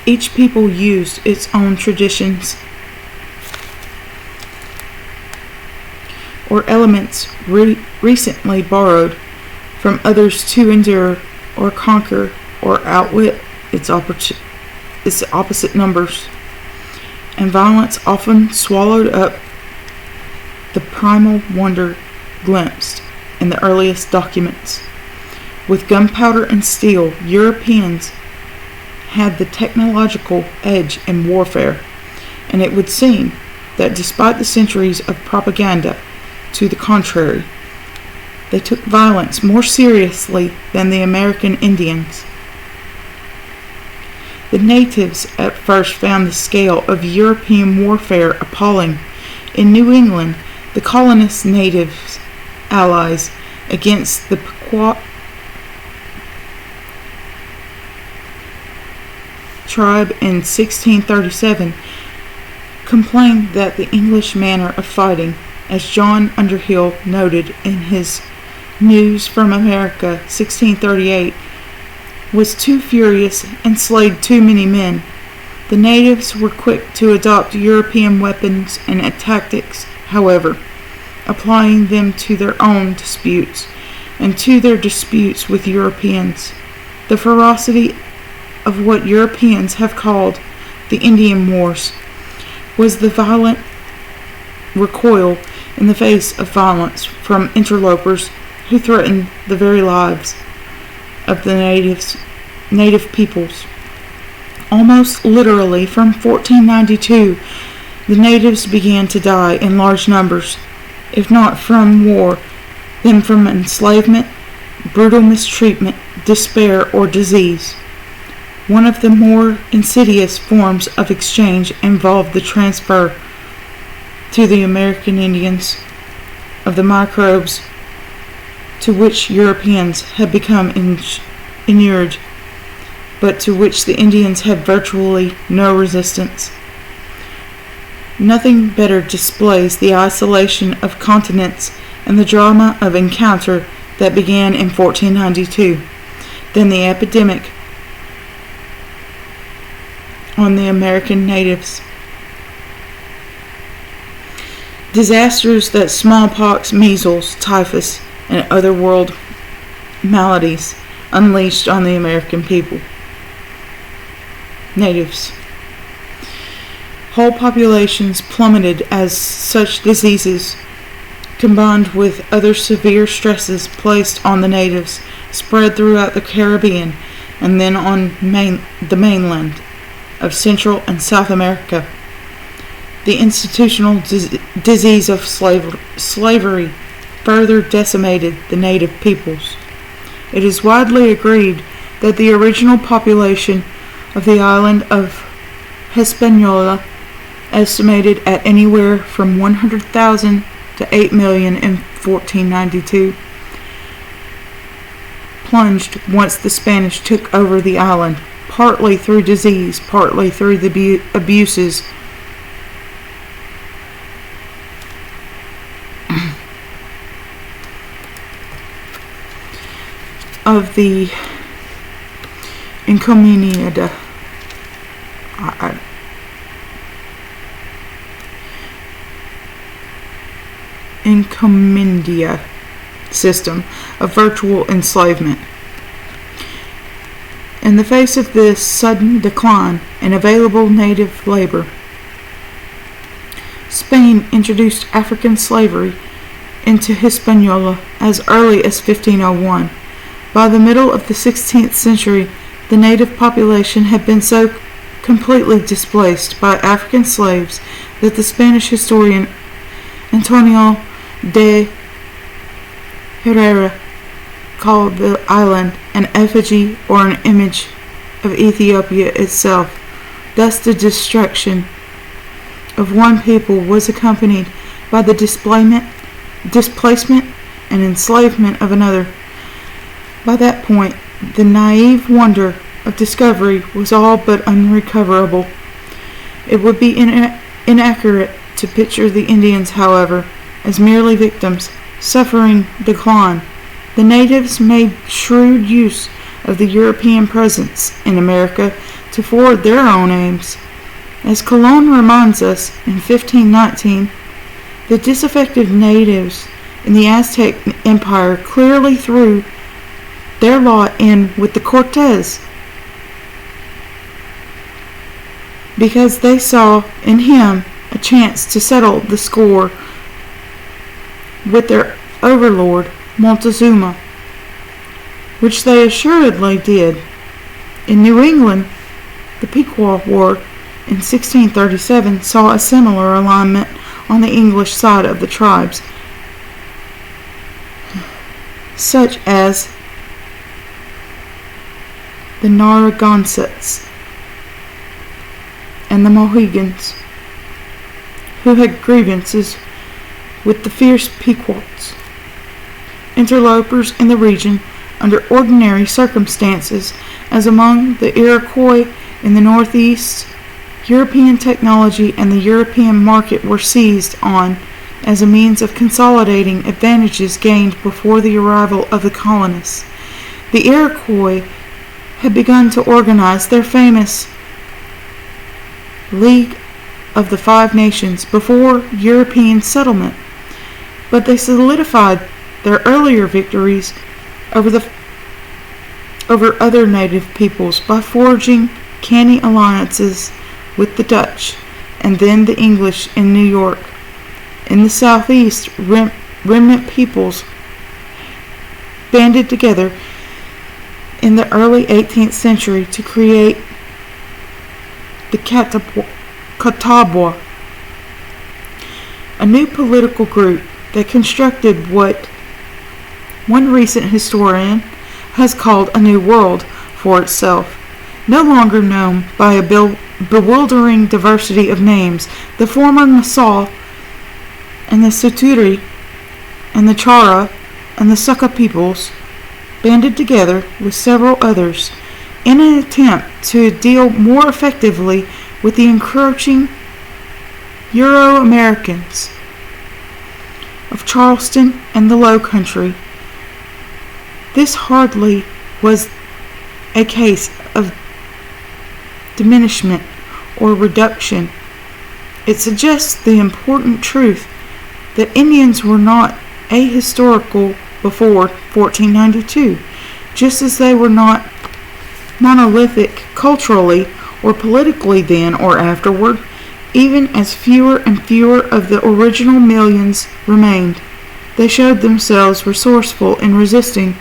Speaker 1: Each people used its own traditions, or elements recently borrowed from others to endure or conquer or outwit its opposite numbers. And violence often swallowed up the primal wonder glimpsed in the earliest documents. With gunpowder and steel, Europeans had the technological edge in warfare, and it would seem that despite the centuries of propaganda to the contrary, they took violence more seriously than the American Indians. The natives at first found the scale of European warfare appalling. In New England, the colonists' natives' allies against the Pequot tribe in 1637 complained that the English manner of fighting, as John Underhill noted in his News from America 1638, was too furious and slayed too many men. The natives were quick to adopt European weapons and tactics, however, applying them to their own disputes and to their disputes with Europeans. The ferocity of what Europeans have called the Indian Wars was the violent recoil in the face of violence from interlopers who threatened the very lives of the native peoples. Almost literally from 1492, the natives began to die in large numbers, if not from war, then from enslavement, brutal mistreatment, despair, or disease. One of the more insidious forms of exchange involved the transfer to the American Indians of the microbes to which Europeans had become inured, but to which the Indians had virtually no resistance. Nothing better displays the isolation of continents and the drama of encounter that began in 1492 than the epidemic on the American natives. Disasters that smallpox, measles, typhus, and other world maladies unleashed on the American people. Natives. Whole populations plummeted as such diseases, combined with other severe stresses placed on the natives, spread throughout the Caribbean and then on the mainland of Central and South America. The institutional disease of slavery further decimated the native peoples. It is widely agreed that the original population of the island of Hispaniola, estimated at anywhere from 100,000 to 8 million in 1492, plunged once the Spanish took over the island, partly through disease, partly through the abuses of the encomienda system of virtual enslavement. In the face of this sudden decline in available native labor, Spain introduced African slavery into Hispaniola as early as 1501. By the middle of the 16th century, the native population had been so completely displaced by African slaves that the Spanish historian Antonio de Herrera called the island an effigy or an image of Ethiopia itself. Thus the destruction of one people was accompanied by the displacement and enslavement of another. By that point, the naive wonder of discovery was all but unrecoverable. It would be inaccurate to picture the Indians, however, as merely victims, suffering decline. The natives made shrewd use of the European presence in America to forward their own aims. As Calonne reminds us in 1519, The disaffected natives in the Aztec Empire clearly threw their lot in with the Cortes, because they saw in him a chance to settle the score with their overlord Montezuma, which they assuredly did. In New England, the Pequot War in 1637 saw a similar alignment on the English side of the tribes, such as the Narragansetts and the Mohegans, who had grievances with the fierce Pequots, interlopers in the region under ordinary circumstances, as among the Iroquois in the northeast. European technology and the European market were seized on as a means of consolidating advantages gained before the arrival of the colonists. The Iroquois had begun to organize their famous League of the Five Nations before European settlement, but they solidified their earlier victories over other native peoples by forging canny alliances with the Dutch and then the English in New York. In the southeast, remnant peoples banded together in the early 18th century to create the Catawba, a new political group that constructed what one recent historian has called a new world for itself, no longer known by a bewildering diversity of names. The former Nassau and the Suturi and the Chara and the Saka peoples banded together with several others in an attempt to deal more effectively with the encroaching Euro-Americans of Charleston and the Low Country. This hardly was a case of diminishment or reduction. It suggests the important truth that Indians were not ahistorical before 1492, just as they were not monolithic culturally or politically then or afterward, even as fewer and fewer of the original millions remained. They showed themselves resourceful in resisting,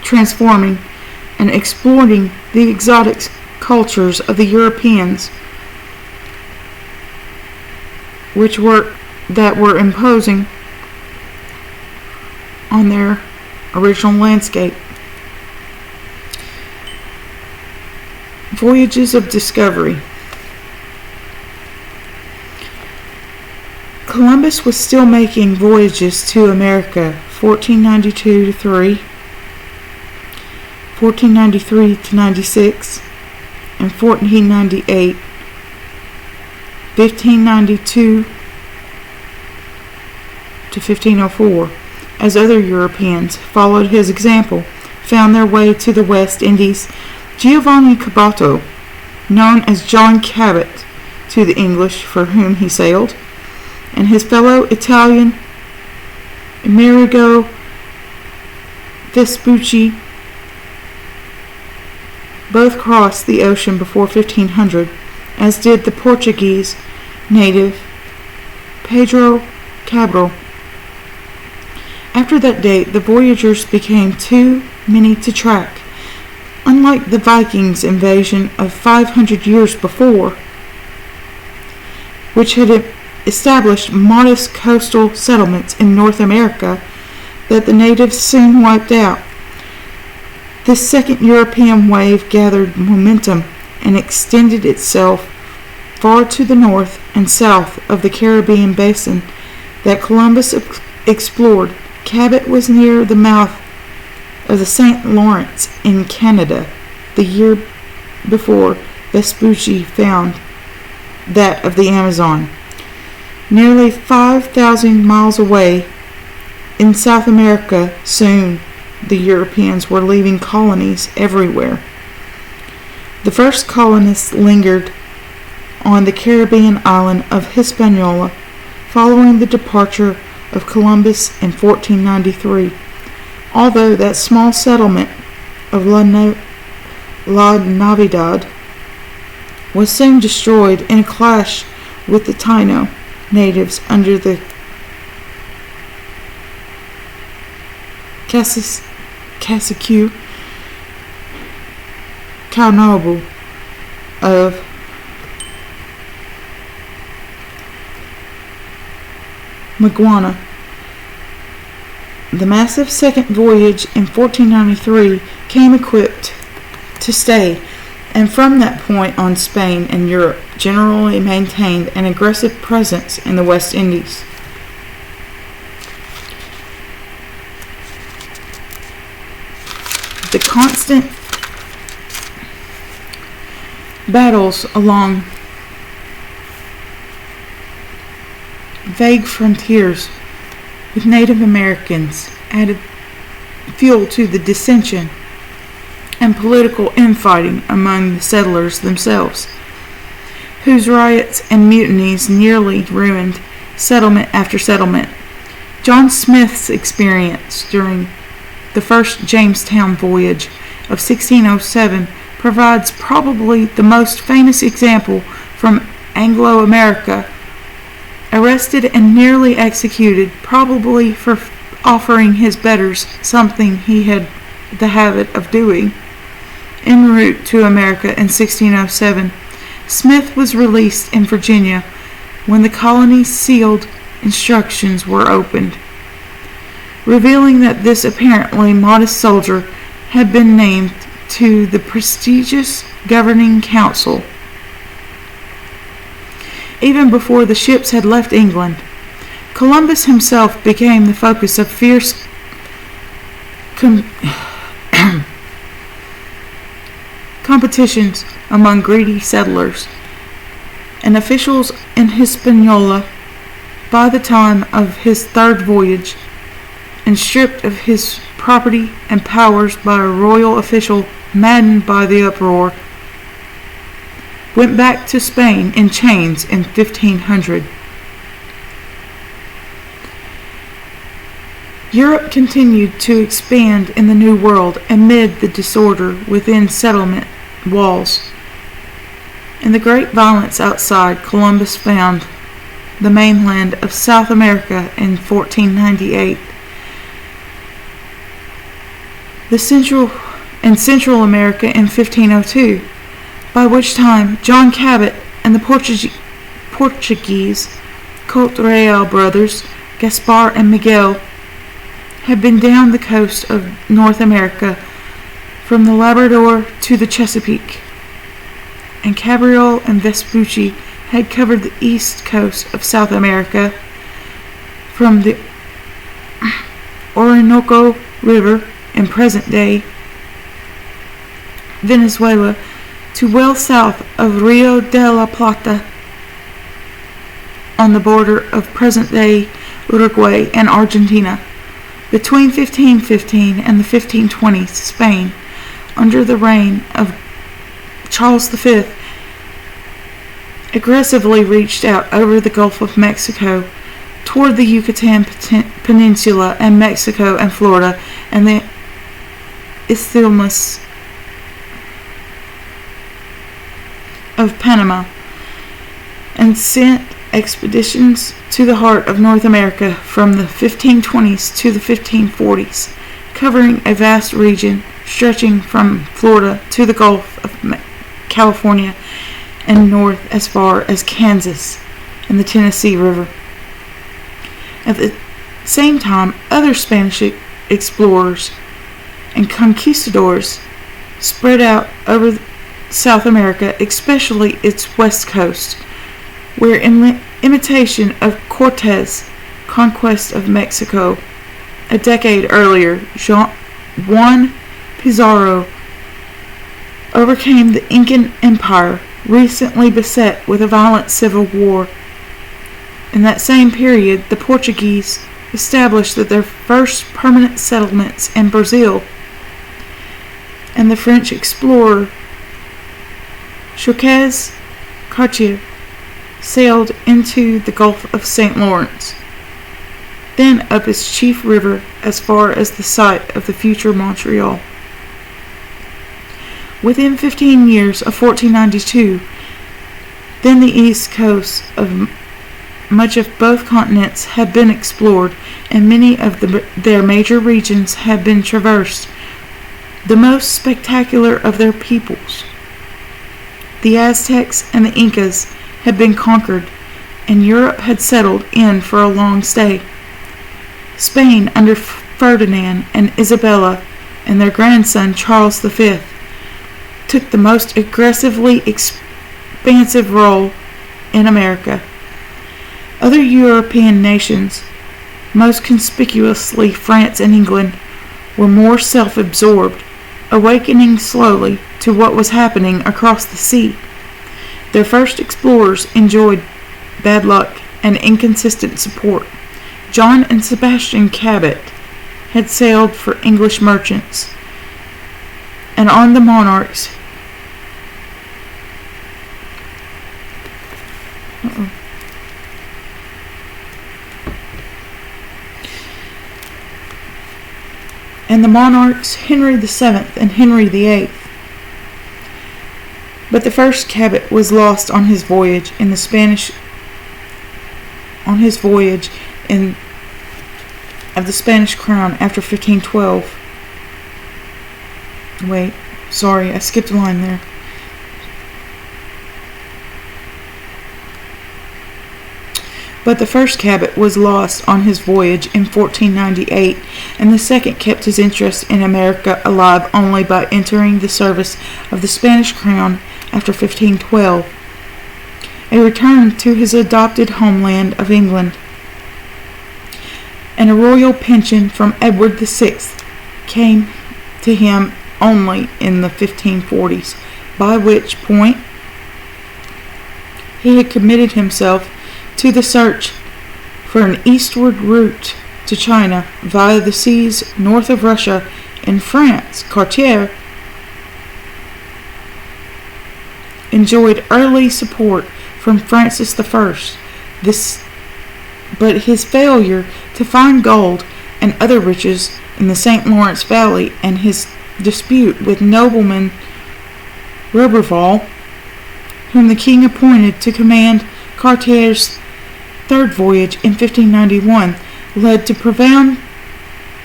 Speaker 1: transforming, and exploiting the exotic cultures of the Europeans, that were imposing on their original landscape. Voyages of discovery. Columbus was still making voyages to America, 1492 to 3, 1493 to 96, and 1498, 1592 to 1504, as other Europeans followed his example, found their way to the West Indies. Giovanni Caboto, known as John Cabot to the English for whom he sailed, and his fellow Italian Amerigo Vespucci both crossed the ocean before 1500, as did the Portuguese native Pedro Cabral. After that date, the voyagers became too many to track. Unlike the Vikings' invasion of 500 years before, which had established modest coastal settlements in North America that the natives soon wiped out, this second European wave gathered momentum and extended itself far to the north and south of the Caribbean basin that Columbus explored. Cabot was near the mouth of the St. Lawrence in Canada the year before Vespucci found that of the Amazon. Nearly 5,000 miles away in South America, soon the Europeans were leaving colonies everywhere. The first colonists lingered on the Caribbean island of Hispaniola following the departure of Columbus in 1493, although that small settlement of La Navidad was soon destroyed in a clash with the Taino natives under the Cacique Kaunobu of Maguana. The massive second voyage in 1493 came equipped to stay, and from that point on Spain and Europe generally maintained an aggressive presence in the West Indies. The constant battles along vague frontiers with Native Americans added fuel to the dissension and political infighting among the settlers themselves, whose riots and mutinies nearly ruined settlement after settlement. John Smith's experience during the first Jamestown voyage of 1607 provides probably the most famous example from Anglo-America. Arrested and nearly executed, probably for offering his betters something he had the habit of doing, en route to America in 1607, Smith was released in Virginia when the colony's sealed instructions were opened, revealing that this apparently modest soldier had been named to the prestigious governing council even before the ships had left England. Columbus himself became the focus of fierce competitions among greedy settlers and officials in Hispaniola. By the time of his third voyage, and stripped of his property and powers by a royal official maddened by the uproar, went back to Spain in chains in 1500. Europe continued to expand in the New World amid the disorder within settlement walls. In the great violence outside, Columbus found the mainland of South America in 1498. Central America in 1502, by which time John Cabot and the Portuguese Cotreal brothers, Gaspar and Miguel, had been down the coast of North America from the Labrador to the Chesapeake, and Cabral and Vespucci had covered the east coast of South America from the Orinoco River in present-day Venezuela to well south of Rio de la Plata on the border of present-day Uruguay and Argentina. Between 1515 and the 1520s, Spain, under the reign of Charles V, aggressively reached out over the Gulf of Mexico toward the Yucatan Peninsula and Mexico and Florida and the Isthmus of Panama, and sent expeditions to the heart of North America from the 1520s to the 1540s, covering a vast region stretching from Florida to the Gulf of California and north as far as Kansas and the Tennessee River. At the same time, other Spanish explorers and conquistadors spread out over South America, especially its west coast, where in imitation of Cortés' conquest of Mexico a decade earlier, Juan Pizarro overcame the Incan Empire, recently beset with a violent civil war. In that same period, the Portuguese established their first permanent settlements in Brazil, and the French explorer Jacques Cartier sailed into the Gulf of St. Lawrence, then up its chief river as far as the site of the future Montreal. Within 15 years of 1492, then the east coast of much of both continents had been explored, and many of their major regions had been traversed. The most spectacular of their peoples, the Aztecs and the Incas, had been conquered, and Europe had settled in for a long stay. Spain under Ferdinand and Isabella and their grandson Charles V took the most aggressively expansive role in America. Other European nations, most conspicuously France and England, were more self-absorbed, awakening slowly to what was happening across the sea. Their first explorers enjoyed bad luck and inconsistent support. John and Sebastian Cabot had sailed for English merchants, and on the Monarchs Henry VII and Henry VIII. But the first Cabot was lost on his voyage of the Spanish crown after 1512. Wait, sorry, I skipped a line there. But the first Cabot was lost on his voyage in 1498, and the second kept his interest in America alive only by entering the service of the Spanish crown after 1512, a return to his adopted homeland of England, and a royal pension from Edward VI came to him only in the 1540s, by which point he had committed himself to the search for an eastward route to China via the seas north of Russia and France. Cartier enjoyed early support from Francis I, but his failure to find gold and other riches in the St. Lawrence Valley and his dispute with nobleman Roberval, whom the king appointed to command Cartier's third voyage in 1591, led to profound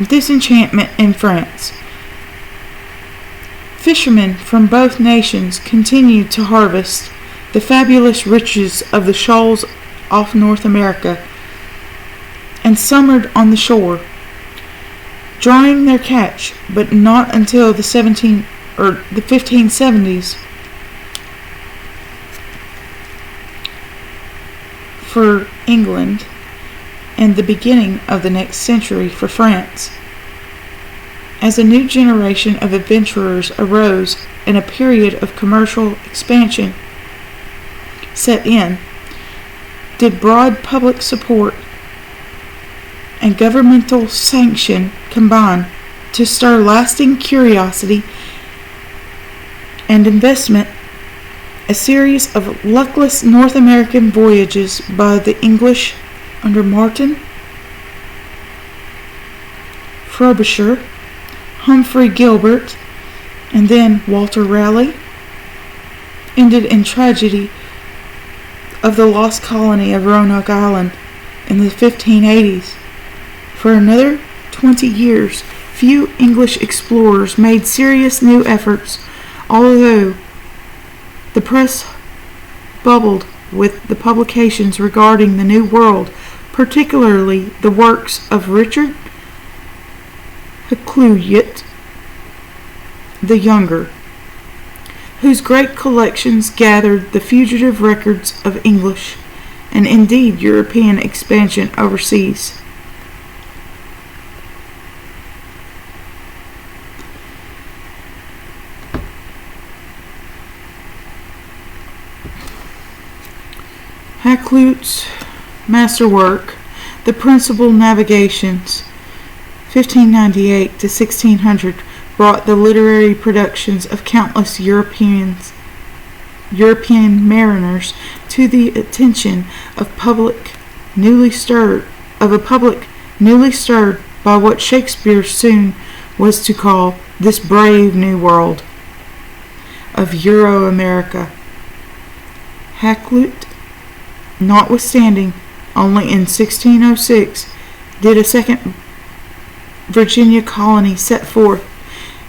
Speaker 1: disenchantment in France. Fishermen from both nations continued to harvest the fabulous riches of the shoals off North America and summered on the shore, drawing their catch, but not until the 1570s for England and the beginning of the next century for France. As a new generation of adventurers arose and a period of commercial expansion set in, did broad public support and governmental sanction combine to stir lasting curiosity and investment. A series of luckless North American voyages by the English under Norton, Frobisher, Humphrey Gilbert, and then Walter Raleigh ended in tragedy of the lost colony of Roanoke Island in the 1580s. For another 20 years, few English explorers made serious new efforts, although the press bubbled with the publications regarding the New World, particularly the works of Richard Hakluyt the Younger, whose great collections gathered the fugitive records of English and indeed European expansion overseas. Hakluyt's masterwork, The Principal Navigations, 1598 to 1600, brought the literary productions of countless Europeans European mariners to the attention of a public newly stirred by what Shakespeare soon was to call this brave new world of Euro-America. Hakluyt, notwithstanding, only in 1606 did a second Virginia colony set forth,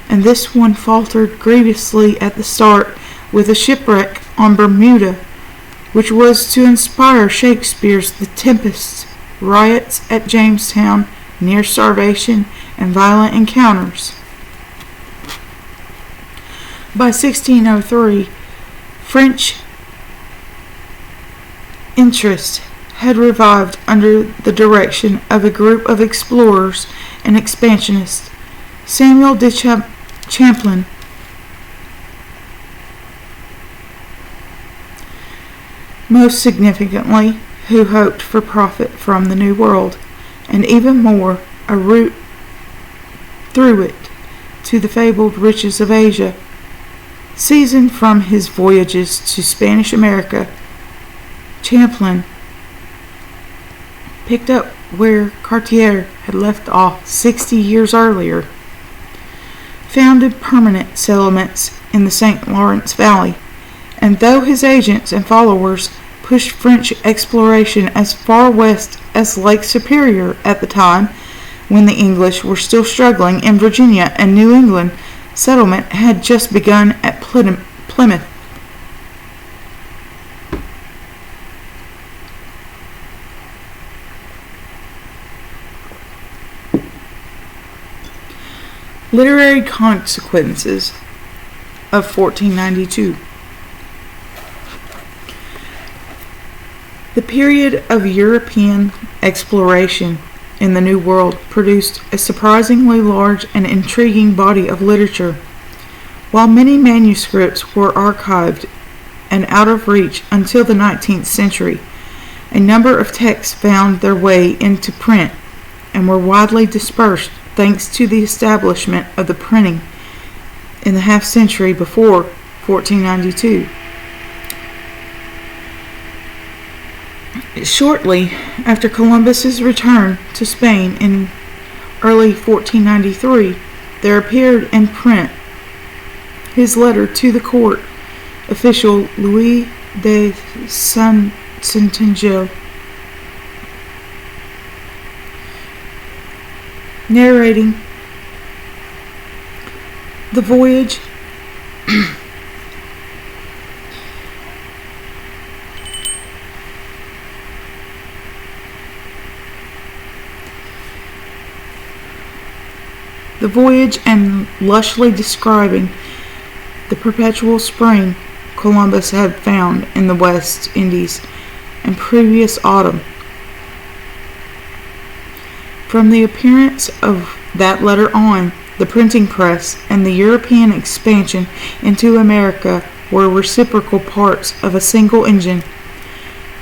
Speaker 1: and this one faltered grievously at the start with a shipwreck on Bermuda, which was to inspire Shakespeare's The Tempest, riots at Jamestown, near starvation, and violent encounters. By 1603, French interest had revived under the direction of a group of explorers and expansionists. Samuel de Champlain, most significantly, who hoped for profit from the New World, and even more, a route through it to the fabled riches of Asia. Seasoned from his voyages to Spanish America, Champlain picked up where Cartier had left off 60 years earlier, founded permanent settlements in the St. Lawrence Valley, and though his agents and followers pushed French exploration as far west as Lake Superior at the time, when the English were still struggling in Virginia and New England, settlement had just begun at Plymouth. Literary consequences of 1492. The period of European exploration in the New World produced a surprisingly large and intriguing body of literature. While many manuscripts were archived and out of reach until the 19th century, a number of texts found their way into print and were widely dispersed thanks to the establishment of the printing in the half-century before 1492. Shortly after Columbus's return to Spain in early 1493, there appeared in print his letter to the court official Louis de Saint-Saëns, narrating the voyage and lushly describing the perpetual spring Columbus had found in the West Indies and previous autumn. From the appearance of that letter on, the printing press and the European expansion into America were reciprocal parts of a single engine.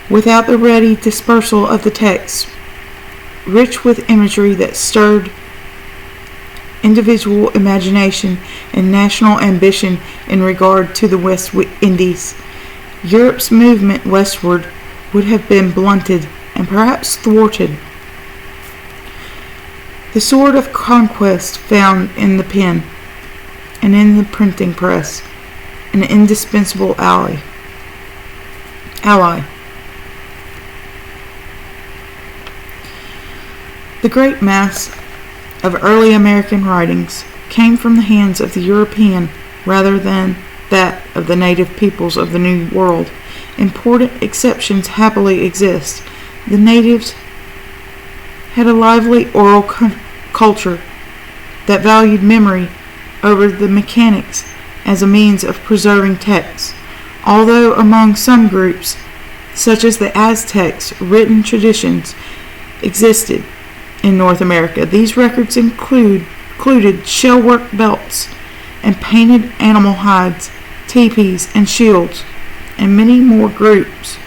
Speaker 1: Without the ready dispersal of the text, rich with imagery that stirred individual imagination and national ambition in regard to the West Indies, Europe's movement westward would have been blunted and perhaps thwarted. The sword of conquest found in the pen and in the printing press an indispensable ally. The great mass of early American writings came from the hands of the European rather than that of the native peoples of the New World. Important exceptions happily exist. The natives had a lively oral culture that valued memory over the mechanics as a means of preserving texts, although among some groups, such as the Aztecs, written traditions existed in North America. These records included shell-work belts and painted animal hides, teepees, and shields, and many more groups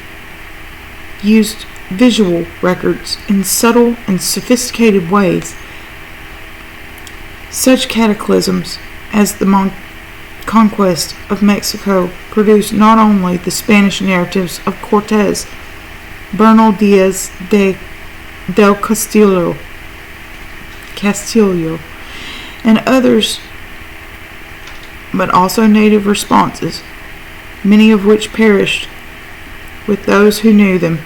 Speaker 1: used visual records in subtle and sophisticated ways. Such cataclysms as the conquest of Mexico produced not only the Spanish narratives of Cortes, Bernal Diaz del Castillo, and others, but also native responses, many of which perished with those who knew them.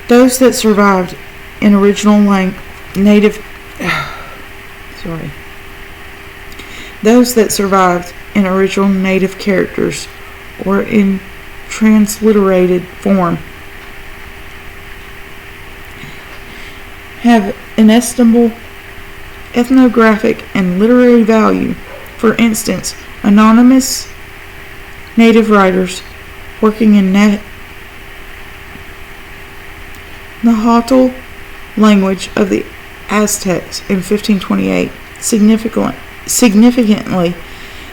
Speaker 1: Those that survived in original native characters or in transliterated form have inestimable ethnographic and literary value. For instance, anonymous native writers working in Nahuatl language of the Aztecs in 1528. Significantly,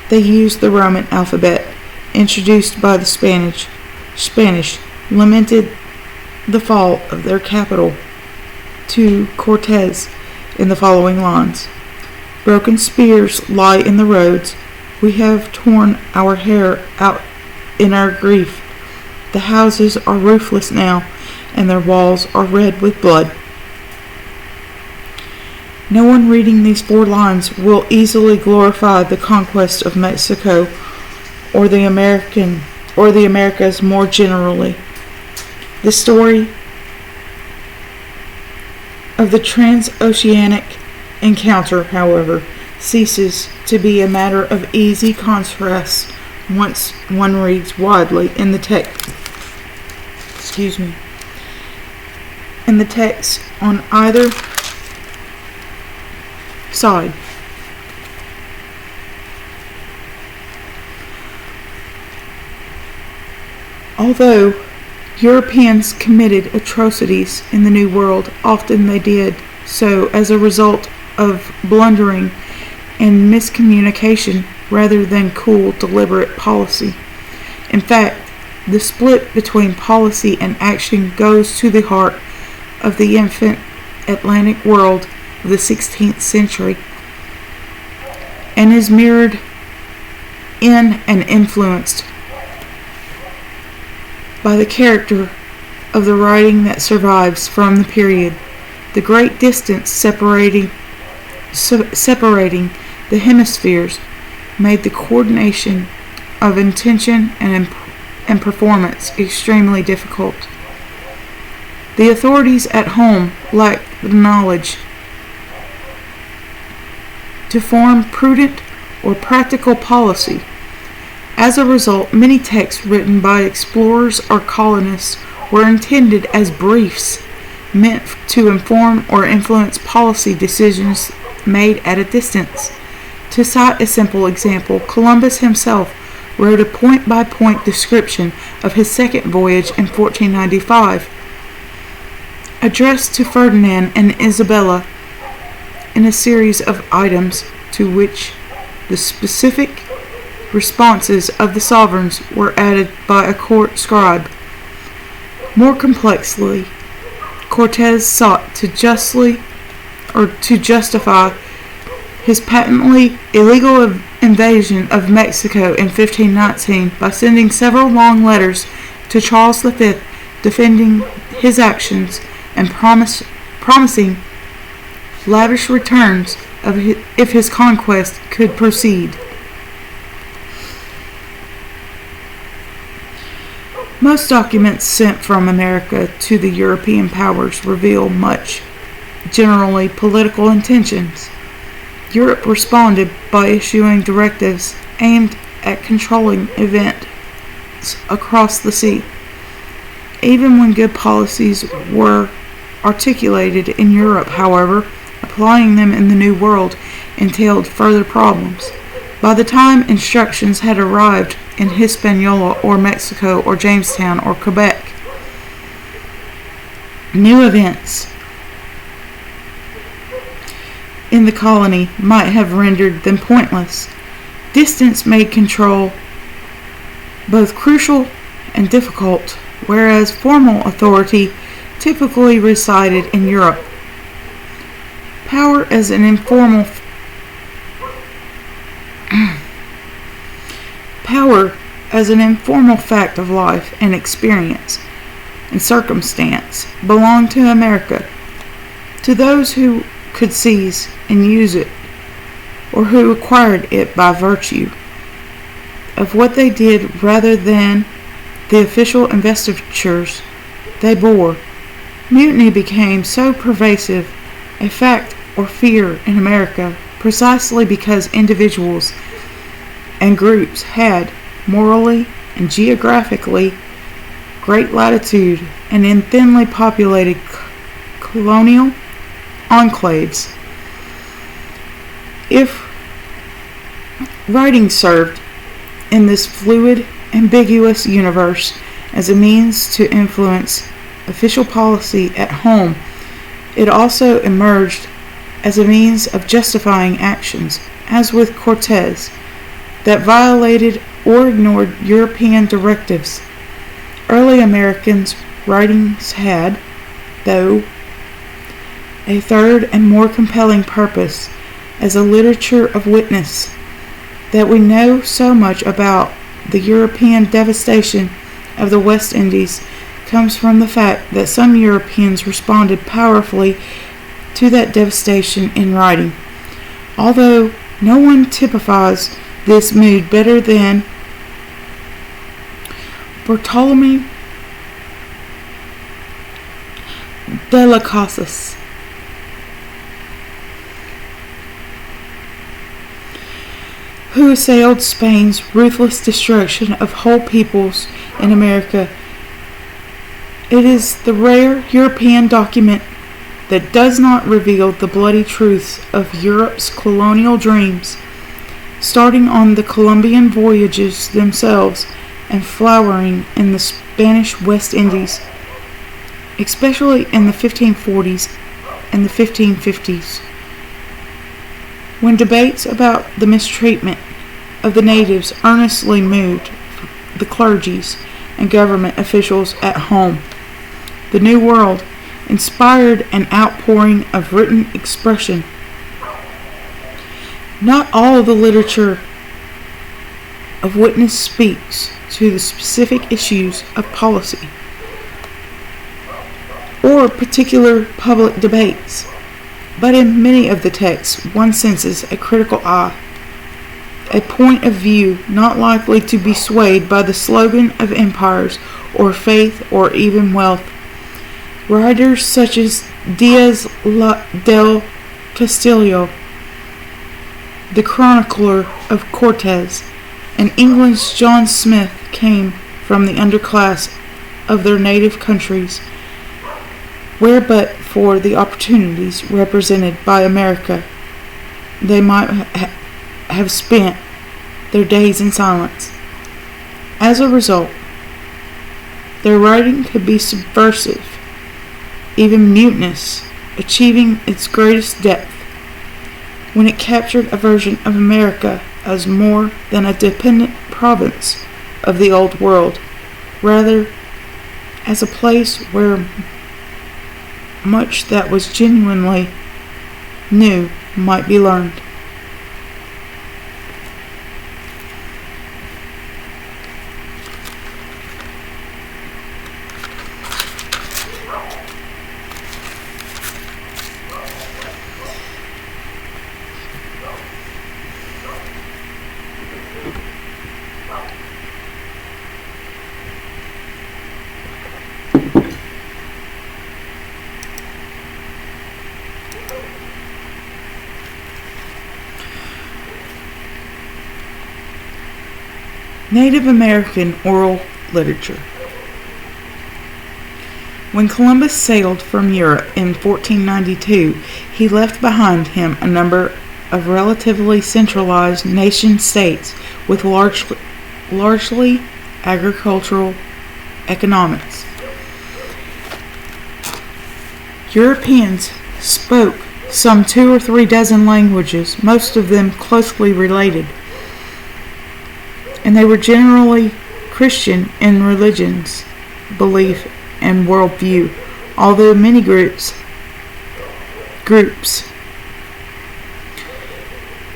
Speaker 1: they used the Roman alphabet introduced by the Spanish, lamented the fall of their capital to Cortes in the following lines. Broken spears lie in the roads. We have torn our hair out in our grief. The houses are roofless now, and their walls are red with blood. No one reading these 4 lines will easily glorify the conquest of Mexico or the Americas more generally. The story of the transoceanic encounter, however, ceases to be a matter of easy contrast once one reads widely in the text. In the text on either side. Although Europeans committed atrocities in the New World, often they did so as a result of blundering and miscommunication rather than cool, deliberate policy. In fact, the split between policy and action goes to the heart of the infant Atlantic world of the 16th century and is mirrored in and influenced by the character of the writing that survives from the period. The great distance separating the hemispheres made the coordination of intention and performance extremely difficult. The authorities at home lacked the knowledge to form prudent or practical policy. As a result, many texts written by explorers or colonists were intended as briefs meant to inform or influence policy decisions made at a distance. To cite a simple example, Columbus himself wrote a point-by-point description of his second voyage in 1495, addressed to Ferdinand and Isabella in a series of items to which the specific responses of the sovereigns were added by a court scribe. More complexly, Cortes sought to justify his patently illegal invasion of Mexico in 1519 by sending several long letters to Charles V defending his actions and promising lavish returns if his conquest could proceed. Most documents sent from America to the European powers reveal much, generally political intentions. Europe responded by issuing directives aimed at controlling events across the sea. Even when good policies were articulated in Europe, however, applying them in the New World entailed further problems. By the time instructions had arrived in Hispaniola or Mexico or Jamestown or Quebec, new events in the colony might have rendered them pointless. Distance made control both crucial and difficult, whereas formal authority typically resided in Europe. Power as an informal Power as an informal fact of life and experience and circumstance belonged to America, to those who could seize and use it, or who acquired it by virtue of what they did rather than the official investitures they bore. Mutiny became so pervasive a fact or fear in America precisely because individuals and groups had, morally and geographically, great latitude, and in thinly populated colonial enclaves. If writing served in this fluid, ambiguous universe as a means to influence official policy at home, it also emerged as a means of justifying actions, as with Cortes, that violated or ignored European directives. Early Americans' writings had, though, a third and more compelling purpose as a literature of witness. That we know so much about the European devastation of the West Indies comes from the fact that some Europeans responded powerfully to that devastation in writing. Although no one typifies this mood better than Bartolome de las Casas, who assailed Spain's ruthless destruction of whole peoples in America. It is the rare European document that does not reveal the bloody truths of Europe's colonial dreams, starting on the Columbian voyages themselves and flowering in the Spanish West Indies, especially in the 1540s and the 1550s, when debates about the mistreatment of the natives earnestly moved the clergies and government officials at home. The New World inspired an outpouring of written expression. Not all the literature of witness speaks to the specific issues of policy or particular public debates, but in many of the texts one senses a critical eye, a point of view not likely to be swayed by the slogan of empires or faith or even wealth. Writers such as Diaz del Castillo, the chronicler of Cortes, and England's John Smith came from the underclass of their native countries, where but for the opportunities represented by America, they might have spent their days in silence. As a result, their writing could be subversive, even mutinous, achieving its greatest depth when it captured a version of America as more than a dependent province of the old world, rather as a place where much that was genuinely new might be learned. Native American oral literature. When Columbus sailed from Europe in 1492, he left behind him a number of relatively centralized nation-states with largely agricultural economics. Europeans spoke some 2 or 3 dozen languages, most of them closely related, and they were generally Christian in religions, belief, and worldview, although many groups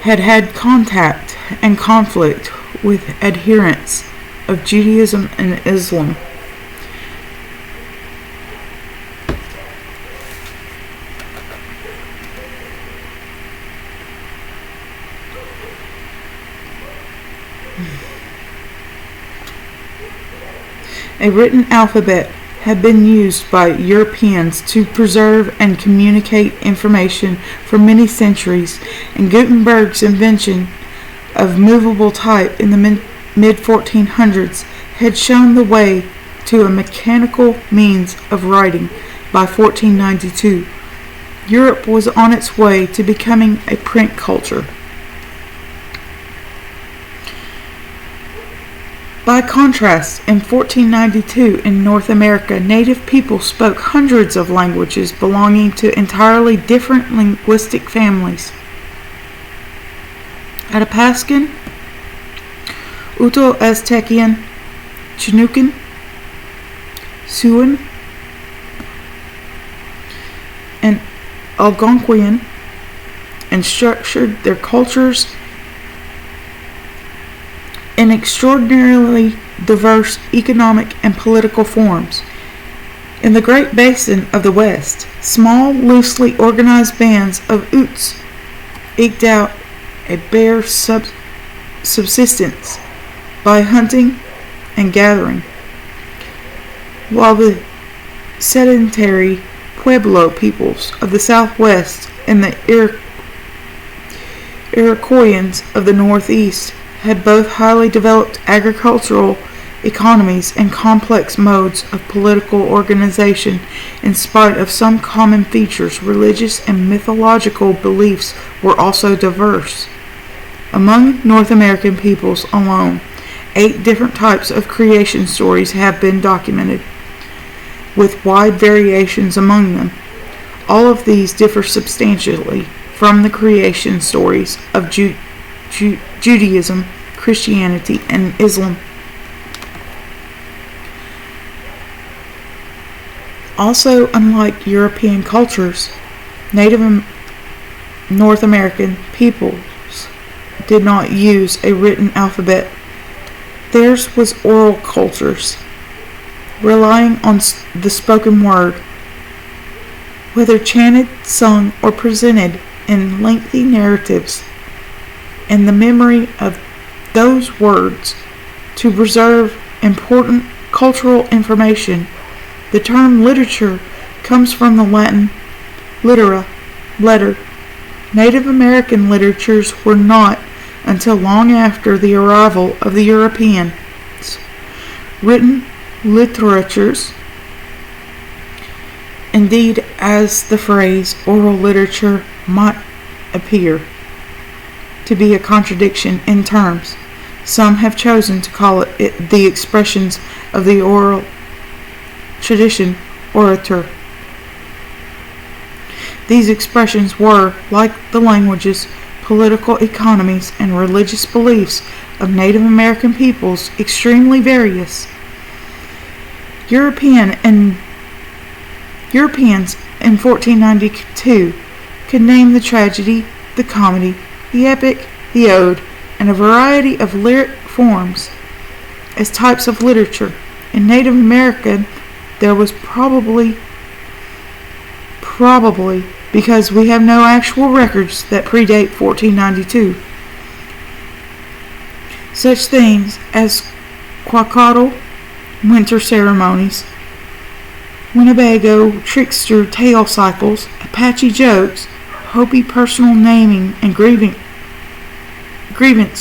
Speaker 1: had contact and conflict with adherents of Judaism and Islam. A written alphabet had been used by Europeans to preserve and communicate information for many centuries, and Gutenberg's invention of movable type in the mid-1400s had shown the way to a mechanical means of writing by 1492. Europe was on its way to becoming a print culture. By contrast, in 1492 in North America, native people spoke hundreds of languages belonging to entirely different linguistic families. Atapascan, Uto-Aztecian, Chinookan, Siouan, and Algonquian, and structured their cultures in extraordinarily diverse economic and political forms. In the Great Basin of the West, small, loosely organized bands of Utes eked out a bare subsistence by hunting and gathering, while the sedentary Pueblo peoples of the Southwest and the Iroquoians of the Northeast had both highly developed agricultural economies and complex modes of political organization. In spite of some common features, religious and mythological beliefs were also diverse. Among North American peoples alone, 8 different types of creation stories have been documented, with wide variations among them. All of these differ substantially from the creation stories of Judaism, Christianity, and Islam. Also, unlike European cultures, Native North American peoples did not use a written alphabet. Theirs was oral cultures, relying on the spoken word, whether chanted, sung, or presented in lengthy narratives, and the memory of those words to preserve important cultural information. The term literature comes from the Latin litera, letter. Native American literatures were not, until long after the arrival of the Europeans, written literatures. Indeed, as the phrase oral literature might appear to be a contradiction in terms, some have chosen to call it the expressions of the oral tradition, orator. These expressions were, like the languages, political economies, and religious beliefs of Native American peoples, extremely various. Europeans in 1492 could name the tragedy, the comedy, the epic, the ode, and a variety of lyric forms as types of literature. In Native American, there was probably because we have no actual records that predate 1492. Such things as Quaquatl, winter ceremonies, Winnebago trickster tale cycles, Apache jokes, Hopi personal naming and grievance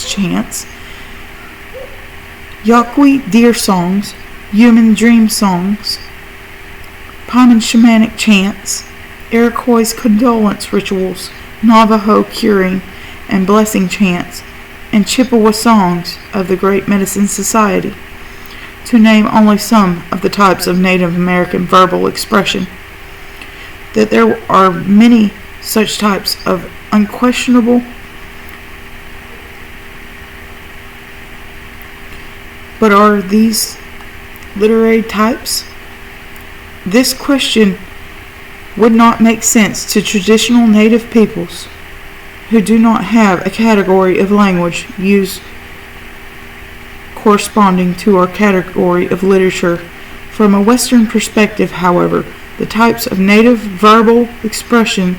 Speaker 1: chants, Yaqui deer songs, human dream songs, Paman shamanic chants, Iroquois condolence rituals, Navajo curing and blessing chants, and Chippewa songs of the Great Medicine Society, to name only some of the types of Native American verbal expression. That there are many such types of unquestionable, but are these literary types? This question would not make sense to traditional native peoples who do not have a category of language used corresponding to our category of literature. From a Western perspective, however, the types of native verbal expression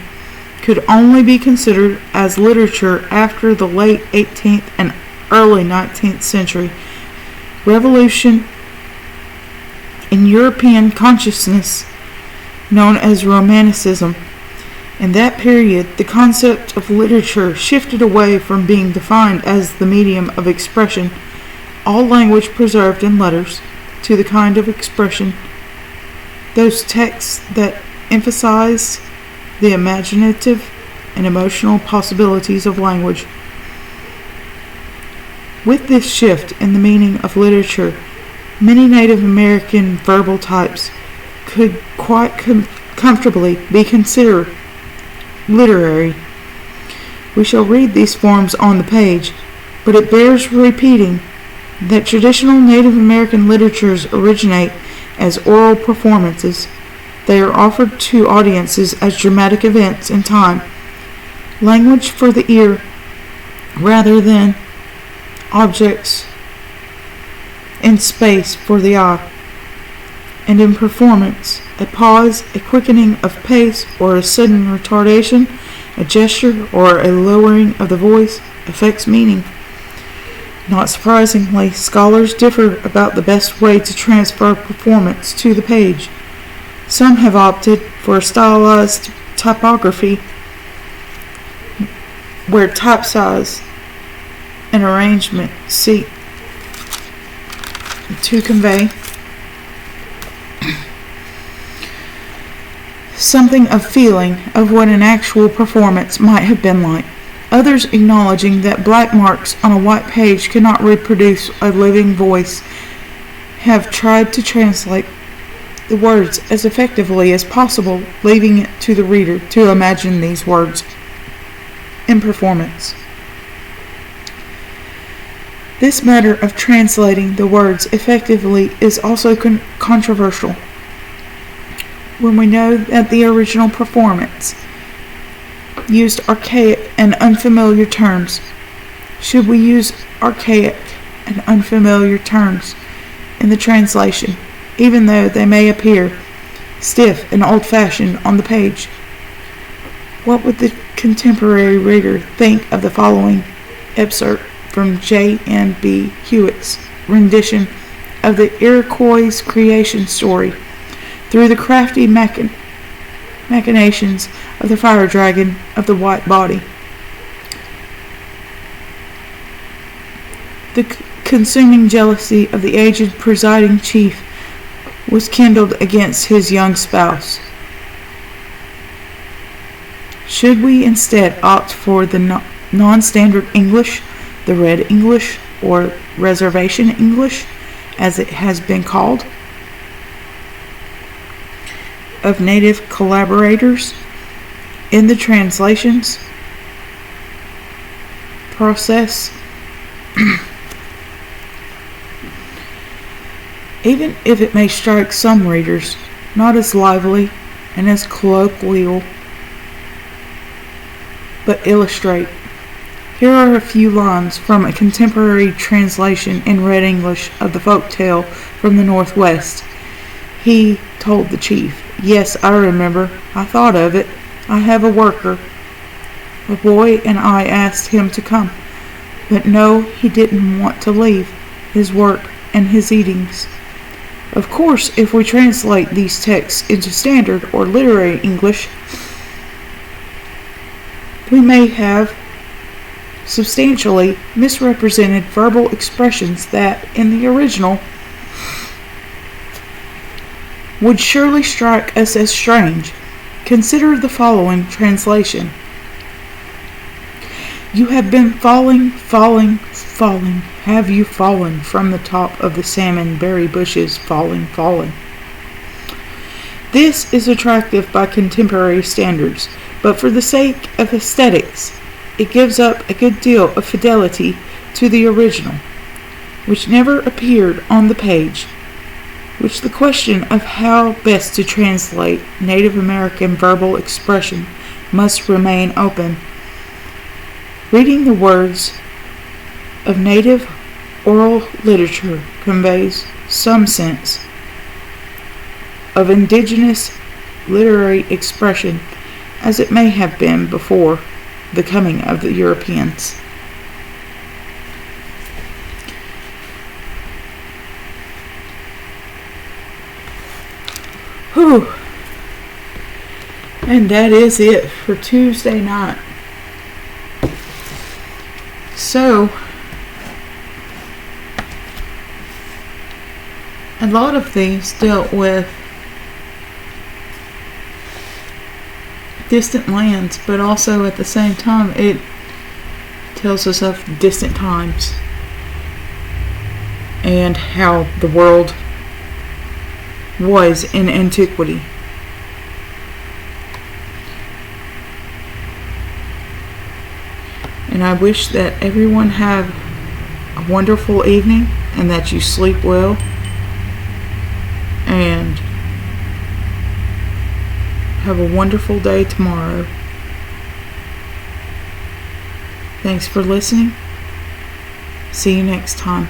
Speaker 1: could only be considered as literature after the late 18th and early 19th century revolution in European consciousness known as Romanticism. In that period, the concept of literature shifted away from being defined as the medium of expression, all language preserved in letters, to the kind of expression, those texts that emphasize the imaginative and emotional possibilities of language. With this shift in the meaning of literature, many Native American verbal types could quite comfortably be considered literary. We shall read these forms on the page, but it bears repeating that traditional Native American literatures originate as oral performances. They are offered to audiences as dramatic events in time, language for the ear rather than objects in space for the eye. And in performance, a pause, a quickening of pace, or a sudden retardation, a gesture, or a lowering of the voice affects meaning. Not surprisingly, scholars differ about the best way to transfer performance to the page. Some have opted for a stylized typography where type size and arrangement seek to convey something of feeling of what an actual performance might have been like. Others, acknowledging that black marks on a white page cannot reproduce a living voice, have tried to translate the words as effectively as possible, leaving it to the reader to imagine these words in performance. This matter of translating the words effectively is also controversial. When we know that the original performance used archaic and unfamiliar terms, should we use archaic and unfamiliar terms in the translation, even though they may appear stiff and old-fashioned on the page? What would the contemporary reader think of the following excerpt from J.N.B. Hewitt's rendition of the Iroquois' creation story through the crafty machinations of the fire dragon of the white body? The consuming jealousy of the aged presiding chief was kindled against his young spouse. Should we instead opt for the non-standard English, the Red English, or Reservation English, as it has been called, of native collaborators in the translations process? Even if it may strike some readers not as lively and as colloquial, but illustrate. Here are a few lines from a contemporary translation in Red English of the folk tale from the Northwest. He told the chief, "Yes, I remember. I thought of it. I have a worker. A boy and I asked him to come. But no, he didn't want to leave his work and his eatings." Of course, if we translate these texts into standard or literary English, we may have substantially misrepresented verbal expressions that, in the original, would surely strike us as strange. Consider the following translation. "You have been falling, falling, falling. Have you fallen from the top of the salmon berry bushes, falling, falling?" This is attractive by contemporary standards, but for the sake of aesthetics, it gives up a good deal of fidelity to the original, which never appeared on the page. Which the question of how best to translate Native American verbal expression must remain open. Reading the words of native oral literature conveys some sense of indigenous literary expression as it may have been before the coming of the Europeans. Whew. And that is it for Tuesday night. So, a lot of these dealt with distant lands, but also at the same time it tells us of distant times and how the world was in antiquity. And I wish that everyone have a wonderful evening and that you sleep well and have a wonderful day tomorrow. Thanks for listening. See you next time.